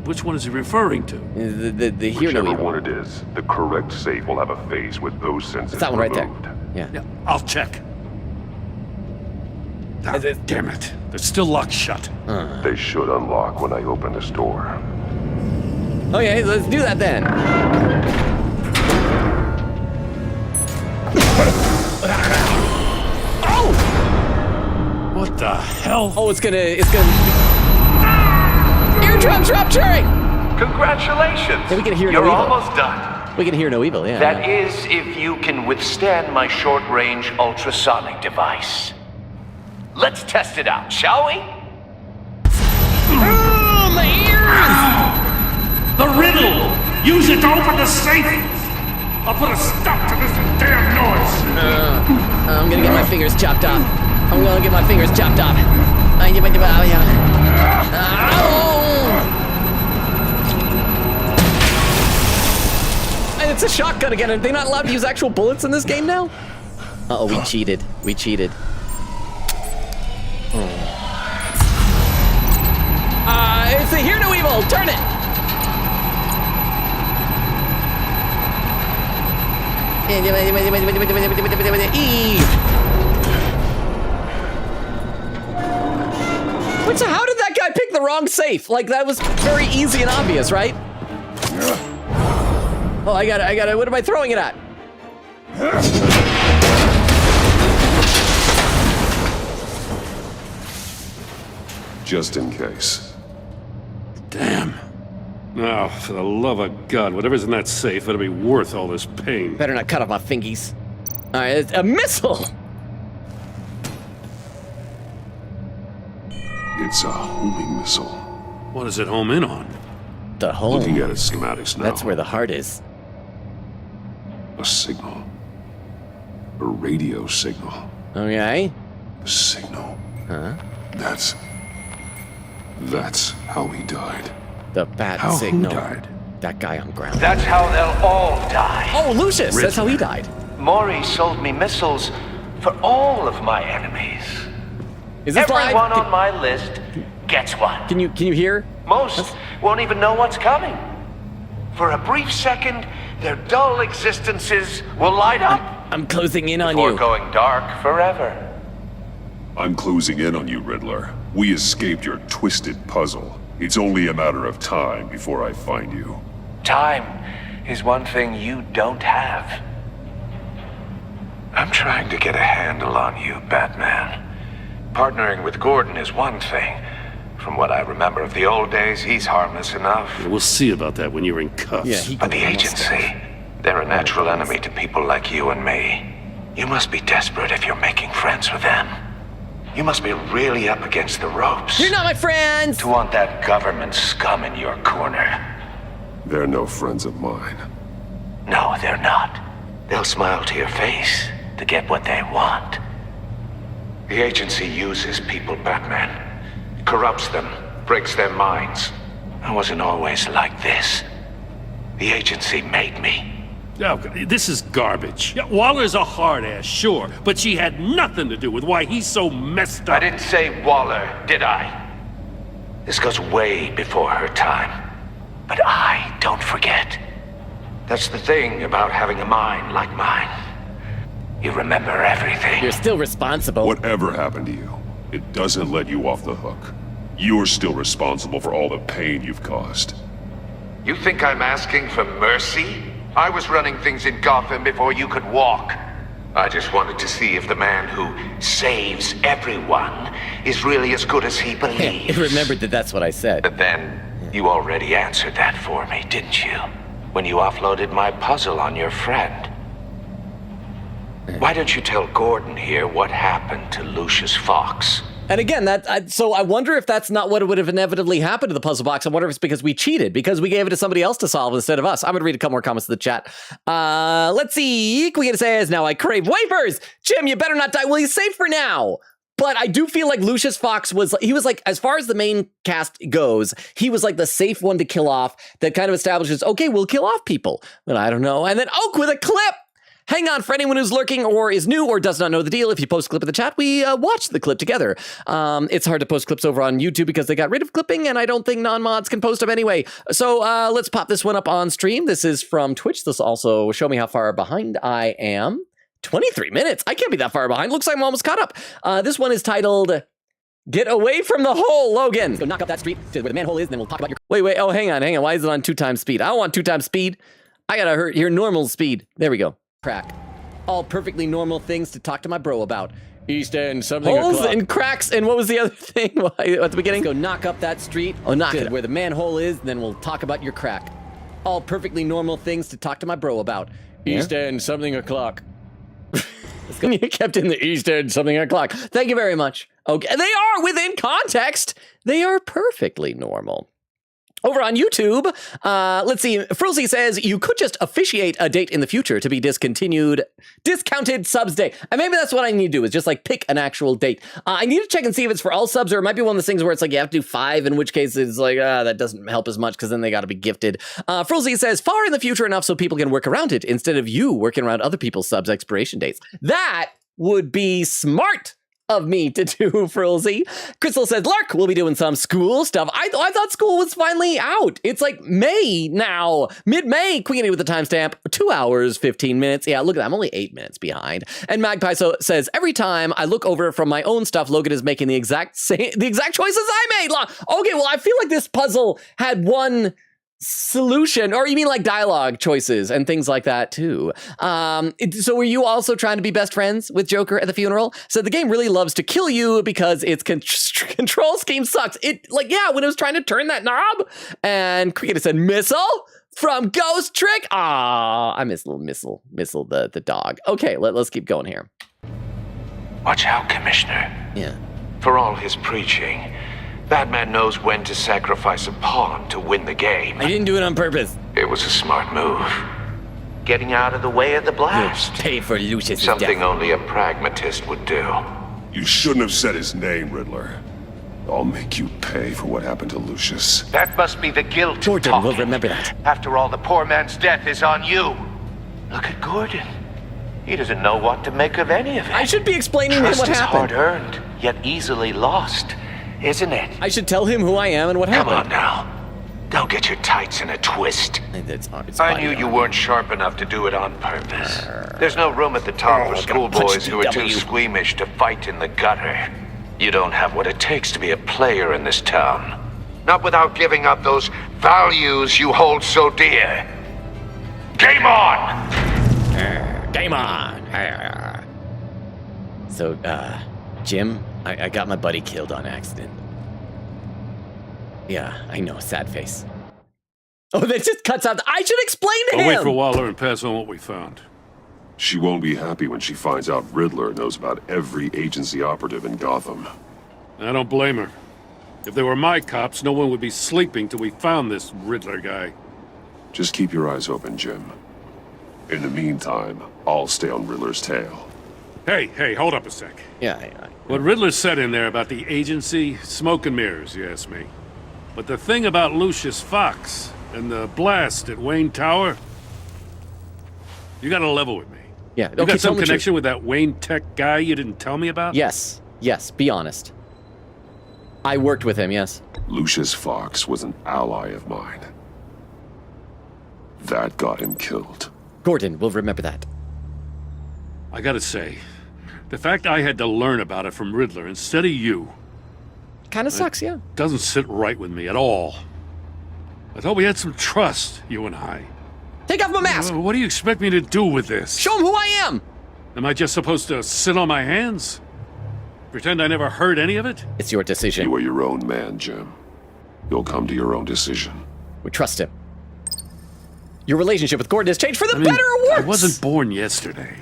which one is he referring to? The hear no evil. Whichever one it is, the correct safe will have a phase with those senses It's that one right removed. there. Yeah. I'll check. Oh, damn it. They're still locked shut. They should unlock when I open this door. Okay, let's do that then. Oh! What the hell? Oh, it's gonna... Eardrums rupturing! Congratulations! Yeah, we can hear You're no evil. almost done. We can hear no evil, yeah. That is, if you can withstand my short-range ultrasonic device. Let's test it out, shall we? Oh, my ears! The riddle! Use it to open the safe! I'll put a stop to this damn noise! I'm gonna get my fingers chopped off. And it's a shotgun again. Are they not allowed to use actual bullets in this game now? Uh-oh, we cheated. It's a hear no evil. Turn it. Wait, so how did that guy pick the wrong safe? Like, that was very easy and obvious, right? Oh, I got it. What am I throwing it at? Just in case. Damn. Now, for the love of God, whatever's in that safe better be worth all this pain. Better not cut off my fingies. All right, it's a missile. It's a homing missile. What does it home in on? The home. Looking at its schematics now. That's where the heart is. A signal. A radio signal. Okay. A signal. Huh? That's how he died. The bat How signal. Who died? That guy on ground. That's how they'll all die. Oh, Lucius. That's how he died. Maury sold me missiles for all of my enemies. Is this Everyone live? on my list gets one. Can you hear? Most won't even know what's coming. For a brief second, their dull existences will light up. I'm closing in on before you. Going dark forever. I'm closing in on you, Riddler. We escaped your twisted puzzle. It's only a matter of time before I find you. Time is one thing you don't have. I'm trying to get a handle on you, Batman. Partnering with Gordon is one thing. From what I remember of the old days, he's harmless enough. Yeah, we'll see about that when you're in cuffs. Yeah, but the agency, they're a natural enemy to people like you and me. You must be desperate if you're making friends with them. You must be really up against the ropes. You're not my friends! To want that government scum in your corner. They're no friends of mine. No, they're not. They'll smile to your face to get what they want. The agency uses people, Batman. Corrupts them, breaks their minds. I wasn't always like this. The agency made me. Oh, this is garbage. Yeah, Waller's a hard ass, sure, but she had nothing to do with why he's so messed up. I didn't say Waller, did I? This goes way before her time. But I don't forget. That's the thing about having a mind like mine. You remember everything. You're still responsible. Whatever happened to you, it doesn't let you off the hook. You're still responsible for all the pain you've caused. You think I'm asking for mercy? I was running things in Gotham before you could walk. I just wanted to see if the man who saves everyone is really as good as he believes. I remembered that that's what I said. But then, you already answered that for me, didn't you? When you offloaded my puzzle on your friend. Why don't you tell Gordon here what happened to Lucius Fox? And again, so I wonder if that's not what would have inevitably happened to the puzzle box. I wonder if it's because we cheated, because we gave it to somebody else to solve instead of us. I'm going to read a couple more comments in the chat. Let's see. Queen says, now I crave wafers. Jim, you better not die. Well, he's safe for now. But I do feel like Lucius Fox was like, as far as the main cast goes, he was like the safe one to kill off that kind of establishes, okay, we'll kill off people. But I don't know. And then Oak with a clip. Hang on, for anyone who's lurking or is new or does not know the deal, if you post a clip in the chat, we watch the clip together. It's hard to post clips over on YouTube because they got rid of clipping, and I don't think non-mods can post them anyway. So let's pop this one up on stream. This is from Twitch. This will also show me how far behind I am. 23 minutes. I can't be that far behind. Looks like I'm almost caught up. This one is titled, Get Away from the Hole, Logan. Let's go knock up that street to where the manhole is, and then we'll talk about your... Wait. Oh, hang on. Why is it on 2x speed? I don't want 2x speed. I gotta hear normal speed. There we go. Crack. All perfectly normal things to talk to my bro about. East End, something holes and cracks, and what was the other thing at the beginning? Let's go knock up that street. Oh, knock it where the manhole is, and then we'll talk about your crack. All perfectly normal things to talk to my bro about. East End, something o'clock. You kept in the East End, something o'clock. Thank you very much. Okay, they are within context. They are perfectly normal. Over on YouTube, let's see, Frilzy says, you could just officiate a date in the future to be discounted subs day. And maybe that's what I need to do, is just like pick an actual date. I need to check and see if it's for all subs, or it might be one of those things where it's like you have to do 5, in which case it's like, that doesn't help as much because then they got to be gifted. Frilzy says, far in the future enough so people can work around it instead of you working around other people's subs expiration dates. That would be smart of me to do, Frilzy. Crystal says, Lark, we'll be doing some school stuff. I thought school was finally out. It's like May now. Mid-May. Queenie with the timestamp. 2 hours, 15 minutes. Yeah, look at that. I'm only 8 minutes behind. And Magpie says, every time I look over from my own stuff, Logan is making the exact choices I made. Okay, well, I feel like this puzzle had one solution, or you mean like dialogue choices and things like that too. So were you also trying to be best friends with Joker at the funeral? So the game really loves to kill you because its control scheme sucks. When it was trying to turn that knob, and Cricket said missile from Ghost Trick. I miss little missile the dog. Okay, let's keep going here. Watch out, Commissioner. Yeah. For all his preaching, Batman knows when to sacrifice a pawn to win the game. I didn't do it on purpose. It was a smart move. Getting out of the way of the blast. You'll pay for Lucius' Something death. only a pragmatist would do. You shouldn't have said his name, Riddler. I'll make you pay for what happened to Lucius. That must be the guilt Gordon talking. will remember that. After all, the poor man's death is on you. Look at Gordon. He doesn't know what to make of any of it. I should be explaining to him what happened. Trust is hard-earned, yet easily lost, isn't it? I should tell him who I am and what happened. Come on now. Don't get your tights in a twist. I knew you weren't sharp enough to do it on purpose. There's no room at the top for schoolboys who are too squeamish to fight in the gutter. You don't have what it takes to be a player in this town. Not without giving up those values you hold so dear. Game on! Game on! So, Jim, I got my buddy killed on accident. Yeah, I know, sad face. Oh, that just cuts out. I should explain to him! I'll wait for Waller and pass on what we found. She won't be happy when she finds out Riddler knows about every agency operative in Gotham. I don't blame her. If they were my cops, no one would be sleeping till we found this Riddler guy. Just keep your eyes open, Jim. In the meantime, I'll stay on Riddler's tail. Hey, hold up a sec. Yeah. What Riddler said in there about the agency, smoke and mirrors, you ask me. But the thing about Lucius Fox and the blast at Wayne Tower, you gotta level with me. Yeah, You got some connection with that Wayne Tech guy you didn't tell me about? Yes, be honest. I worked with him, yes. Lucius Fox was an ally of mine. That got him killed. Gordon will remember that. I gotta say, the fact I had to learn about it from Riddler instead of you... Kinda sucks, yeah. Doesn't sit right with me at all. I thought we had some trust, you and I. Take off my mask! What do you expect me to do with this? Show him who I am! Am I just supposed to sit on my hands? Pretend I never heard any of it? It's your decision. You are your own man, Jim. You'll come to your own decision. We trust him. Your relationship with Gordon has changed for the better or worse! I wasn't born yesterday.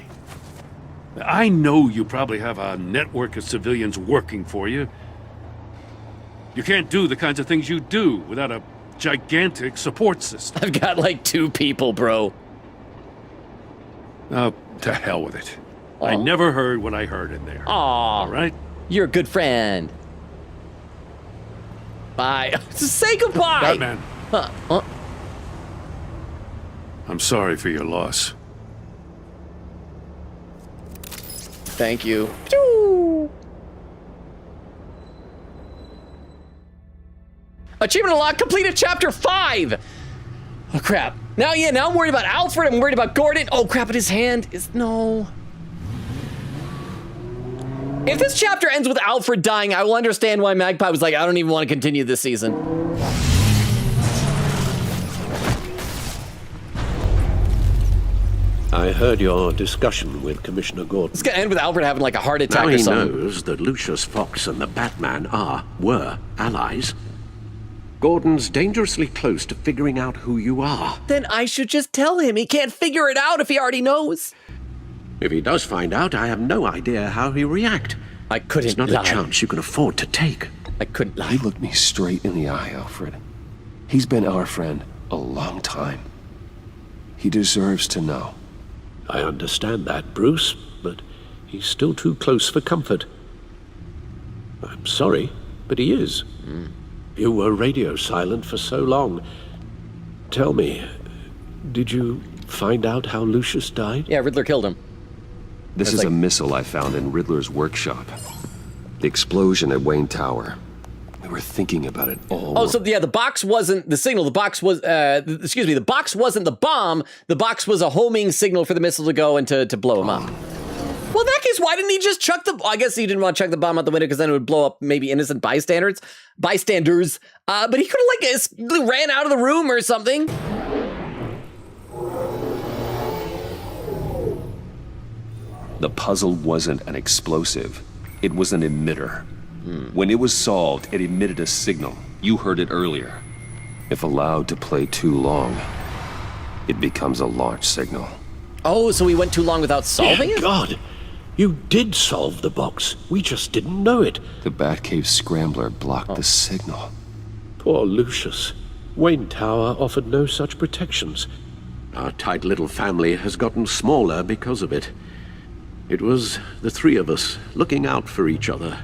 I know you probably have a network of civilians working for you. You can't do the kinds of things you do without a gigantic support system. I've got like 2 people, bro. Oh, to hell with it. I never heard what I heard in there. Aw. All right? You're a good friend. Bye. Say goodbye! Batman. I'm sorry for your loss. Thank you. Choo! Achievement unlocked. Completed chapter 5. Oh crap. Now I'm worried about Alfred. I'm worried about Gordon. Oh crap! But his hand is no. If this chapter ends with Alfred dying, I will understand why Magpie was like, I don't even want to continue this season. I heard your discussion with Commissioner Gordon. It's gonna end with Alfred having like a heart attack now or something. he knows that Lucius Fox and the Batman were allies. Gordon's dangerously close to figuring out who you are. Then I should just tell him. He can't figure it out if he already knows. If he does find out, I have no idea how he'll react. I couldn't It's not lie. a chance you can afford to take. I couldn't lie. He looked me straight in the eye, Alfred. He's been our friend a long time. He deserves to know. I understand that, Bruce, but he's still too close for comfort. I'm sorry, but he is. You were radio silent for so long. Tell me, did you find out how Lucius died? Yeah, Riddler killed him. This is a missile I found in Riddler's workshop. The explosion at Wayne Tower. We were thinking about it all. Oh, so yeah, the box wasn't the signal. The box was, excuse me, the box wasn't the bomb. The box was a homing signal for the missile to go and to blow him up. Well, in that case, why didn't he just chuck the... I guess he didn't want to chuck the bomb out the window because then it would blow up maybe innocent bystanders. But he could have like ran out of the room or something. The puzzle wasn't an explosive. It was an emitter. When it was solved, it emitted a signal. You heard it earlier. If allowed to play too long, it becomes a launch signal. Oh, so we went too long without solving it? God, you did solve the box. We just didn't know it. The Batcave scrambler blocked the signal. Poor Lucius. Wayne Tower offered no such protections. Our tight little family has gotten smaller because of it. It was the 3 of us looking out for each other.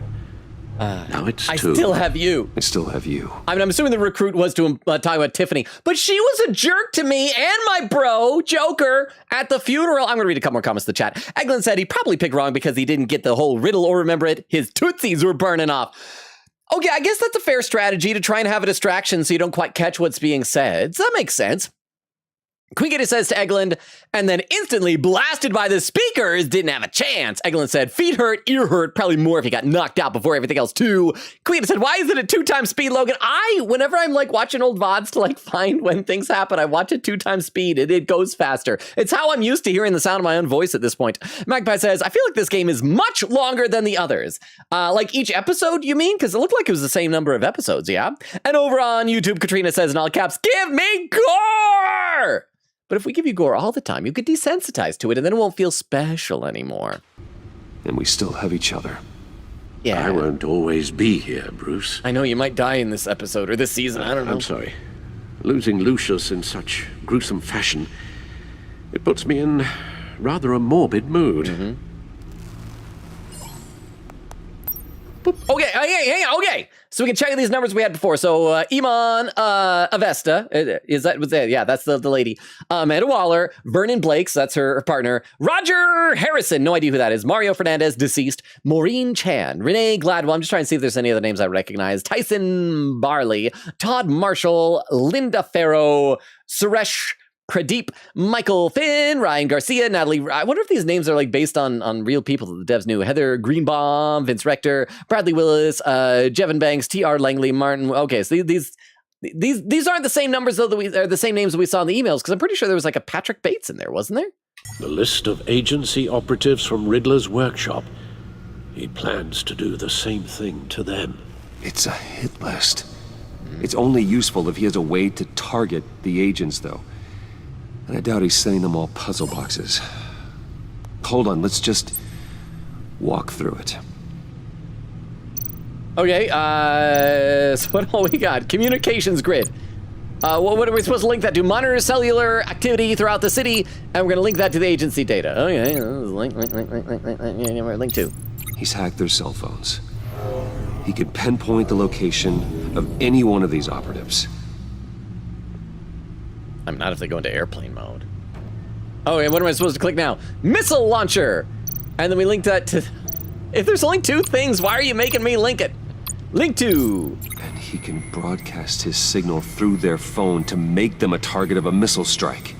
Now it's I 2. still have you. I still have you. I mean, I'm assuming the recruit was to talk about Tiffany, but she was a jerk to me and my bro, Joker, at the funeral. I'm going to read a couple more comments in the chat. Eglin said he probably picked wrong because he didn't get the whole riddle or remember it. His tootsies were burning off. Okay, I guess that's a fair strategy to try and have a distraction so you don't quite catch what's being said. So that makes sense. Quinkity says to Eglin, and then instantly blasted by the speakers, didn't have a chance. Eglin said, feet hurt, ear hurt, probably more if he got knocked out before everything else too. Quinkity said, why is it at 2 times speed, Logan? Whenever I'm like watching old VODs to like find when things happen, I watch it 2 times speed. It goes faster. It's how I'm used to hearing the sound of my own voice at this point. Magpie says, I feel like this game is much longer than the others. Like each episode, you mean? Because it looked like it was the same number of episodes, yeah? And over on YouTube, Katrina says in all caps, give me gore! But if we give you gore all the time, you get desensitized to it, and then it won't feel special anymore. And we still have each other. Yeah. I won't always be here, Bruce. I know you might die in this episode, or this season, I don't know. I'm sorry. Losing Lucius in such gruesome fashion, it puts me in rather a morbid mood. Mm-hmm. Okay, hang on, okay. So we can check these numbers we had before. So Iman Avesta, yeah, that's the lady. Amanda Waller, Vernon Blakes, that's her partner. Roger Harrison, no idea who that is. Mario Fernandez, deceased. Maureen Chan, Renee Gladwell, I'm just trying to see if there's any other names I recognize. Tyson Barley, Todd Marshall, Linda Farrow, Suresh Pradeep, Michael Finn, Ryan Garcia, Natalie. I wonder if these names are like based on real people that the devs knew. Heather Greenbaum, Vince Rector, Bradley Willis, Jevin Banks, T.R. Langley, Martin. Okay, so these aren't the same numbers though are the same names that we saw in the emails, because I'm pretty sure there was like a Patrick Bates in there, wasn't there? The list of agency operatives from Riddler's workshop. He plans to do the same thing to them. It's a hit list. It's only useful if he has a way to target the agents, though. And I doubt he's sending them all puzzle boxes. Hold on, let's just walk through it. Okay, so what all we got? Communications grid. What are we supposed to link that to? Monitor cellular activity throughout the city, and we're gonna link that to the agency data. Okay, link to. He's hacked their cell phones. He could pinpoint the location of any one of these operatives. I'm not if they go into airplane mode. Oh, and what am I supposed to click now? Missile launcher! And then we link that to... If there's only 2 things, why are you making me link it? Link to... And he can broadcast his signal through their phone to make them a target of a missile strike.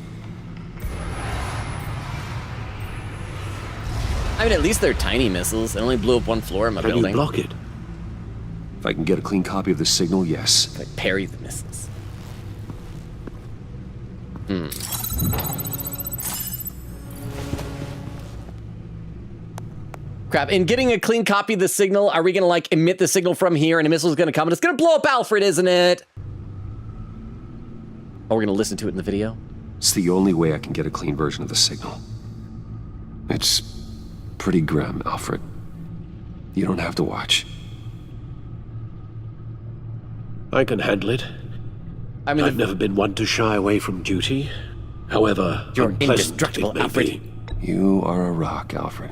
I mean, at least they're tiny missiles. They only blew up 1 floor in my building. Can you block it? If I can get a clean copy of the signal, yes. Like parry the missiles. Crap, in getting a clean copy of the signal, are we gonna like emit the signal from here and a missile's gonna come and it's gonna blow up Alfred, isn't it? Or we're gonna listen to it in the video? It's the only way I can get a clean version of the signal. It's pretty grim, Alfred. You don't have to watch. I can handle it. I mean, I've never been one to shy away from duty. However, you're unpleasant indestructible, it may Alfred. be. You are a rock, Alfred.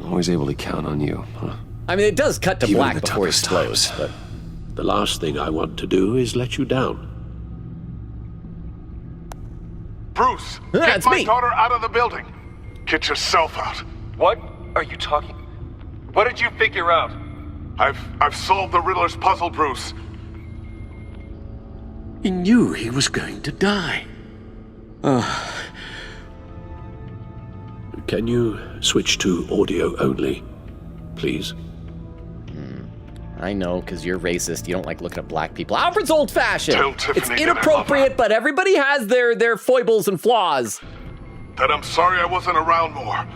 Always able to count on you, huh? I mean, it does cut to Even black the before he toughest explodes, times. but... The last thing I want to do is let you down. Bruce, it's get my me. daughter out of the building. Get yourself out. What are you talking? What did you figure out? I've solved the Riddler's puzzle, Bruce. He knew he was going to die. Can you switch to audio only, please? I know, because you're racist. You don't like looking at black people. Alfred's old-fashioned. Tell Tiffany It's that I inappropriate, but everybody has their foibles and flaws. That I'm sorry I wasn't around more.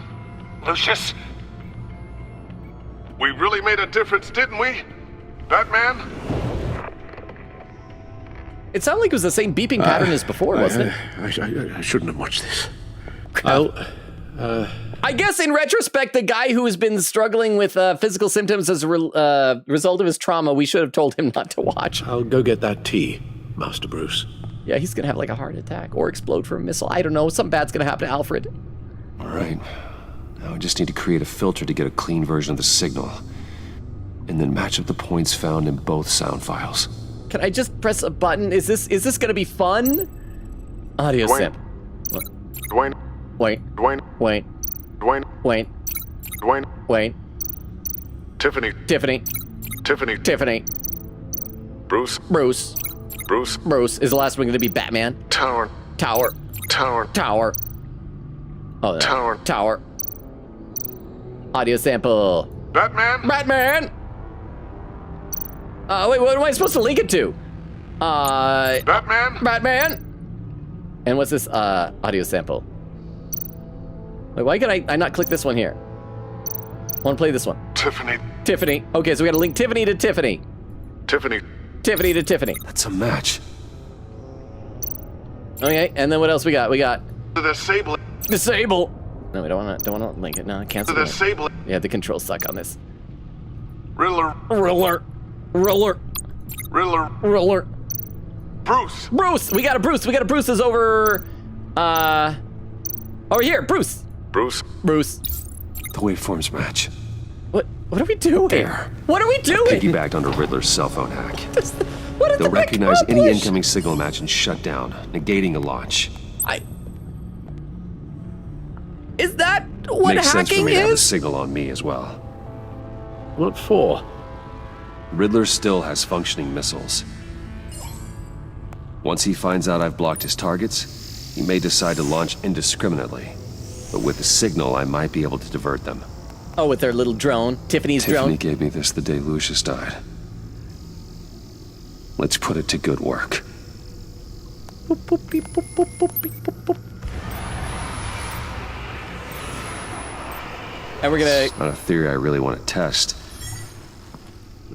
Lucius, we really made a difference, didn't we? Batman? It sounded like it was the same beeping pattern as before, wasn't it? I shouldn't have watched this. I guess in retrospect, the guy who has been struggling with physical symptoms as a result of his trauma, we should have told him not to watch. I'll go get that tea, Master Bruce. Yeah, he's gonna have like a heart attack or explode from a missile. I don't know. Something bad's gonna happen to Alfred. All right. Now I just need to create a filter to get a clean version of the signal. and then match up the points found in both sound files. Can I just press a button? Is this gonna be fun? Audio sample. Dwayne. Wait. Dwayne. Wait. Dwayne. Wait. Dwayne. Wait. Tiffany. Tiffany. Tiffany. Tiffany. Bruce. Bruce. Bruce. Bruce. Is the last one gonna be Batman? Tower. Tower. Tower. Tower. Oh, no. Tower. Tower. Audio sample. Batman. Batman. Wait, what am I supposed to link it to? Batman. Batman. And what's this audio sample? Wait, why can I not click this one here? I want to play this one. Tiffany. Tiffany. Okay, so we got to link Tiffany to Tiffany. Tiffany. Tiffany to Tiffany. That's a match. Okay, and then what else we got? We got Disable. disable. No, we don't want to link it. No, cancel it. Disable. Yeah, the controls suck on this. Riddler. Roller. Roller. Riddler. Roller. Bruce. Bruce. We got a Bruce. We got a Bruce is over. Over here. Bruce. Bruce. Bruce. The waveforms match. What are we doing? There. What are we doing? Piggybacked onto Riddler's cell phone hack. What did They'll the recognize any accomplish? incoming signal match and shut down, negating a launch. Is that what Makes sense for me to have a is? signal on me as well. What for? Riddler still has functioning missiles. Once he finds out I've blocked his targets, he may decide to launch indiscriminately. But with the signal, I might be able to divert them. Oh, with their little drone. Tiffany's drone. Tiffany gave me this the day Lucius died. Let's put it to good work. And we're gonna... It's not a theory I really want to test.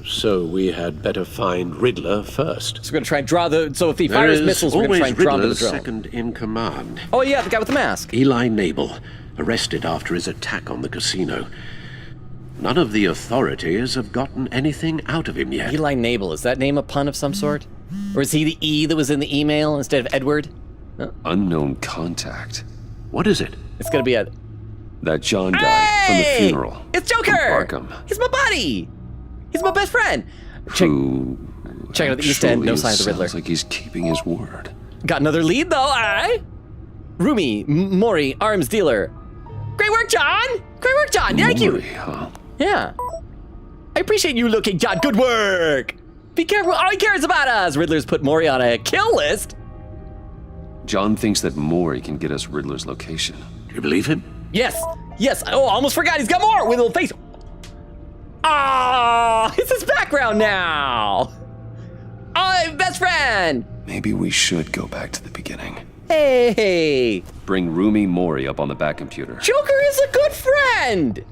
So we had better find Riddler first. So we're gonna try and draw the... So if he There fires is missiles, we're gonna try and draw him to the Riddler's drone. second in command. Oh yeah, the guy with the mask. Eli Nabel, arrested after his attack on the casino. None of the authorities have gotten anything out of him yet. Eli Nabel, is that name a pun of some sort? Or is he the E that was in the email instead of Edward? No. Unknown contact. What is it? It's gonna be a... That John guy from the funeral. It's Joker! From Arkham. He's my buddy! He's my best friend! Check out the East End, no sign of the Riddler. Sounds like he's keeping his word. Got another lead though, aye? Rumi, Mori, arms dealer. Great work, John! Great work, John! Thank you! Huh? Yeah. I appreciate you looking, John. Good work! Be careful, all he cares about us! Riddler's put Mori on a kill list. John thinks that Mori can get us Riddler's location. Do you believe him? Yes, yes. Oh, I almost forgot. He's got more with a little face. Ah, it's his background now. Oh, best friend. Maybe we should go back to the beginning. Hey. Bring Rumi Mori up on the back computer. Joker is a good friend.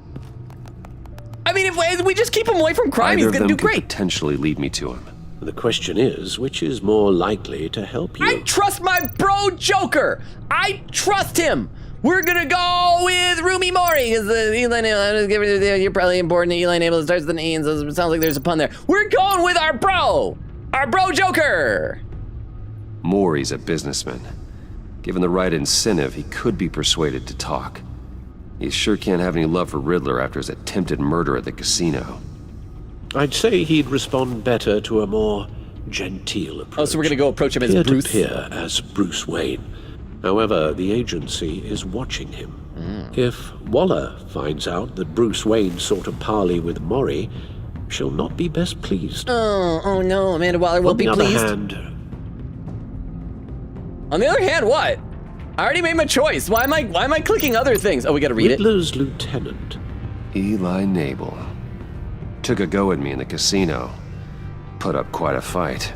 I mean, if we just keep him away from crime, he's gonna do great. Could potentially lead me to him. The question is, which is more likely to help you? I trust my bro Joker. I trust him. We're gonna go with Rumi Mori, because Eli Nabel, you're probably important. Eli Nabel starts with an E, and so it sounds like there's a pun there. We're going with our bro Joker. Mori's a businessman. Given the right incentive, he could be persuaded to talk. He sure can't have any love for Riddler after his attempted murder at the casino. I'd say he'd respond better to a more genteel approach. Oh, so we're gonna go approach him as Bruce? Appear as Bruce Wayne. However, the agency is watching him. If Waller finds out that Bruce Wayne sought a parley with Mori, she'll not be best pleased. Oh no, Amanda Waller won't be pleased. On the other hand, what? I already made my choice. Why am I clicking other things? Oh, we gotta read Riddler's lieutenant. Eli Nabel. Took a go at me in the casino. Put up quite a fight.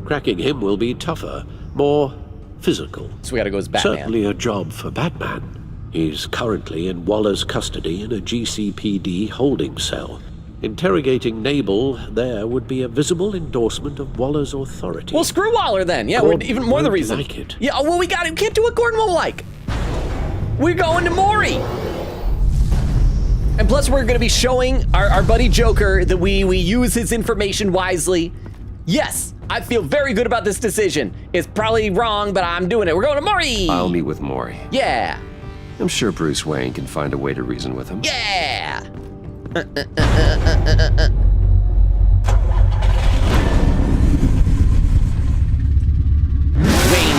Cracking him will be tougher, more physical. So we gotta go as Batman. Certainly a job for Batman. He's currently in Waller's custody in a GCPD holding cell. Interrogating Nabel there would be a visible endorsement of Waller's authority. Well, screw Waller then. Yeah, we're even more the reason. Like it. Yeah, well, we can't do what Gordon won't like. We're going to Mori. And plus, we're going to be showing our buddy Joker that we use his information wisely. Yes, I feel very good about this decision. It's probably wrong, but I'm doing it. We're going to Mori. I'll meet with Mori. Yeah. I'm sure Bruce Wayne can find a way to reason with him. Yeah.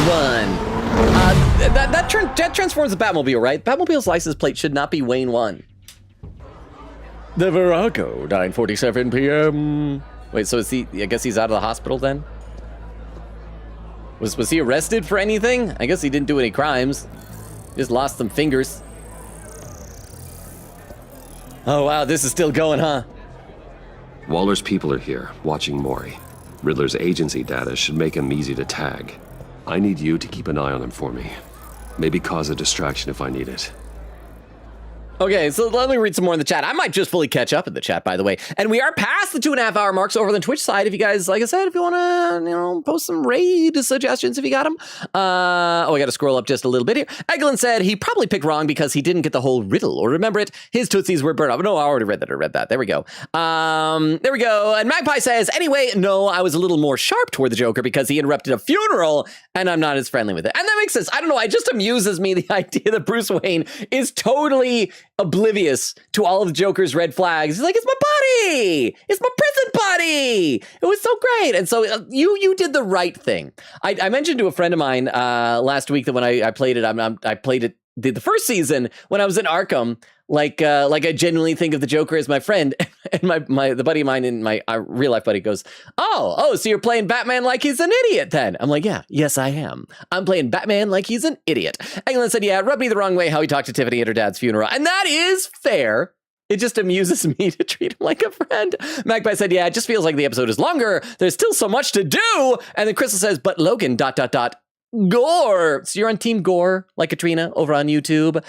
1. That transforms the Batmobile, right? Batmobile's license plate should not be Wayne 1. The Virago, 9:47 p.m. Wait, so is he? I guess he's out of the hospital then. Was he arrested for anything? I guess he didn't do any crimes. Just lost some fingers. Oh wow, this is still going, huh? Waller's people are here, watching Mori. Riddler's agency data should make him easy to tag. I need you to keep an eye on him for me. Maybe cause a distraction if I need it. Okay, so let me read some more in the chat. I might just fully catch up in the chat, by the way. And we are past the 2.5 hour marks over on the Twitch side. If you guys, like I said, if you want to, post some raid suggestions if you got them. I got to scroll up just a little bit here. Eglin said he probably picked wrong because he didn't get the whole riddle. Or remember it, his Tootsies were burned up. No, I already read that. There we go. There we go. And Magpie says, anyway, no, I was a little more sharp toward the Joker because he interrupted a funeral and I'm not as friendly with it. And that makes sense. I don't know. It just amuses me, the idea that Bruce Wayne is totally oblivious to all of the Joker's red flags. He's like, it's my buddy! It's my prison buddy! It was so great! And so you did the right thing. I mentioned to a friend of mine last week that when I played it, did the first season when I was in Arkham, like I genuinely think of the Joker as my friend, and the buddy of mine in my real life buddy goes, oh, so you're playing Batman like he's an idiot then? I'm like, yes I am. I'm playing Batman like he's an idiot. England said, yeah, it rubbed me the wrong way how he talked to Tiffany at her dad's funeral, and that is fair. It just amuses me to treat him like a friend. Magpie said, yeah, it just feels like the episode is longer. There's still so much to do. And then Crystal says, but Logan, ... Gore. So you're on Team Gore, like Katrina, over on YouTube.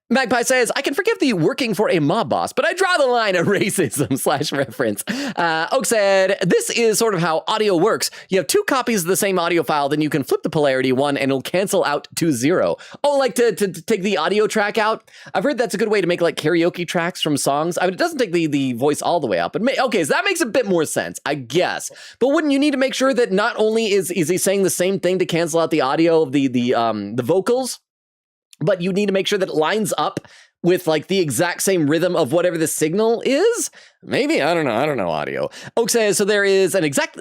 Magpie says, I can forgive the working for a mob boss, but I draw the line at racism /reference. Oak said, this is sort of how audio works. You have 2 copies of the same audio file, then you can flip the polarity 1 and it'll cancel out to 0. Oh, like to take the audio track out? I've heard that's a good way to make like karaoke tracks from songs. I mean, it doesn't take the voice all the way out, but okay, so that makes a bit more sense, I guess. But wouldn't you need to make sure that not only is he saying the same thing to cancel out the audio of the vocals, but you need to make sure that it lines up with like the exact same rhythm of whatever the signal is? Maybe, I don't know audio. Oak says, so there is an exact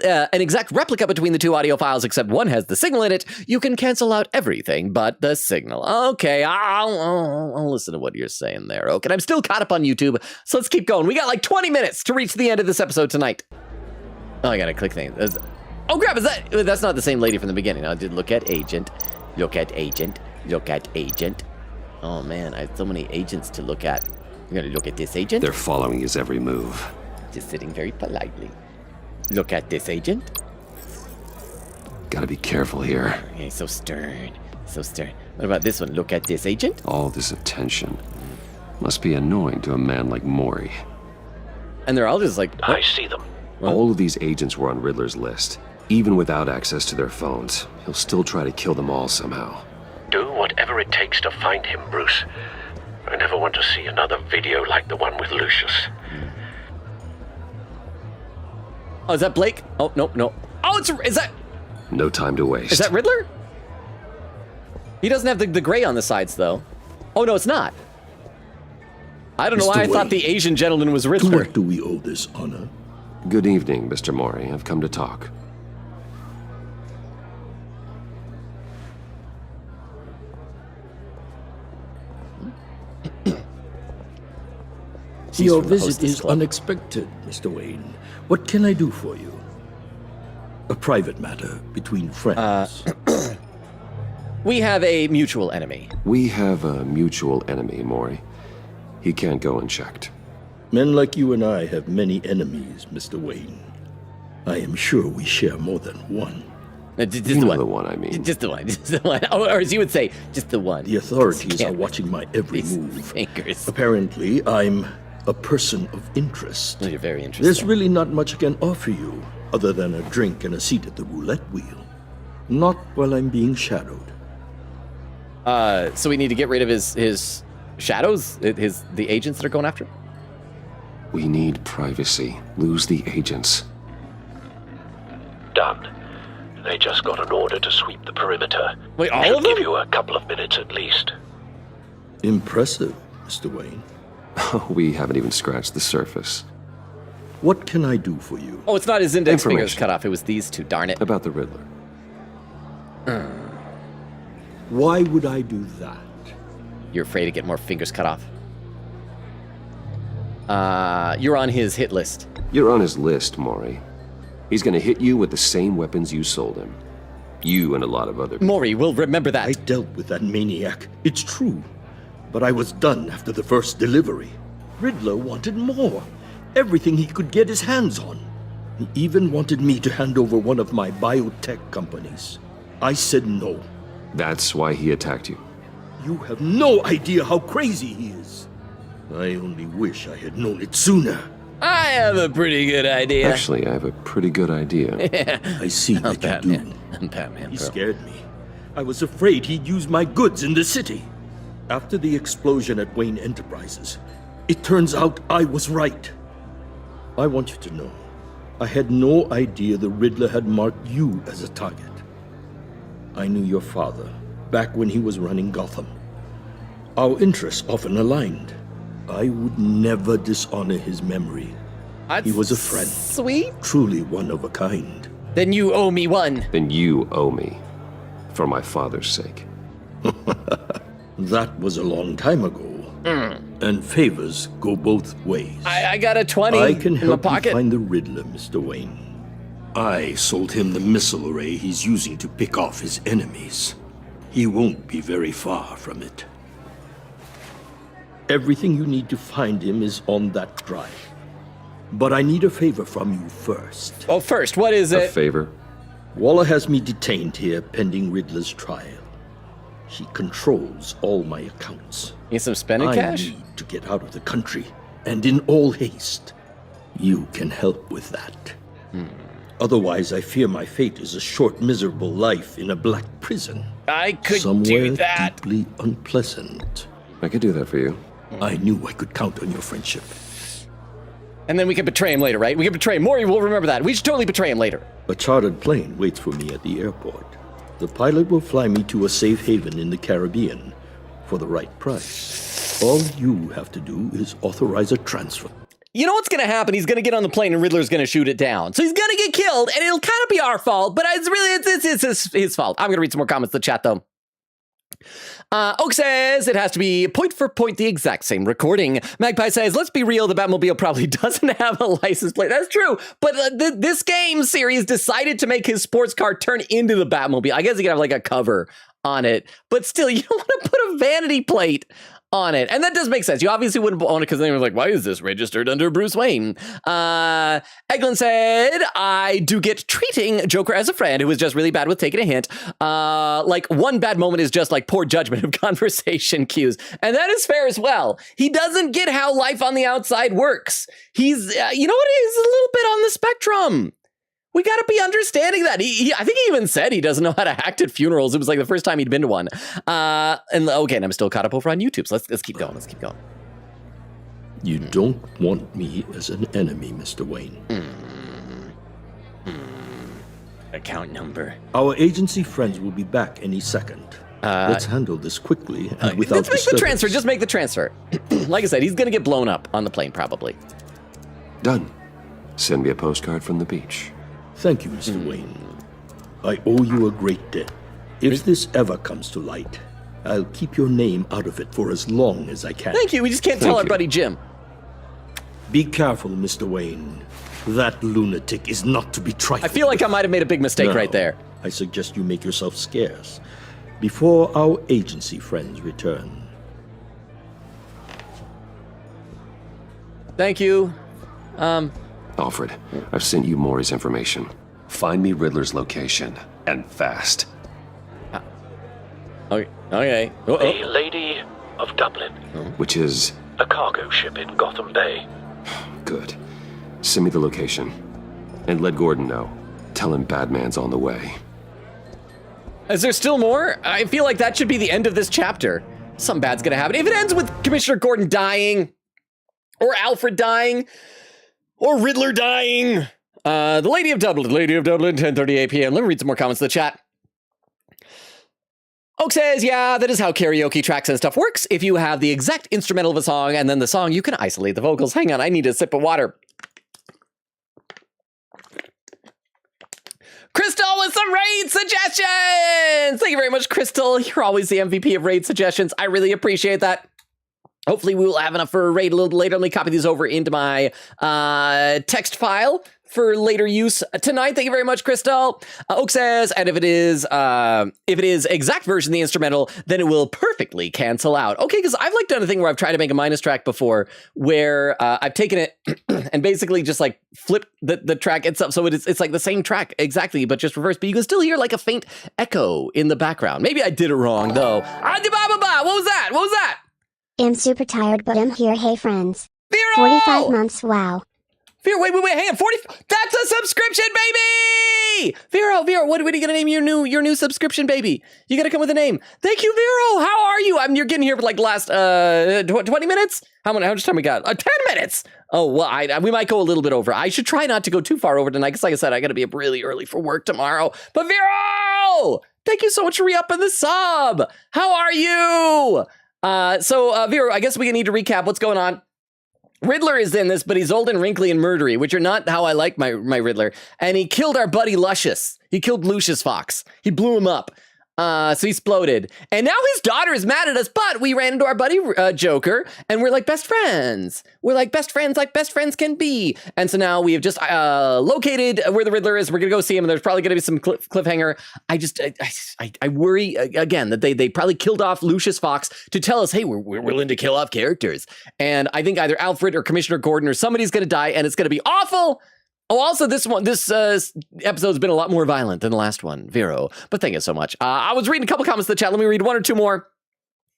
replica between the 2 audio files, except one has the signal in it. You can cancel out everything but the signal. Okay, I'll listen to what you're saying there, Oak. And I'm still caught up on YouTube, so let's keep going. We got like 20 minutes to reach the end of this episode tonight. Oh, I gotta click things. Oh, crap, that's not the same lady from the beginning. I did look at agent. Look at agent. Oh man, I have so many agents to look at. You're gonna look at this agent? They're following his every move. Just sitting very politely. Look at this agent. Gotta be careful here. Okay, so stern. What about this one? Look at this agent? All this attention must be annoying to a man like Mori. And they're all just like, I see them. All of these agents were on Riddler's list. Even without access to their phones, he'll still try to kill them all somehow. Do whatever it takes to find him, Bruce. I never want to see another video like the one with Lucius. Oh, is that Blake? Oh, no. Oh, is that... No time to waste. Is that Riddler? He doesn't have the gray on the sides, though. Oh, no, it's not. I don't know why I thought the Asian gentleman was Riddler. To what do we owe this honor? Good evening, Mr. Mori. I've come to talk. Your visit is unexpected, Mr. Wayne. What can I do for you? A private matter between friends. We have a mutual enemy. We have a mutual enemy, Mori. He can't go unchecked. Men like you and I have many enemies, Mr. Wayne. I am sure we share more than one. Just you know the one I mean. Just the one. Or as you would say, just the one. The authorities are watching my every move. Fingers. Apparently, I'm a person of interest. You're very interesting. There's really not much I can offer you, other than a drink and a seat at the roulette wheel. Not while I'm being shadowed. So we need to get rid of his shadows? The agents that are going after him? We need privacy. Lose the agents. Done. They just got an order to sweep the perimeter. Wait, all Should of them? give you a couple of minutes at least. Impressive, Mr. Wayne. We haven't even scratched the surface. What can I do for you? Oh, it's not his index fingers cut off. It was these two, darn it. About the Riddler. Why would I do that? You're afraid to get more fingers cut off. You're on his hit list. You're on his list, Maury. He's gonna hit you with the same weapons you sold him. You and a lot of other people. Maury will remember that. I dealt with that maniac. It's true. But I was done after the first delivery. Riddler wanted more. Everything he could get his hands on. He even wanted me to hand over one of my biotech companies. I said no. That's why he attacked you. You have no idea how crazy he is. I only wish I had known it sooner. I have a pretty good idea. Actually, I have a pretty good idea. Yeah. I see that you do. I'm Batman, He bro. scared me. I was afraid he'd use my goods in the city. After the explosion at Wayne Enterprises, it turns out I was right. I want you to know, I had no idea the Riddler had marked you as a target. I knew your father back when he was running Gotham. Our interests often aligned. I would never dishonor his memory. He was a friend. Sweet. Truly one of a kind. Then you owe me one. Then you owe me. For my father's sake. That was a long time ago. And favors go both ways. I got a 20 I can in my help you pocket. find the Riddler, Mr. Wayne. I sold him the missile array he's using to pick off his enemies. He won't be very far from it. Everything you need to find him is on that drive. But I need a favor from you first. Oh, first, what is it? A favor? Waller has me detained here pending Riddler's trial. He controls all my accounts. Need some spending cash? I need to get out of the country, and in all haste. You can help with that. Otherwise, I fear my fate is a short, miserable life in a black prison. I could somewhere do that. Deeply unpleasant. I could do that for you. I knew I could count on your friendship. And then we can betray him later, right? We can betray him. Maury will remember that. We should totally betray him later. A chartered plane waits for me at the airport. The pilot will fly me to a safe haven in the Caribbean for the right price. All you have to do is authorize a transfer. You know what's going to happen? He's going to get on the plane and Riddler's going to shoot it down. So he's going to get killed, and it'll kind of be our fault, but it's his fault. I'm going to read some more comments in the chat, though. Oak says it has to be point for point the exact same recording. Magpie says, let's be real, the Batmobile probably doesn't have a license plate. That's true, but this game series decided to make his sports car turn into the Batmobile. I guess he could have like a cover on it, but still, you don't want to put a vanity plate on it. And that does make sense. You obviously wouldn't own it because then you're like, why is this registered under Bruce Wayne? Eglin said, I do get treating Joker as a friend who is just really bad with taking a hint. Like one bad moment is just like poor judgment of conversation cues. And that is fair as well. He doesn't get how life on the outside works. He's, you know what? He's a little bit on the spectrum. We got to be understanding that. I think he even said he doesn't know how to act at funerals. It was like the first time he'd been to one. And okay, and I'm still caught up over on YouTube. So let's keep going. Let's keep going. You don't want me as an enemy, Mr. Wayne. Account number. Our agency friends will be back any second. Let's handle this quickly and without Let's make the transfer. Just make the transfer. Like I said, he's going to get blown up on the plane, probably. Done. Send me a postcard from the beach. Thank you, Mr. Wayne. I owe you a great debt. If this ever comes to light, I'll keep your name out of it for as long as I can. Thank you. We just can't tell our buddy Jim. Be careful, Mr. Wayne. That lunatic is not to be trifled I feel like I might have made a big mistake right there. I suggest you make yourself scarce before our agency friends return. Thank you. Alfred, I've sent you Maury's information. Find me Riddler's location, and fast. Okay. The Lady of Dublin. Which is? A cargo ship in Gotham Bay. Good. Send me the location. And let Gordon know. Tell him Batman's on the way. Is there still more? I feel like that should be the end of this chapter. Something bad's gonna happen. If it ends with Commissioner Gordon dying, or Alfred dying, or Riddler dying. The Lady of Dublin, 10:38 p.m. Let me read some more comments in the chat. Oak says, yeah, that is how karaoke tracks and stuff works. If you have the exact instrumental of a song and then the song, you can isolate the vocals. Hang on, I need a sip of water. Crystal with some raid suggestions. Thank you very much, Crystal. You're always the MVP of raid suggestions. I really appreciate that. Hopefully we will have enough for a raid a little later. Let me copy these over into my text file for later use tonight. Thank you very much, Crystal. Oak says, and if it is exact version of the instrumental, then it will perfectly cancel out. Okay, because I've like done a thing where I've tried to make a minus track before, where I've taken it and basically just like flipped the track itself, so it's like the same track exactly, but just reversed. But you can still hear like a faint echo in the background. Maybe I did it wrong though. What was that? What was that? I'm super tired, but I'm here. Hey, friends. Vero! 45 months, wow. Vero, wait, hang on. 40. That's a subscription, baby! Vero, what are you gonna name your new subscription, baby? You gotta come with a name. Thank you, Vero. How are you? You're getting here for like the last 20 minutes. How much time we got? 10 minutes. Oh well, we might go a little bit over. I should try not to go too far over tonight, because like I said, I gotta be up really early for work tomorrow. But Vero, thank you so much for re-upping the sub. How are you? So Vero, I guess we need to recap what's going on. Riddler is in this, but he's old and wrinkly and murdery, which are not how I like my Riddler. And he killed our buddy Luscious. He killed Lucius Fox. He blew him up. So he exploded. And now his daughter is mad at us, but we ran into our buddy Joker, and we're like best friends. We're like best friends can be. And so now we have just located where the Riddler is. We're going to go see him, and there's probably going to be some cliffhanger. I worry, again, that they probably killed off Lucius Fox to tell us, hey, we're willing to kill off characters. And I think either Alfred or Commissioner Gordon or somebody's going to die, and it's going to be awful. Oh, also, this episode's been a lot more violent than the last one, Vero. But thank you so much. I was reading a couple comments in the chat. Let me read one or two more.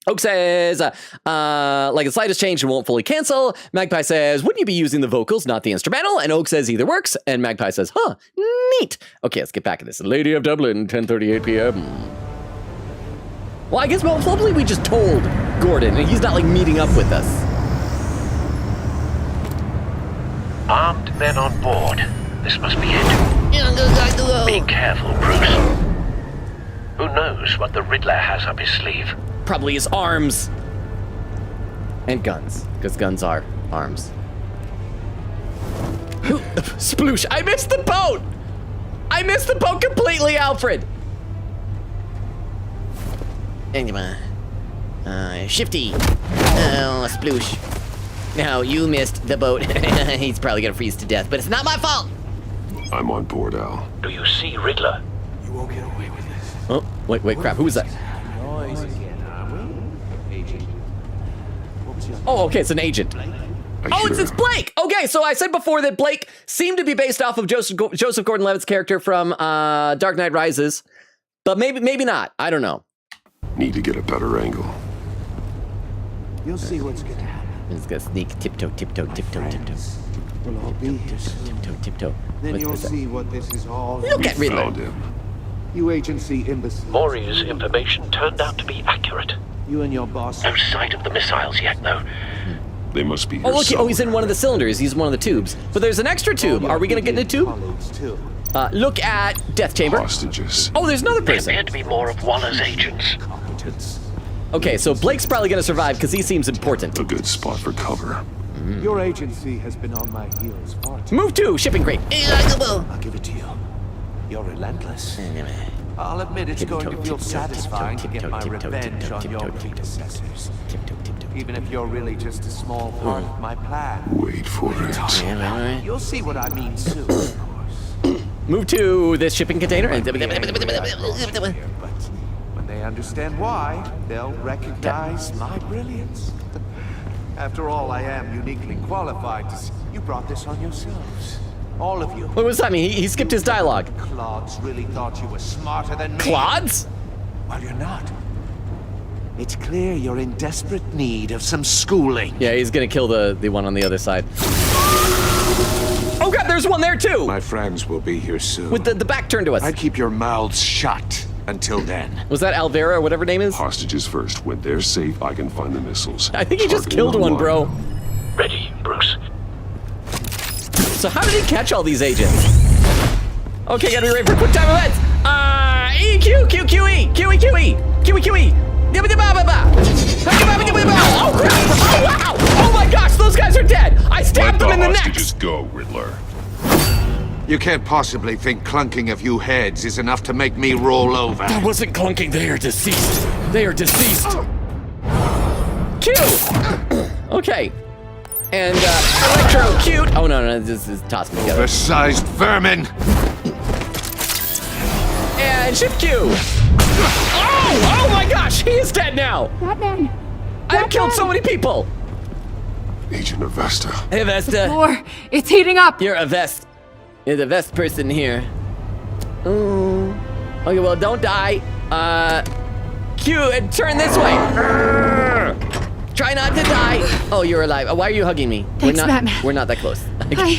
Oak says, like the slightest change and won't fully cancel. Magpie says, wouldn't you be using the vocals, not the instrumental? And Oak says either works. And Magpie says, huh, neat. Okay, let's get back to this. Lady of Dublin, 10:38 p.m. Well, I guess, hopefully we just told Gordon, and he's not like meeting up with us. Armed men on board. This must be it. Be careful, Bruce. Who knows what the Riddler has up his sleeve? Probably his arms. And guns, because guns are arms. Sploosh, I missed the boat! I missed the boat completely, Alfred! Anyway, Shifty. Oh, Sploosh. No, you missed the boat. He's probably gonna freeze to death, but it's not my fault. I'm on board, Al. Do you see Riddler? You won't get away with this. Oh, wait, crap. Who was that? Oh, okay, it's an agent. Oh, it's Blake! Okay, so I said before that Blake seemed to be based off of Joseph Gordon-Levitt's character from Dark Knight Rises, but maybe not. I don't know. Need to get a better angle. You'll see what's gonna happen. He's gonna sneak tiptoe. We'll all be here soon. Tiptoe. Then you'll see what this is all. Look at Riddler. Found him. You agency imbeciles. Maury's information turned out to be accurate. You and your boss. No sight of the missiles yet, though. They must be here. Oh, look! Oh, he's in one of the cylinders. He's in one of the tubes. But there's an extra tube. Are we gonna get in a tube? Look at Death Chamber. Hostages. Oh, there's another They person. appear to be more of Waller's agents. Okay, so Blake's probably gonna survive because he seems important. A good spot for cover. Your agency has been on my heels far too. Move to shipping crate. I'll give it to you. You're relentless. I'll admit it's going to feel satisfying to get my revenge on your predecessors. Even if you're really just a small part of my plan. Wait for it. You'll see what I mean soon, of course. Move to this shipping container. But when they understand why, they'll recognize my brilliance. After all, I am uniquely qualified to see. You brought this on yourselves. All of you. What was that mean? He skipped his dialogue. Clods really thought you were smarter than me. Clods? Well, you're not. It's clear you're in desperate need of some schooling. Yeah, he's gonna kill the one on the other side. Oh god, there's one there too! My friends will be here soon. With the back turned to us. I'd keep your mouths shut until then. Was that Alvera or whatever her name is? Hostages first. When they're safe, I can find the missiles. I think he just killed one, bro. Ready, Bruce. So how did he catch all these agents? Okay, gotta be ready for quick time events. EQ, QQE, QE. Oh crap! Oh wow! Oh my gosh, those guys are dead! I stabbed them in the neck! Just go, Riddler. You can't possibly think clunking a few heads is enough to make me roll over. That wasn't clunking. They are deceased. They are deceased. Q! Okay. And, electrocute. Oh, no, this is tossed together. Oversized vermin! And shift Q. Oh my gosh, he is dead now. Batman. I've killed so many people. Agent Avesta. Hey, Avesta. Floor, it's heating up. You're a vest. You're the vest person here. Ooh. Okay, well, don't die. Q, and turn this way. Try not to die. Oh, you're alive. Why are you hugging me? Thanks, Batman. We're not that close. Hi.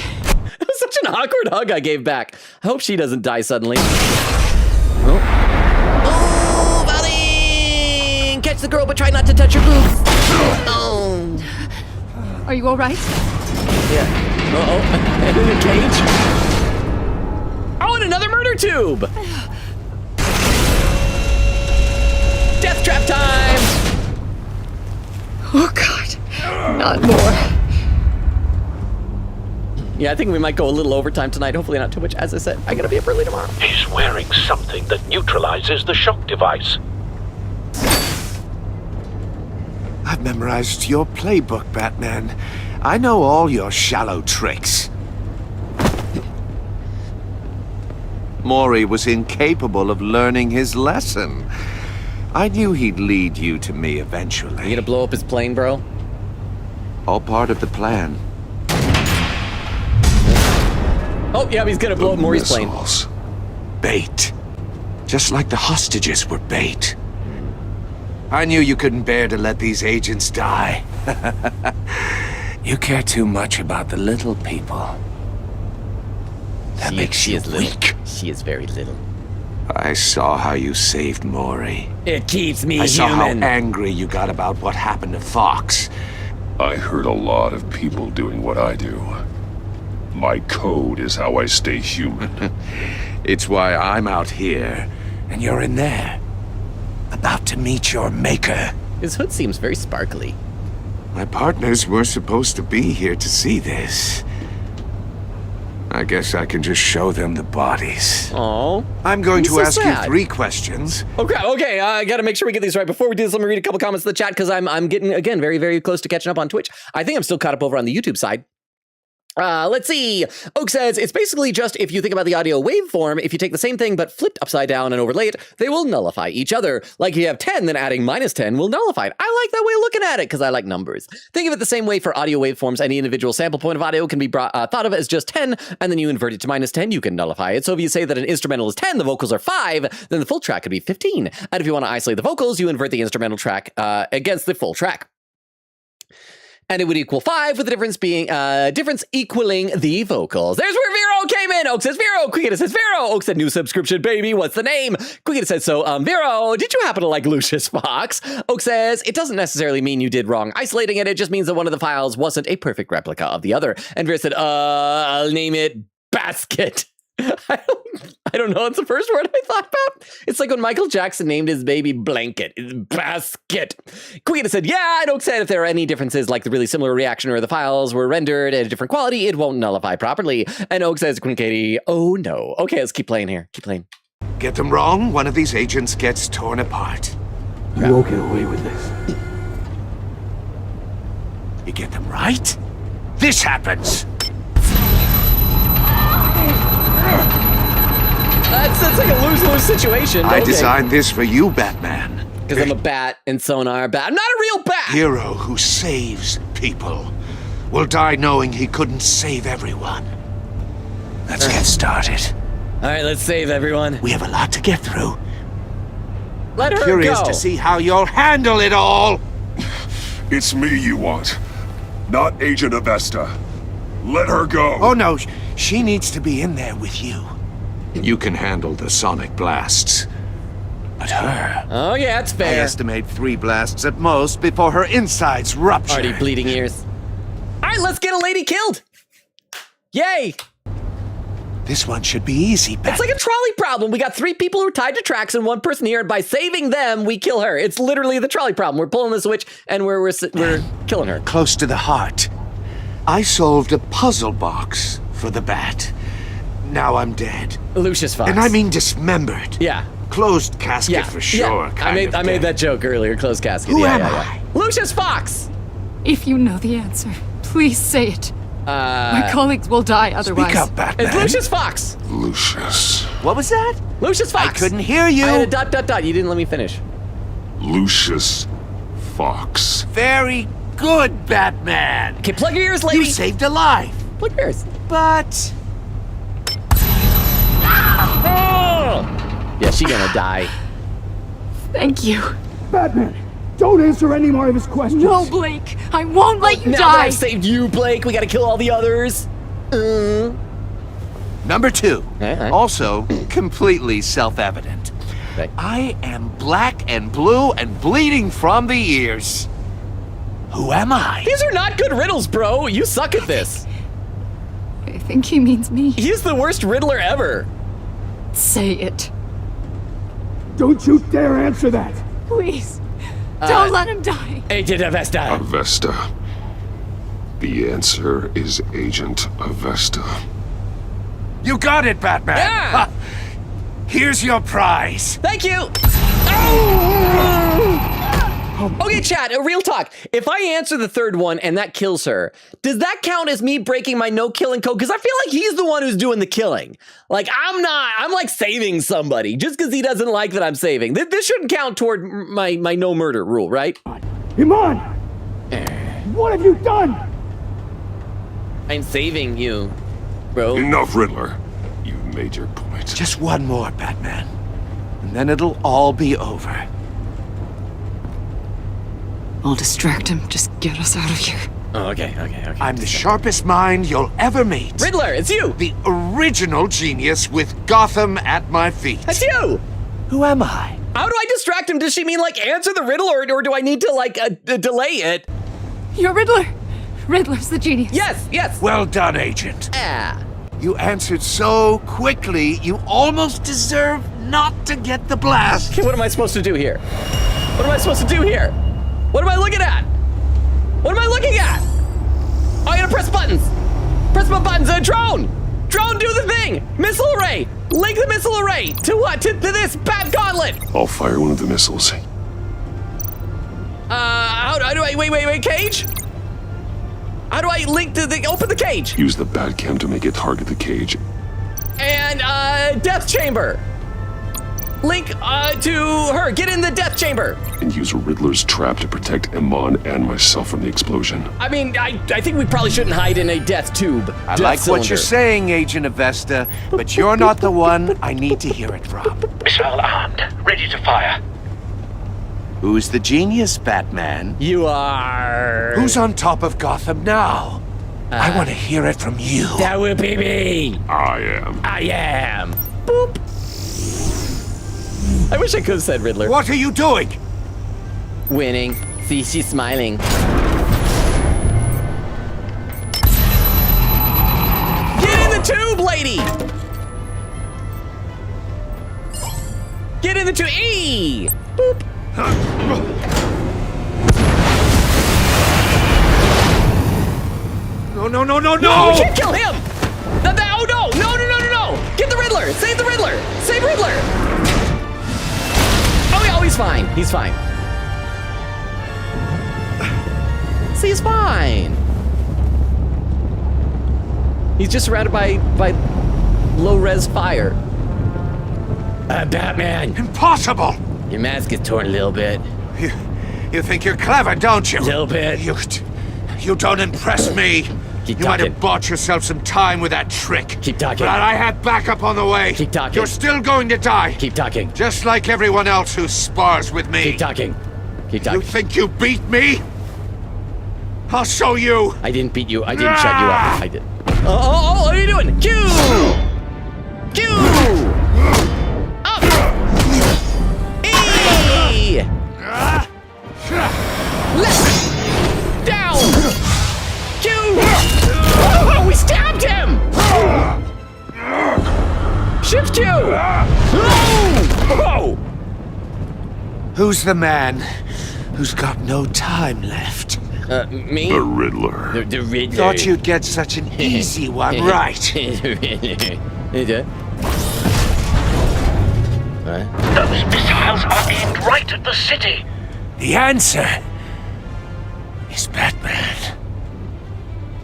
That was such an awkward hug I gave back. I hope she doesn't die suddenly. Oh, Valen! Catch the girl, but try not to touch her boobs. Oh. Are you all right? Yeah. Uh-oh. And in a cage. Oh, and another murder tube. Death trap time. Oh, God. Not more. Yeah, I think we might go a little overtime tonight. Hopefully not too much. As I said, I gotta be up early tomorrow. He's wearing something that neutralizes the shock device. I've memorized your playbook, Batman. I know all your shallow tricks. Mori was incapable of learning his lesson. I knew he'd lead you to me eventually. You gonna blow up his plane, bro? All part of the plan. Oh, yeah, he's gonna blow up Maury's plane. Bait. Just like the hostages were bait. I knew you couldn't bear to let these agents die. You care too much about the little people. That makes you weak. She is very little. I saw how you saved Maury. It keeps me human. I saw how angry you got about what happened to Fox. I heard a lot of people doing what I do. My code is how I stay human. It's why I'm out here, and you're in there. About to meet your maker. His hood seems very sparkly. My partners were supposed to be here to see this. I guess I can just show them the bodies. Oh, I'm going to ask you 3 questions. Okay, I gotta make sure we get these right. Before we do this, let me read a couple comments in the chat, because I'm getting, again, very, very close to catching up on Twitch. I think I'm still caught up over on the YouTube side. Let's see. Oak says, it's basically just, if you think about the audio waveform, if you take the same thing but flipped upside down and overlay it, they will nullify each other. Like if you have 10, then adding -10 will nullify it. I like that way of looking at it because I like numbers. Think of it the same way for audio waveforms. Any individual sample point of audio can be thought of as just 10, and then you invert it to -10, you can nullify it. So if you say that an instrumental is 10, the vocals are 5, then the full track could be 15. And if you want to isolate the vocals, you invert the instrumental track against the full track. And it would equal 5, with the difference being, difference equaling the vocals. There's where Vero came in! Oak says, Vero! Quickita says, Vero! Oak said, new subscription, baby, what's the name? Quickita says, so, Vero, did you happen to like Lucius Fox? Oak says, it doesn't necessarily mean you did wrong isolating it, it just means that one of the files wasn't a perfect replica of the other. And Vero said, I'll name it Basket. I don't know. It's the first word I thought about. It's like when Michael Jackson named his baby Blanket. It's Basket. Queen said, yeah, and Oak said if there are any differences, like the really similar reaction or the files were rendered at a different quality, it won't nullify properly. And Oak says, Queen Katie, oh no. Okay, let's keep playing here. Keep playing. Get them wrong, one of these agents gets torn apart. You won't get away with this. You get them right, this happens. That's like a lose-lose situation. I designed this for you, Batman. Because I'm a bat and sonar bat. I'm not a real bat! Hero who saves people will die knowing he couldn't save everyone. Let's get started. All right, let's save everyone. We have a lot to get through. Let her Curious go. to see how you'll handle it all. It's me you want, not Agent Avesta. Let her go. Oh no, she needs to be in there with you. You can handle the sonic blasts. But her... Oh yeah, it's fair. I estimate 3 blasts at most before her insides rupture. Already bleeding ears. All right, let's get a lady killed. Yay. This one should be easy, Bat. It's like a trolley problem. We got 3 people who are tied to tracks and 1 person here, and by saving them, we kill her. It's literally the trolley problem. We're pulling the switch, and we're killing her. Close to the heart. I solved a puzzle box for the Bat. now I'm dead. Lucius Fox. And I mean dismembered. Yeah. Closed casket for sure. I made that joke earlier. Closed casket. Who am I? Lucius Fox. If you know the answer, please say it. My colleagues will die otherwise. Speak up, Batman. It's Lucius Fox. Lucius. What was that? Lucius Fox. I couldn't hear you. I had a dot. You didn't let me finish. Lucius Fox. Very good, Batman. Okay, plug your ears, lady. You saved a life. Plug your ears. But... Yeah, she gonna die. Thank you. Batman, don't answer any more of his questions. No, Blake. I won't let you Now die. that I've saved you, Blake, we gotta kill all the others. Number 2. Also completely self-evident. Okay. I am black and blue and bleeding from the ears. Who am I? These are not good riddles, bro. You suck at this. I think he means me. He's the worst Riddler ever. Say it. Don't you dare answer that. Please. Don't let him die. Agent Avesta. Avesta. The answer is Agent Avesta. You got it, Batman. Yeah. Ha. Here's your prize. Thank you. Oh! Okay, chat, real talk. If I answer the third one and that kills her, does that count as me breaking my no-killing code? Because I feel like he's the one who's doing the killing. Like, I'm like saving somebody just because he doesn't like that I'm saving. This shouldn't count toward my no-murder rule, right? Iman! What have you done? I'm saving you, bro. Enough, Riddler. You've made your point. Just one more, Batman. And then it'll all be over. I'll distract him. Just get us out of here. Oh, okay. I'm the sharpest mind you'll ever meet. Riddler, it's you! The original genius with Gotham at my feet. That's you! Who am I? How do I distract him? Does she mean, like, answer the riddle, or do I need to, like, delay it? You're Riddler. Riddler's the genius. Yes. Well done, Agent. Yeah. You answered so quickly, you almost deserve not to get the blast. Okay, what am I supposed to do here? What am I supposed to do here? What am I looking at? What am I looking at? Oh, I gotta press buttons. Press my buttons. Drone! Drone, do the thing! Missile array! Link the missile array! To what? To this bat gauntlet! I'll fire one of the missiles. How do I... Wait, cage? How do I link to the... Open the cage! Use the bat cam to make it target the cage. And, death chamber! Link, to her. Get in the death chamber! And use Riddler's trap to protect Iman and myself from the explosion. I mean, I think we probably shouldn't hide in a death tube. I like what you're saying, Agent Avesta, but you're not the one I need to hear it from. Missile armed, ready to fire. Who's the genius, Batman? You are... Who's on top of Gotham now? I want to hear it from you. That would be me. I am. Boop. I wish I could have said Riddler. What are you doing? Winning. See, she's smiling. Get in the tube, lady! Get in the tube. E! Boop. No! No, we can't kill him! Oh, no! No! Get the Riddler! Save the Riddler! Save Riddler! Oh, he's fine. He's fine. See, he's fine. He's just surrounded by low-res fire. Batman. Impossible! Your mask is torn a little bit. You think you're clever, don't you? A little bit. You don't impress me. Keep you might talking. have bought yourself some time with that trick. Keep talking. But I had backup on the way. Keep talking. You're still going to die. Keep talking. Just like everyone else who spars with me. Keep talking. Keep talking. You think you beat me? I'll show you. I didn't beat you. I didn't shut you up. I did. Oh, what are you doing? Q! Up! E! Left! Down! Q! Oh, we stabbed him! Shift Q! Oh! Who's the man who's got no time left? Me? The Riddler. The Riddler. Thought you'd get such an easy one, right? You did? Alright. Those missiles are aimed right at the city. The answer is Batman.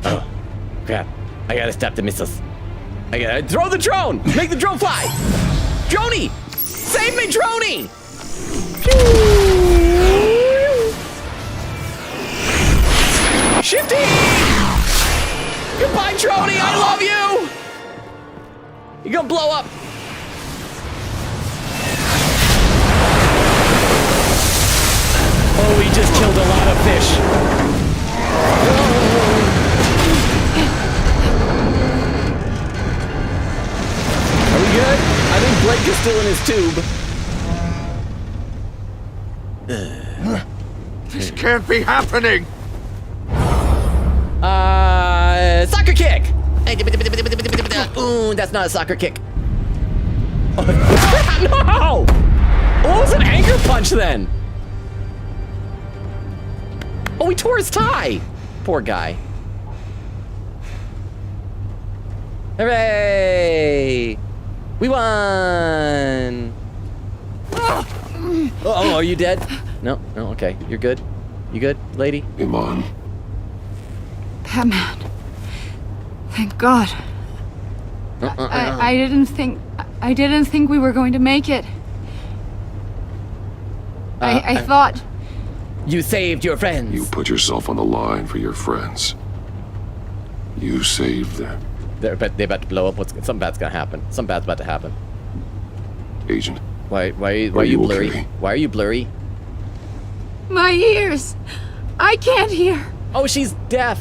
Oh, crap. I gotta stop the missiles. I gotta throw the drone! Make the drone fly! Droney! Save me, Droney! Shifty! Goodbye, Droney! I love you! You're gonna blow up. Oh, we just killed a lot of fish. Are we good? I think Blake is still in his tube. This can't be happening. Soccer kick! Ooh, that's not a soccer kick. No! What was an anger punch then? Oh, he tore his tie! Poor guy. Hooray! We won! Oh, are you dead? No, okay. You're good? You good, lady? Iman. Batman. Thank God. I didn't think we were going to make it. I thought... You saved your friends. You put yourself on the line for your friends. You saved them. They're about to blow up. Something bad's gonna happen. Something bad's about to happen. Agent. Why are you blurry? Okay? Why are you blurry? My ears! I can't hear! Oh, she's deaf!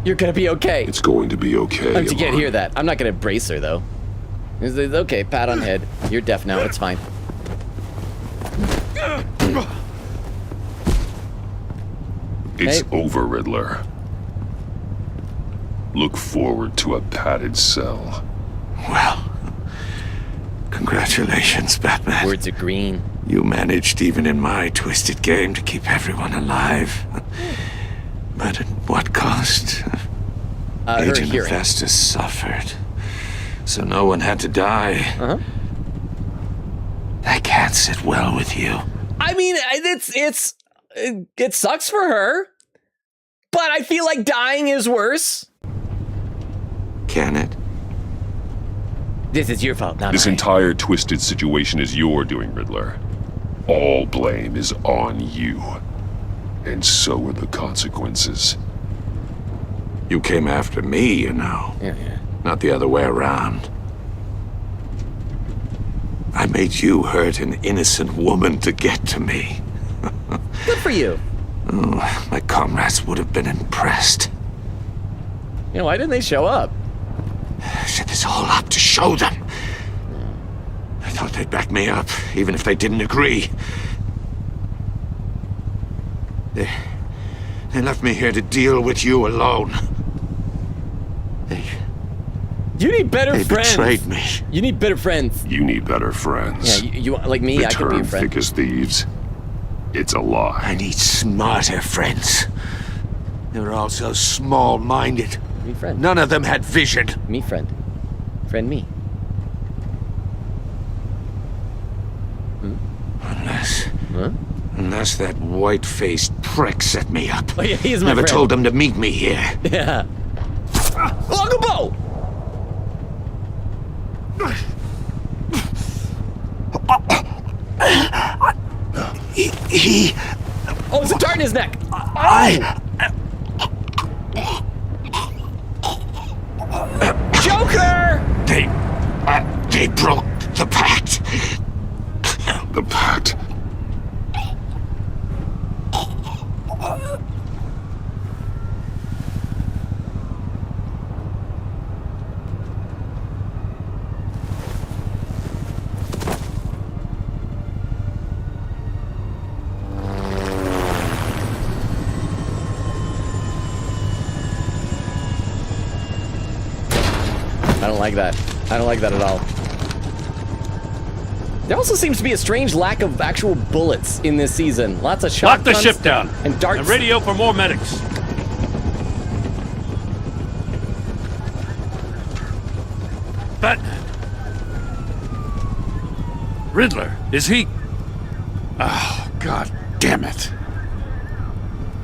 You're gonna be okay. It's going to be okay. You can't hear that. I'm not gonna brace her, though. It's okay, pat on head. You're deaf now, it's fine. It's over, Riddler. Look forward to a padded cell. Well, congratulations, Batman. Words are green. You managed, even in my twisted game, to keep everyone alive. But at what cost? Agent Hephaestus suffered, so no one had to die. That can't sit well with you. I mean, it sucks for her, but I feel like dying is worse. Can it? This is your fault, not This mine. entire twisted situation is your doing, Riddler. All blame is on you. And so are the consequences. You came after me, you know. Yeah. Not the other way around. I made you hurt an innocent woman to get to me. Good for you. Oh, my comrades would have been impressed. You know, why didn't they show up? I set this all up to show them. I thought they'd back me up, even if they didn't agree. They left me here to deal with you alone. You need better They friends. betrayed me. You need better friends. You need better friends. Yeah, you like me, The I can be term your friend. thick as thieves. It's a lie. I need smarter friends. They were all so small-minded. Me friend. None of them had vision. Me friend. Friend me. Unless that white-faced prick set me up. Oh yeah, he's my Never friend. told them to meet me here. Yeah. LoganRobo's! He... Oh, it's a dart in his neck! Joker! They broke the pact. The pact? I don't like that. I don't like that at all. There also seems to be a strange lack of actual bullets in this season. Lots of Lock the shotguns ship down. and darts. And radio for more medics. Batman. Riddler, is he... Oh, God damn it.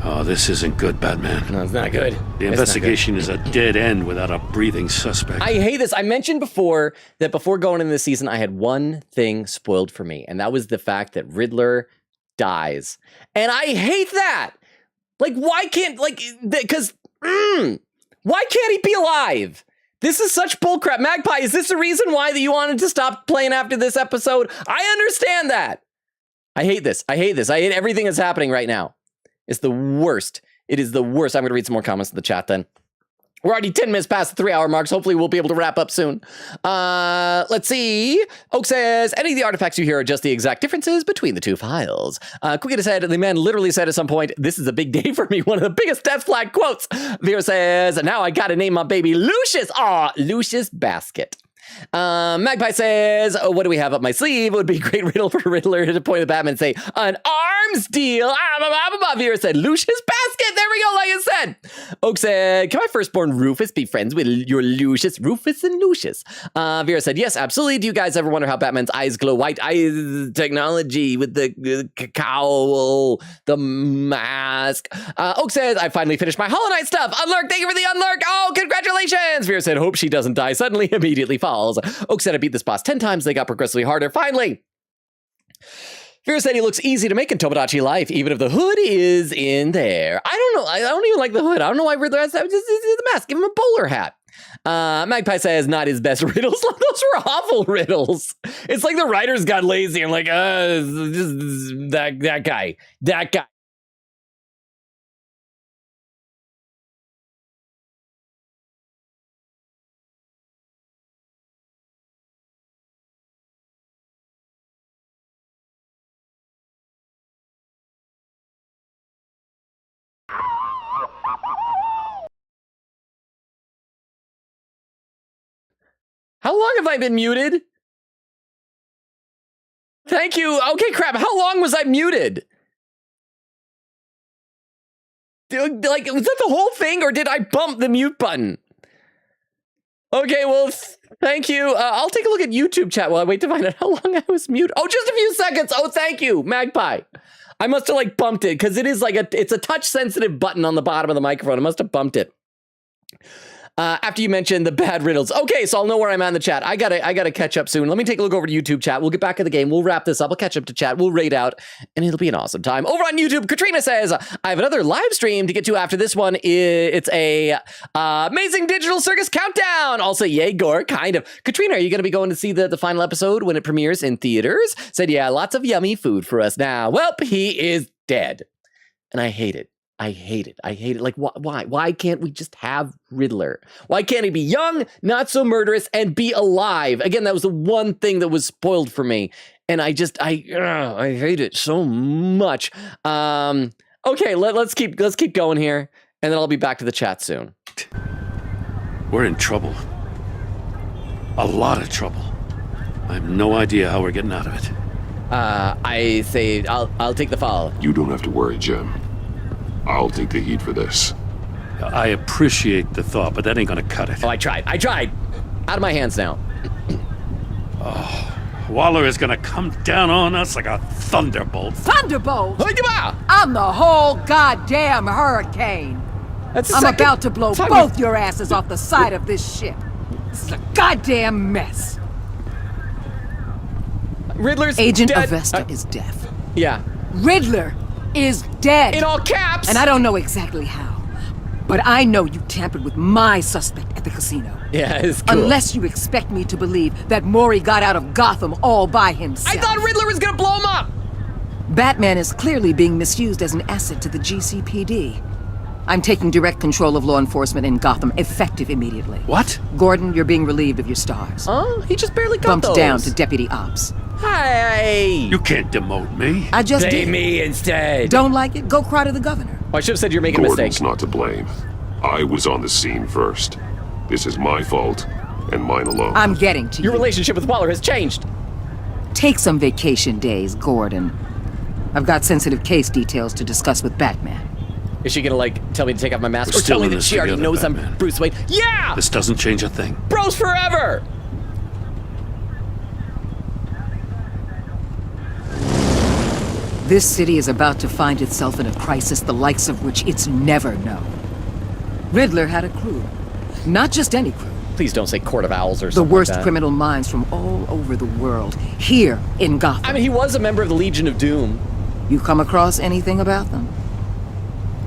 Oh, this isn't good, Batman. No, it's not good. The investigation is a dead end without a breathing suspect. I hate this. I mentioned before that before going into this season, I had one thing spoiled for me, and that was the fact that Riddler dies. And I hate that. Like, why can't, like, because, why can't he be alive? This is such bullcrap. Magpie, is this the reason why that you wanted to stop playing after this episode? I understand that. I hate this. I hate this. I hate everything that's happening right now. It's the worst. It is the worst. I'm going to read some more comments in the chat then. We're already 10 minutes past the 3-hour marks. Hopefully we'll be able to wrap up soon. Let's see. Oak says, any of the artifacts you hear are just the exact differences between the two files. Quickly said, the man literally said at some point, this is a big day for me. One of the biggest death flag quotes. Vera says, now I got to name my baby Lucius. Aw, Lucius Basket. Magpie says, oh, what do we have up my sleeve? It would be a great riddle for Riddler to point at Batman and say, an arms deal. Vera said, Lucius Basket. There we go, like I said. Oak said, can my firstborn Rufus be friends with your Lucius? Rufus and Lucius. Vera said, yes, absolutely. Do you guys ever wonder how Batman's eyes glow white? Eyes technology with the cowl, the mask. Oak says, I finally finished my Hollow Knight stuff. Unlurk, thank you for the unlurk. Oh, congratulations. Vera said, hope she doesn't die suddenly, immediately falls. Oak said, I beat this boss 10 times. They got progressively harder. Finally. Vera said he looks easy to make in Tomodachi Life, even if the hood is in there. I don't know. I don't even like the hood. I don't know why Riddler has just the mask. Give him a bowler hat. Magpie says not his best riddles. Those were awful riddles. It's like the writers got lazy. I'm like, that guy. How long have I been muted? Thank you. Okay, crap. How long was I muted? Like, was that the whole thing, or did I bump the mute button? Okay, well, thank you. I'll take a look at YouTube chat while I wait to find out how long I was muted. Oh, just a few seconds. Oh, thank you, Magpie. I must have, like, bumped it, because it is like it's a touch-sensitive button on the bottom of the microphone. I must have bumped it. After you mentioned the bad riddles. Okay, so I'll know where I'm at in the chat. I gotta catch up soon. Let me take a look over to YouTube chat. We'll get back to the game. We'll wrap this up. I'll catch up to chat. We'll raid out, and it'll be an awesome time. Over on YouTube, Katrina says, I have another live stream to get to after this one. It's a Amazing Digital Circus Countdown. Also, yay, Gore, kind of. Katrina, are you going to be going to see the final episode when it premieres in theaters? Said, yeah, lots of yummy food for us now. Well, he is dead. And I hate it. I hate it. I hate it. Like, why? Why can't we just have Riddler? Why can't he be young, not so murderous, and be alive? Again, that was the one thing that was spoiled for me. And I hate it so much. Okay, let's keep going here, and then I'll be back to the chat soon. We're in trouble. A lot of trouble. I have no idea how we're getting out of it. I say I'll take the fall. You don't have to worry, Jim. I'll take the heat for this. I appreciate the thought, but that ain't gonna cut it. Oh, I tried. Out of my hands now. Oh, Waller is gonna come down on us like a thunderbolt. Thunderbolt? I'm the whole goddamn hurricane. I'm about to blow both your asses off the side of this ship. This is a goddamn mess. Riddler's Agent dead. Avesta is deaf. Yeah. Riddler is dead. In all caps. And I don't know exactly how, but I know you tampered with my suspect at the casino. Yeah, it's cool. Unless you expect me to believe that Maury got out of Gotham all by himself. I thought Riddler was gonna blow him up. Batman is clearly being misused as an asset to the GCPD. I'm taking direct control of law enforcement in Gotham, effective immediately. What? Gordon, you're being relieved of your stars. Oh, he just barely got bumped down to deputy ops. Hey! You can't demote me. I just Say did. me instead. Don't like it? Go cry to the governor. Oh, I should have said you're making a Gordon's mistake. not to blame. I was on the scene first. This is my fault, and mine alone. I'm getting to you. Your relationship with Waller has changed. Take some vacation days, Gordon. I've got sensitive case details to discuss with Batman. Is she gonna, like, tell me to take off my mask? We're or tell me still in that this she already together, knows Batman. I'm Bruce Wayne? Yeah! This doesn't change a thing. Bros forever! This city is about to find itself in a crisis the likes of which it's never known. Riddler had a crew. Not just any crew. Please don't say Court of Owls or The something worst like that. criminal minds from all over the world, here in Gotham. I mean, he was a member of the Legion of Doom. You come across anything about them?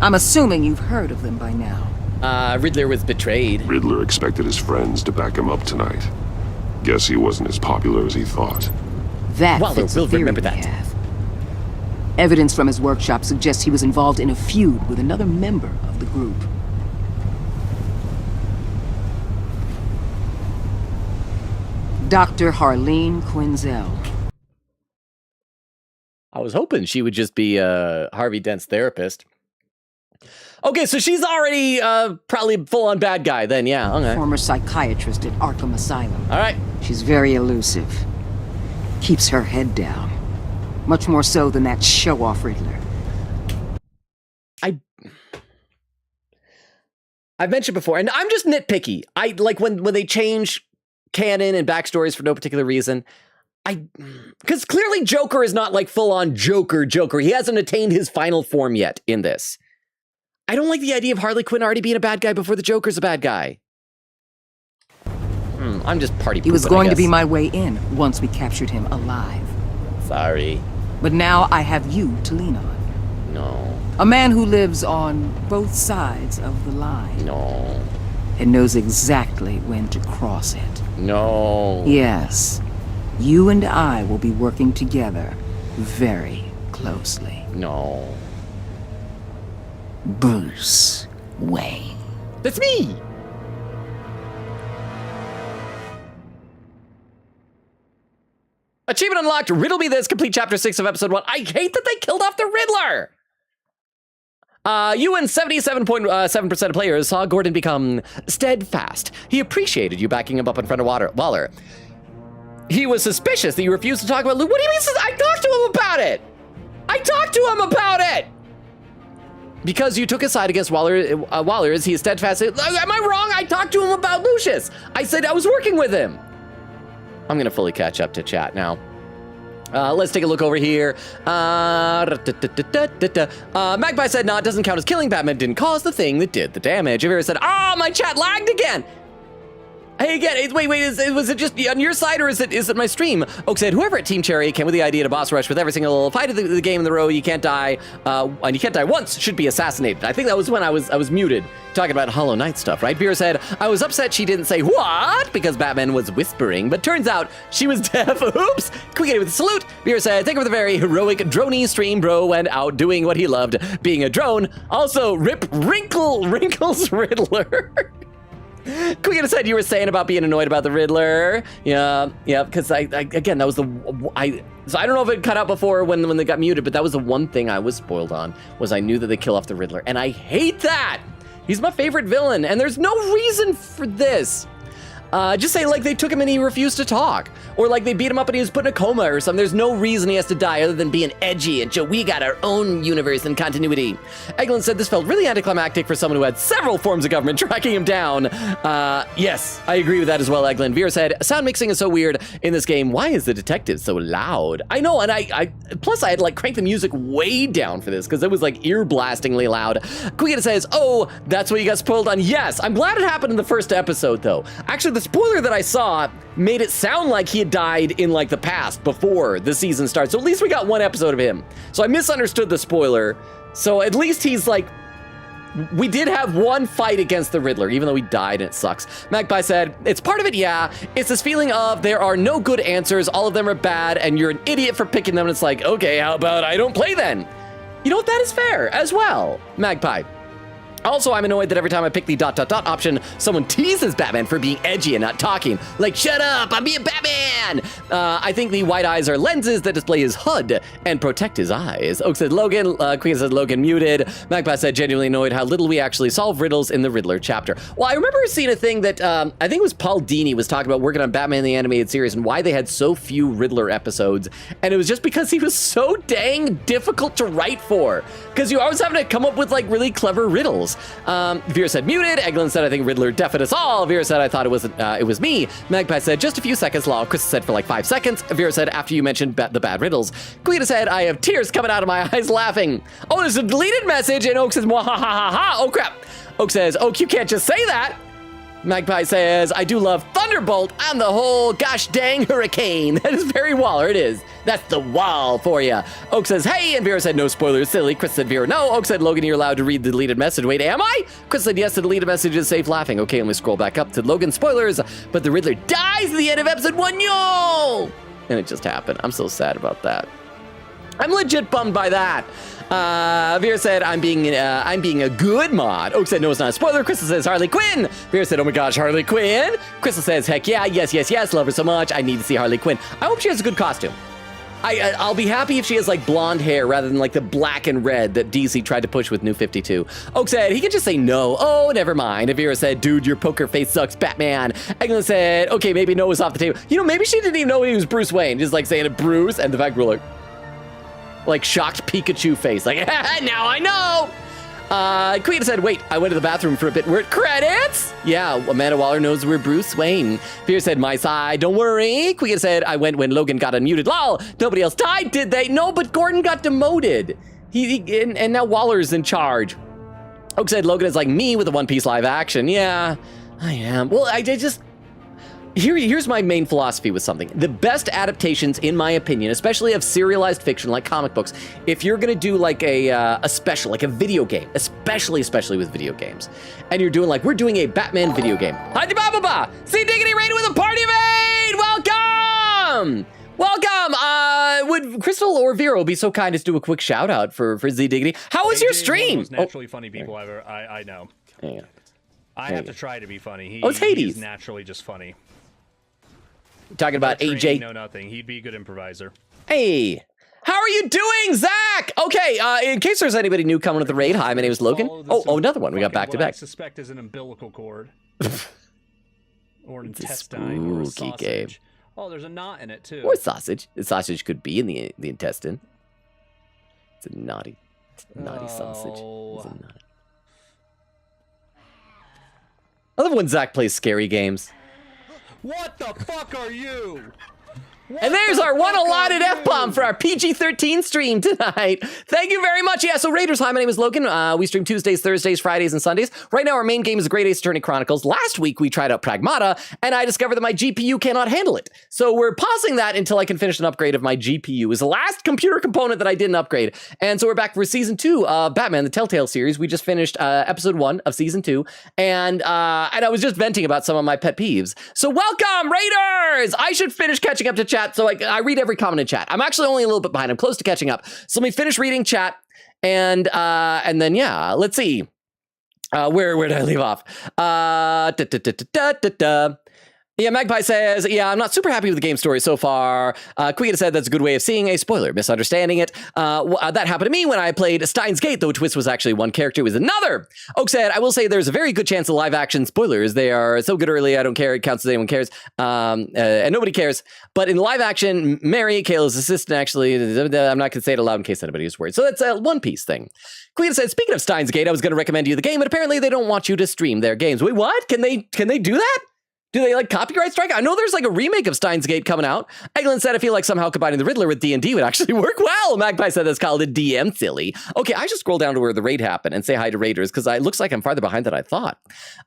I'm assuming you've heard of them by now. Riddler was betrayed. Riddler expected his friends to back him up tonight. Guess he wasn't as popular as he thought. That Well, fits we'll the theory remember we that. have. Evidence from his workshop suggests he was involved in a feud with another member of the group. Dr. Harleen Quinzel. I was hoping she would just be Harvey Dent's therapist. Okay, so she's already probably full-on bad guy then, yeah, okay. Former psychiatrist at Arkham Asylum. All right. She's very elusive. Keeps her head down. Much more so than that show-off Riddler. I've mentioned before, and I'm just nitpicky. I like when they change canon and backstories for no particular reason. Because clearly Joker is not like full-on Joker. He hasn't attained his final form yet in this. I don't like the idea of Harley Quinn already being a bad guy before the Joker's a bad guy. I'm just party pooping, He was going to be my way in once we captured him alive. Sorry. But now I have you to lean on. No. A man who lives on both sides of the line. No. And knows exactly when to cross it. No. Yes. You and I will be working together very closely. No. Bruce Wayne. That's me! Achievement unlocked, Riddle Me This, complete chapter 6 of episode 1. I hate that they killed off the Riddler! You and 77.7% of players saw Gordon become steadfast. He appreciated you backing him up in front of Waller. He was suspicious that you refused to talk about Luke. What do you mean? I talked to him about it! Because you took his side against Waller, is he steadfast? Am I wrong? I talked to him about Lucius. I said I was working with him. I'm gonna fully catch up to chat now. Let's take a look over here. Magpie said, no, it doesn't count as killing. Batman didn't cause the thing that did the damage. Avira said, my chat lagged again. Hey, again, wait, was it just on your side or is it my stream? Oak said, whoever at Team Cherry came with the idea to boss rush with every single fight of the game in the row, you can't die, and you can't die once, should be assassinated. I think that was when I was muted, talking about Hollow Knight stuff, right? Beer said, I was upset she didn't say what, because Batman was whispering, but turns out she was deaf. Oops! Can we get it with a salute? Beer said, thank you for the very heroic droney stream, bro, went out doing what he loved, being a drone. Also, rip Wrinkles Riddler. Quick said you were saying about being annoyed about the Riddler. Yeah, because again, that was so I don't know if it cut out before when they got muted, but that was the one thing I was spoiled on, was I knew that they kill off the Riddler, and I hate that! He's my favorite villain, and there's no reason for this. Just say like they took him and he refused to talk. Or like they beat him up and he was put in a coma or something. There's no reason he has to die other than being edgy and we got our own universe and continuity. Eglin said this felt really anticlimactic for someone who had several forms of government tracking him down. Yes, I agree with that as well, Eglin. Veer said, sound mixing is so weird in this game. Why is the detective so loud? I know, and plus I had like cranked the music way down for this because it was like ear blastingly loud. Quigita says, oh, that's what you got spoiled on. Yes, I'm glad it happened in the first episode though. Actually, the spoiler that I saw made it sound like he had died in like the past before the season starts. So at least we got one episode of him. So I misunderstood the spoiler. So at least he's like, we did have one fight against the Riddler, even though he died and it sucks. Magpie said, it's part of it, yeah. It's this feeling of there are no good answers. All of them are bad and you're an idiot for picking them. And it's like, okay, how about I don't play then? You know what? That is fair as well, Magpie. Also, I'm annoyed that every time I pick the ... option, someone teases Batman for being edgy and not talking. Like, shut up, I'm being Batman! I think the white eyes are lenses that display his HUD and protect his eyes. Oak said Logan, Queen said Logan muted. Magpie said genuinely annoyed how little we actually solve riddles in the Riddler chapter. Well, I remember seeing a thing that, I think it was Paul Dini was talking about working on Batman the Animated Series and why they had so few Riddler episodes. And it was just because he was so dang difficult to write for. Because you always having to come up with like really clever riddles. riddles. Vera said muted. Eglin said, I think Riddler deafened us all. Vera said, I thought it was me. Magpie said, just a few seconds. Lol. Chris said, for like 5 seconds. Vera said, after you mentioned the bad riddles. Quita said, I have tears coming out of my eyes laughing. Oh, there's a deleted message, and Oak says, ha ha ha ha. Oh, crap. Oak says, Oak, you can't just say that. Magpie says, I do love Thunderbolt and the whole gosh dang hurricane. That is very Waller, it is. That's the wall for you. Oak says, hey, and Vera said, no spoilers, silly. Chris said, Vera, no. Oak said, Logan, you're allowed to read the deleted message. Wait, am I? Chris said, yes, the deleted message is safe laughing. Okay, let me scroll back up to Logan spoilers, but the Riddler dies at the end of episode 1, yo! And it just happened. I'm so sad about that. I'm legit bummed by that. Vera said, I'm being a good mod. Oak said, no, it's not a spoiler. Crystal says, Harley Quinn. Vera said, oh my gosh, Harley Quinn. Crystal says, heck yeah, yes, love her so much. I need to see Harley Quinn. I hope she has a good costume. I'll be happy if she has like blonde hair rather than like the black and red that DC tried to push with New 52. Oak said, he could just say no. Oh, never mind. Vera said, dude, your poker face sucks, Batman. Eglin said, okay, maybe no was off the table. You know, maybe she didn't even know he was Bruce Wayne. Just like saying it, Bruce, and the fact we're like shocked Pikachu face. Like, now I know. Queen said, wait, I went to the bathroom for a bit. We're at credits? Yeah, Amanda Waller knows we're Bruce Wayne. Fear said, my side, don't worry. Queen said, I went when Logan got unmuted. Lol, nobody else died, did they? No, but Gordon got demoted. And now Waller's in charge. Oak said, Logan is like me with a One Piece live action. Yeah, I am. Well, I just... Here's my main philosophy with something. The best adaptations, in my opinion, especially of serialized fiction like comic books, if you're gonna do like a special, like a video game, especially with video games, and you're doing like, we're doing a Batman video game. Haji Baba Ba! See Diggity Raid with a party of 8! Welcome! Welcome! Would Crystal or Vero be so kind as to do a quick shout out for Z Diggity? How was your stream? One of the most naturally funny people I know. Yeah. I have to try to be funny. It's Hades. He's naturally just funny. Talking about AJ. No, nothing. He'd be a good improviser. Hey, how are you doing, Zach? Okay, in case there's anybody new coming to the raid, hi, my name is Logan. Oh, another one. We got back to back. I suspect is an umbilical cord, or an intestine, or a sausage. Game. Oh, there's a knot in it too. Or sausage. The sausage could be in the intestine. It's a naughty sausage. It's a naughty. I love when Zach plays scary games. What the fuck are you? And there's our one allotted F-bomb for our PG-13 stream tonight. Thank you very much. Yeah, so Raiders, hi, my name is Logan. We stream Tuesdays, Thursdays, Fridays, and Sundays. Right now, our main game is Great Ace Attorney Chronicles. Last week, we tried out Pragmata, and I discovered that my GPU cannot handle it. So we're pausing that until I can finish an upgrade of my GPU. It was the last computer component that I didn't upgrade. And so we're back for Season 2 of Batman, the Telltale series. We just finished Episode 1 of Season 2, and I was just venting about some of my pet peeves. So welcome, Raiders! I should finish catching up to chat. So I read every comment in chat. I'm actually only a little bit behind. I'm close to catching up. So let me finish reading chat, and then yeah, let's see. Where did I leave off? Yeah, Magpie says, yeah, I'm not super happy with the game story so far. Quigita said that's a good way of seeing a spoiler, misunderstanding it. That happened to me when I played Steins Gate, though twist was actually one character, it was another. Oak said, I will say there's a very good chance of live action spoilers. They are so good early, I don't care. It counts as anyone cares. And nobody cares. But in live action, Mary, Kayla's assistant, actually, I'm not going to say it aloud in case anybody is worried. So that's a One Piece thing. Queen said, speaking of Steins Gate, I was going to recommend you the game, but apparently they don't want you to stream their games. Wait, what? Can they do that? Do they like copyright strike? I know there's like a remake of Steins Gate coming out. Eglin said, I feel like somehow combining the Riddler with D&D would actually work well. Magpie said that's called a DM silly. Okay, I should scroll down to where the raid happened and say hi to Raiders because it looks like I'm farther behind than I thought.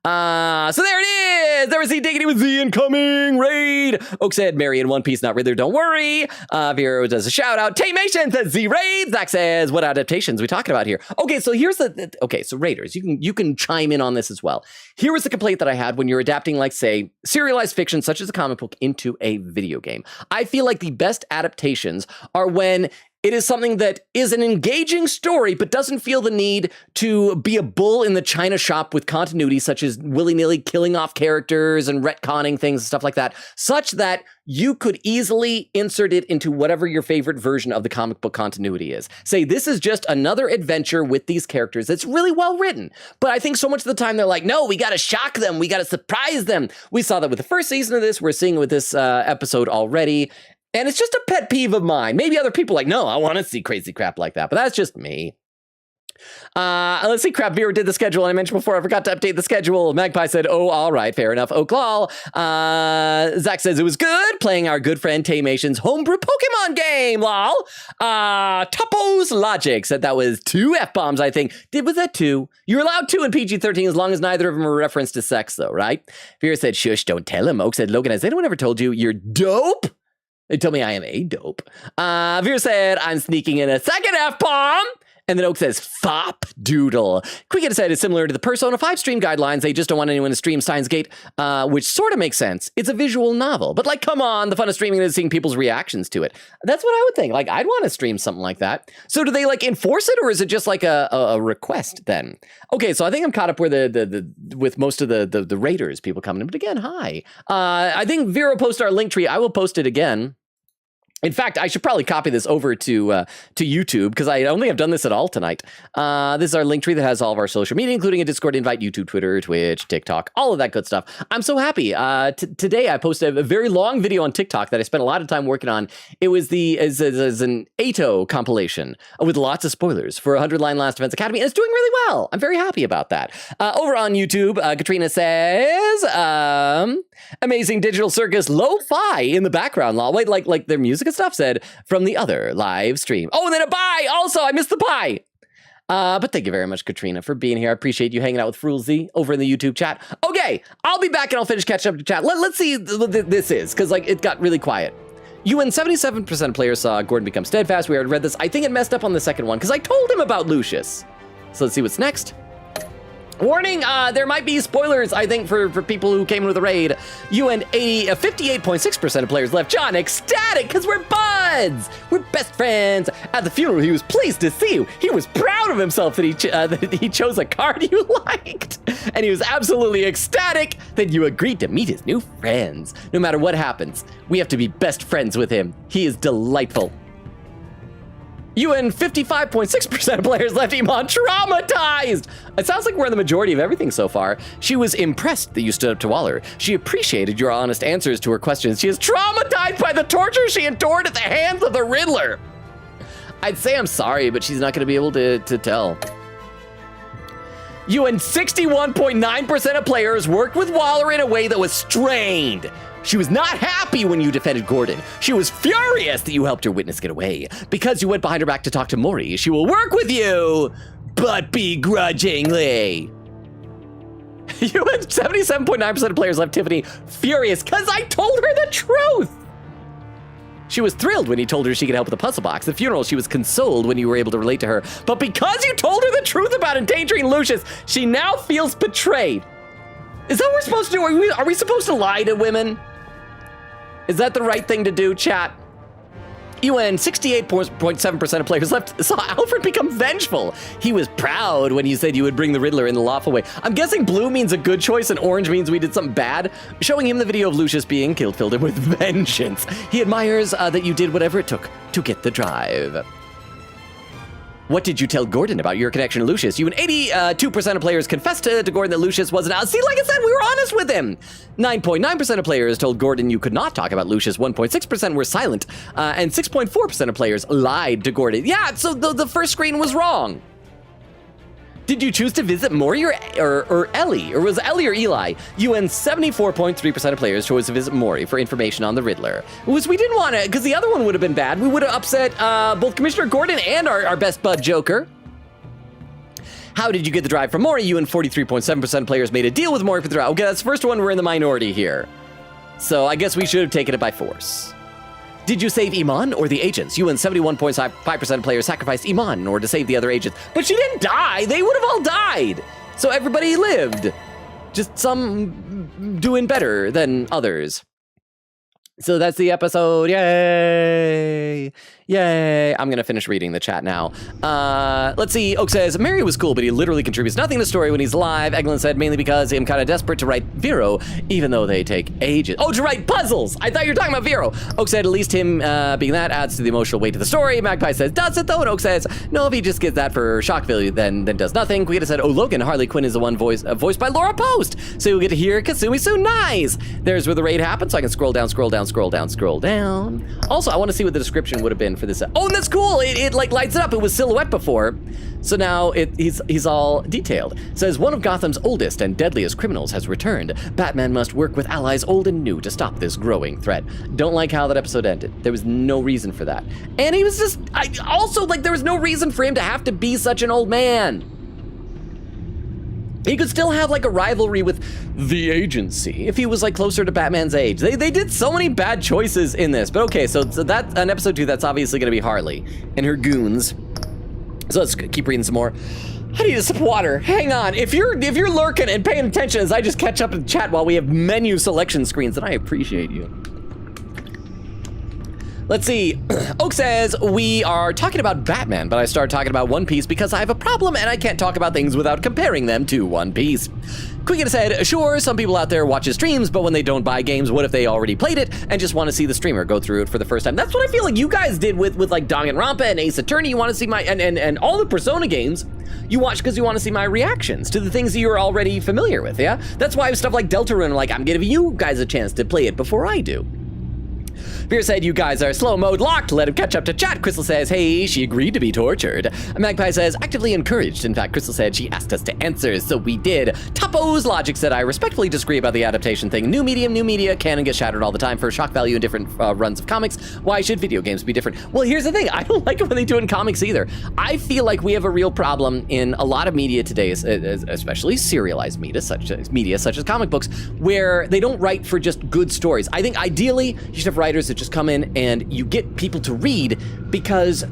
So there it is. There was Z Diggity with the incoming raid. Oak said, Mary in One Piece, not Riddler, don't worry. Vero does a shout out. Taymation says Z raid. Zach says, what adaptations are we talking about here? Okay, so here's so Raiders, you can chime in on this as well. Here was the complaint that I had when you're adapting, like, say, serialized fiction such as a comic book into a video game. I feel like the best adaptations are when it is something that is an engaging story, but doesn't feel the need to be a bull in the china shop with continuity, such as willy-nilly killing off characters and retconning things and stuff like that, such that you could easily insert it into whatever your favorite version of the comic book continuity is. Say, this is just another adventure with these characters that's really well written. But I think so much of the time they're like, no, we got to shock them. We got to surprise them. We saw that with the first season of this. We're seeing it with this episode already. And it's just a pet peeve of mine. Maybe other people are like, no, I want to see crazy crap like that. But that's just me. Let's see, Crap Vero did the schedule. I mentioned before, I forgot to update the schedule. Magpie said, oh, all right, fair enough. Oaklaw. Zach says it was good playing our good friend Taymation's homebrew Pokemon game, lol. Topo's Logic said that was 2 F-bombs, I think. Was that 2? You're allowed 2 in PG-13 as long as neither of them are reference to sex, though, right? Vera said, shush, don't tell him. Oak said, Logan, has anyone ever told you you're dope? They told me I am a dope. Vera said, I'm sneaking in a second F-bomb. And then Oak says, fop doodle. Quick said it's similar to the Persona 5 stream guidelines. They just don't want anyone to stream Steins Gate, which sort of makes sense. It's a visual novel. But like, come on, the fun of streaming is seeing people's reactions to it. That's what I would think. Like, I'd want to stream something like that. So do they like enforce it, or is it just like a request then? Okay, so I think I'm caught up with with most of the raiders, people coming in. But again, hi. I think Vera posted our link tree. I will post it again. In fact, I should probably copy this over to YouTube, because I only have done this at all tonight. This is our link tree that has all of our social media, including a Discord invite, YouTube, Twitter, Twitch, TikTok, all of that good stuff. I'm so happy. Today I posted a very long video on TikTok that I spent a lot of time working on. It was as an Ato compilation with lots of spoilers for 100 Line Last Defense Academy, and it's doing really well. I'm very happy about that. Over on YouTube, Katrina says, amazing digital circus lo-fi in the background. Wait, like their music and stuff said from the other live stream. Oh, and then a bye. Also, I missed the pie. But thank you very much, Katrina, for being here. I appreciate you hanging out with Frulzy over in the YouTube chat. Okay, I'll be back and I'll finish catching up to chat. Let's see what this is, because like it got really quiet. You and 77% of players saw Gordon become steadfast. We already read this. I think it messed up on the second one because I told him about Lucius. So let's see what's next. Warning, there might be spoilers, I think, for people who came with the raid. You and 58.6% of players left John ecstatic because we're buds. We're best friends. At the funeral, he was pleased to see you. He was proud of himself that he chose a card you liked. And he was absolutely ecstatic that you agreed to meet his new friends. No matter what happens, we have to be best friends with him. He is delightful. You and 55.6% of players left Iman traumatized. It sounds like we're in the majority of everything so far. She was impressed that you stood up to Waller. She appreciated your honest answers to her questions. She is traumatized by the torture she endured at the hands of the Riddler. I'd say I'm sorry, but she's not going to be able to tell. You and 61.9% of players worked with Waller in a way that was strained. She was not happy when you defended Gordon. She was furious that you helped your witness get away. Because you went behind her back to talk to Mori, she will work with you, but begrudgingly. You and 77.9% of players left Tiffany furious because I told her the truth. She was thrilled when you told her she could help with the puzzle box. At the funeral, she was consoled when you were able to relate to her. But because you told her the truth about endangering Lucius, she now feels betrayed. Is that what we're supposed to do? Are we supposed to lie to women? Is that the right thing to do, chat? You and 68.7% of players left saw Alfred become vengeful. He was proud when you said you would bring the Riddler in the lawful way. I'm guessing blue means a good choice and orange means we did something bad. Showing him the video of Lucius being killed filled him with vengeance. He admires that you did whatever it took to get the drive. What did you tell Gordon about your connection to Lucius? You and 82% of players confessed to Gordon that Lucius wasn't out. See, like I said, we were honest with him. 9.9% of players told Gordon you could not talk about Lucius. 1.6% were silent. And 6.4% of players lied to Gordon. Yeah, so the first screen was wrong. Did you choose to visit Mori or Ellie? Or was it Ellie or Eli? You and 74.3% of players chose to visit Mori for information on the Riddler. We didn't want to, because the other one would have been bad. We would have upset both Commissioner Gordon and our best bud Joker. How did you get the drive from Mori? You and 43.7% of players made a deal with Mori for the drive. Okay, that's the first one. We're in the minority here. So I guess we should have taken it by force. Did you save Iman or the agents? You and 71.5% of players sacrificed Iman in order to save the other agents. But she didn't die. They would have all died. So everybody lived. Just some doing better than others. So that's the episode. Yay. Yay. I'm going to finish reading the chat now. Let's see. Oak says, Mary was cool, but he literally contributes nothing to the story when he's alive. Eglin said, mainly because I'm kind of desperate to write Vero, even though they take ages. Oh, to write puzzles. I thought you were talking about Vero. Oak said, at least him being that adds to the emotional weight of the story. Magpie says, does it though? And Oak says, no, if he just gets that for shock value, then does nothing. Quita said, oh, Logan, Harley Quinn is the one voiced by Laura Post. So you'll get to hear Kasumi soon. Nice. There's where the raid happens, so I can scroll down, down, scroll down, scroll down. Also, I want to see what the description would have been for this. Oh, and that's cool. It like lights it up. It was silhouette before. So now he's all detailed. It says, one of Gotham's oldest and deadliest criminals has returned. Batman must work with allies old and new to stop this growing threat. Don't like how that episode ended. There was no reason for that. And he was just, also, like, there was no reason for him to have to be such an old man. He could still have like a rivalry with the agency if he was like closer to Batman's age. They did so many bad choices in this. But okay, so that's on episode 2, that's obviously gonna be Harley and her goons. So let's keep reading some more. I need a sip of water. Hang on. If you're lurking and paying attention as I just catch up in chat while we have menu selection screens, then I appreciate you. Let's see. Oak says, we are talking about Batman, but I started talking about One Piece because I have a problem and I can't talk about things without comparing them to One Piece. Quicken said, sure, some people out there watch his streams, but when they don't buy games, what if they already played it and just want to see the streamer go through it for the first time? That's what I feel like you guys did with like Danganronpa and Ace Attorney. You want to see my, and all the Persona games, you watch because you want to see my reactions to the things that you're already familiar with, yeah? That's why stuff like Deltarune, like, I'm giving you guys a chance to play it before I do. Beer said, you guys are slow mode locked. Let him catch up to chat. Crystal says, hey, she agreed to be tortured. Magpie says, actively encouraged. In fact, Crystal said she asked us to answer, so we did. Topo's Logic said, I respectfully disagree about the adaptation thing. New medium, new media. Canon gets shattered all the time for shock value in different runs of comics. Why should video games be different? Well, here's the thing. I don't like it when they do it in comics either. I feel like we have a real problem in a lot of media today, especially serialized media, such as comic books, where they don't write for just good stories. I think ideally, you should have writers that just come in and you get people to read because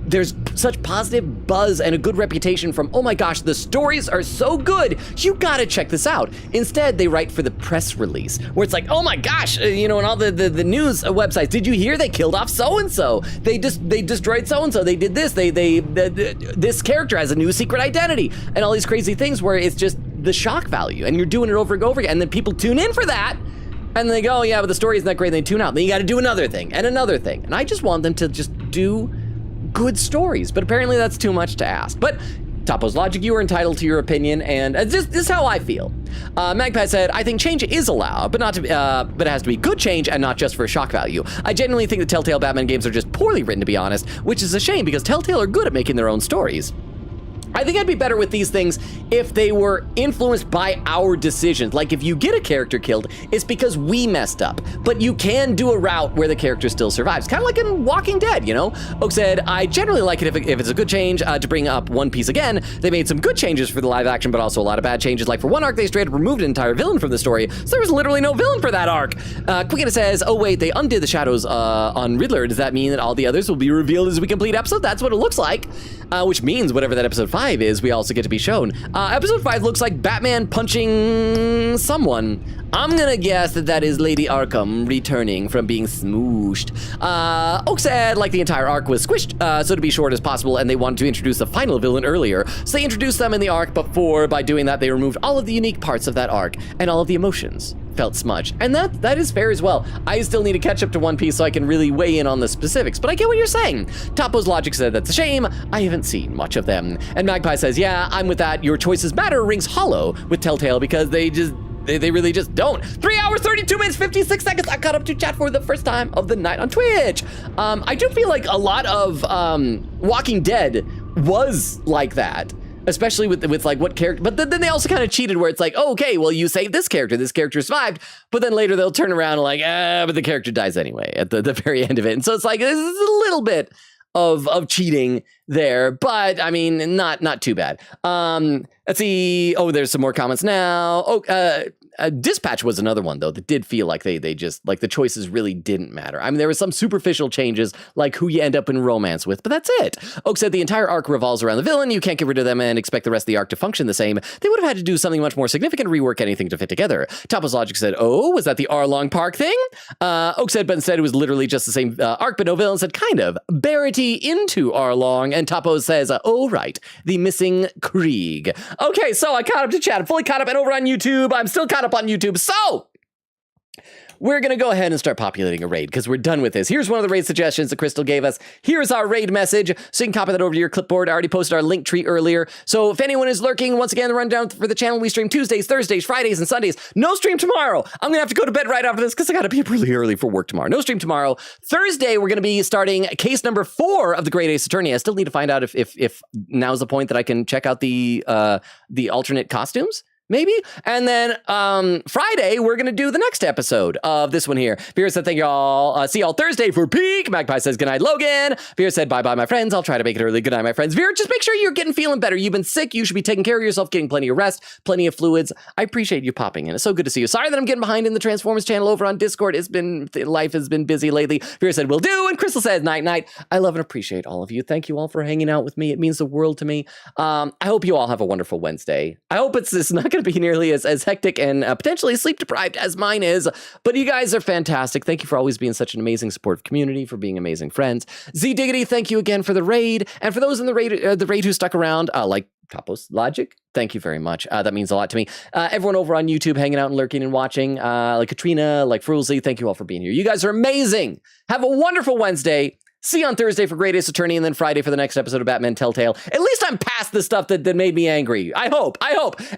there's such positive buzz and a good reputation from, oh my gosh, the stories are so good, you gotta check this out. Instead, they write for the press release, where it's like, oh my gosh, you know, and all the news websites, did you hear they killed off so-and-so? They destroyed so-and-so, they did this, this character has a new secret identity, and all these crazy things where it's just the shock value, and you're doing it over and over again, and then people tune in for that, and they go, oh, yeah, but the story isn't that great, and they tune out. Then you gotta do another thing, and another thing. And I just want them to just do good stories, but apparently that's too much to ask. But Topo's Logic, you are entitled to your opinion, and this is how I feel. Magpie said, I think change is allowed, but it has to be good change and not just for shock value. I genuinely think the Telltale Batman games are just poorly written, to be honest, which is a shame because Telltale are good at making their own stories. I think I'd be better with these things if they were influenced by our decisions. Like if you get a character killed, it's because we messed up. But you can do a route where the character still survives. Kind of like in Walking Dead, you know? Oak said, I generally like it if it's a good change. To bring up One Piece again, they made some good changes for the live action, but also a lot of bad changes. Like for one arc, they straight up removed an entire villain from the story, so there was literally no villain for that arc. Quicken says, oh wait, they undid the shadows on Riddler. Does that mean that all the others will be revealed as we complete episode? That's what it looks like. Which means whatever that episode 5 is, we also get to be shown. Episode 5 looks like Batman punching someone. I'm gonna guess that is Lady Arkham returning from being smooshed. Oak said, like the entire arc was squished, so to be short as possible, and they wanted to introduce the final villain earlier. So they introduced them in the arc before. By doing that, they removed all of the unique parts of that arc and all of the emotions felt smudged. And that is fair as well. I still need to catch up to One Piece so I can really weigh in on the specifics, but I get what you're saying. Topo's Logic said that's a shame. I haven't seen much of them. And Magpie says, yeah, I'm with that. Your choices matter rings hollow with Telltale because they really just don't. 3 hours, 32 minutes, 56 seconds. I caught up to chat for the first time of the night on Twitch. I do feel like a lot of Walking Dead was like that. Especially with like what character, but then they also kind of cheated where it's like, oh, okay, well, you saved this character survived, but then later they'll turn around and like, but the character dies anyway at the very end of it. And so it's like, this is a little bit of cheating there, but I mean, not too bad. Let's see. Oh, there's some more comments now. Oh, Dispatch was another one though that did feel like they just like the choices really didn't matter. I mean, there were some superficial changes like who you end up in romance with, but that's it. Oak said the entire arc revolves around the villain. You can't get rid of them and expect the rest of the arc to function the same. They would have had to do something much more significant, rework anything to fit together. Topo's Logic said, oh, was that the Arlong Park thing? Oak said, but instead it was literally just the same arc, but no villain. Said kind of. Barity into Arlong, and Topo says, oh right, the missing Krieg. Okay, so I caught up to chat. I'm fully caught up and over on YouTube. I'm still caught up on YouTube. So we're going to go ahead and start populating a raid because we're done with this. Here's one of the raid suggestions that Crystal gave us. Here's our raid message, so you can copy that over to your clipboard. I already posted our link tree earlier. So if anyone is lurking, once again, the rundown for the channel, we stream Tuesdays, Thursdays, Fridays, and Sundays. No stream tomorrow. I'm going to have to go to bed right after this because I got to be up really early for work tomorrow. No stream tomorrow. Thursday, we're going to be starting case number 4 of the Great Ace Attorney. I still need to find out if now's the point that I can check out the alternate costumes. Maybe. And then Friday, we're going to do the next episode of this one here. Vera said, thank you all. See y'all Thursday for peak. Magpie says, good night, Logan. Vera said, bye-bye, my friends. I'll try to make it early. Good night, my friends. Vera, just make sure you're feeling better. You've been sick. You should be taking care of yourself, getting plenty of rest, plenty of fluids. I appreciate you popping in. It's so good to see you. Sorry that I'm getting behind in the Transformers channel over on Discord. Life has been busy lately. Vera said, will do. And Crystal says, night. I love and appreciate all of you. Thank you all for hanging out with me. It means the world to me. I hope you all have a wonderful Wednesday. I hope it's not going to be nearly as hectic and potentially sleep deprived as mine is, but you guys are fantastic. Thank you for always being such an amazing supportive community, for being amazing friends. Z Diggity, thank you again for the raid, and for those in the raid who stuck around, like Topos Logic, thank you very much. That means a lot to me. Everyone over on YouTube hanging out and lurking and watching, like Katrina, like Frulzy, thank you all for being here. You guys are amazing. Have a wonderful Wednesday. See you on Thursday for Great Ace Attorney, and then Friday for the next episode of Batman Telltale. At least I'm past the stuff that made me angry. I hope.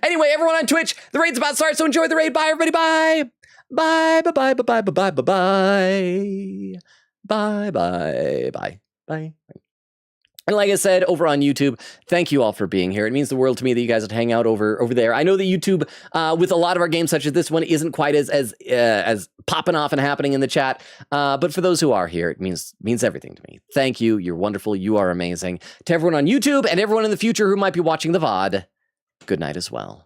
Anyway, everyone on Twitch, the raid's about to start, so enjoy the raid. Bye, everybody. Bye. Bye, bye, bye, bye, bye, bye, bye, bye. Bye, bye, bye, bye. And like I said, over on YouTube, thank you all for being here. It means the world to me that you guys would hang out over there. I know that YouTube, with a lot of our games, such as this one, isn't quite as popping off and happening in the chat. But for those who are here, it means everything to me. Thank you. You're wonderful. You are amazing. To everyone on YouTube and everyone in the future who might be watching the VOD, good night as well.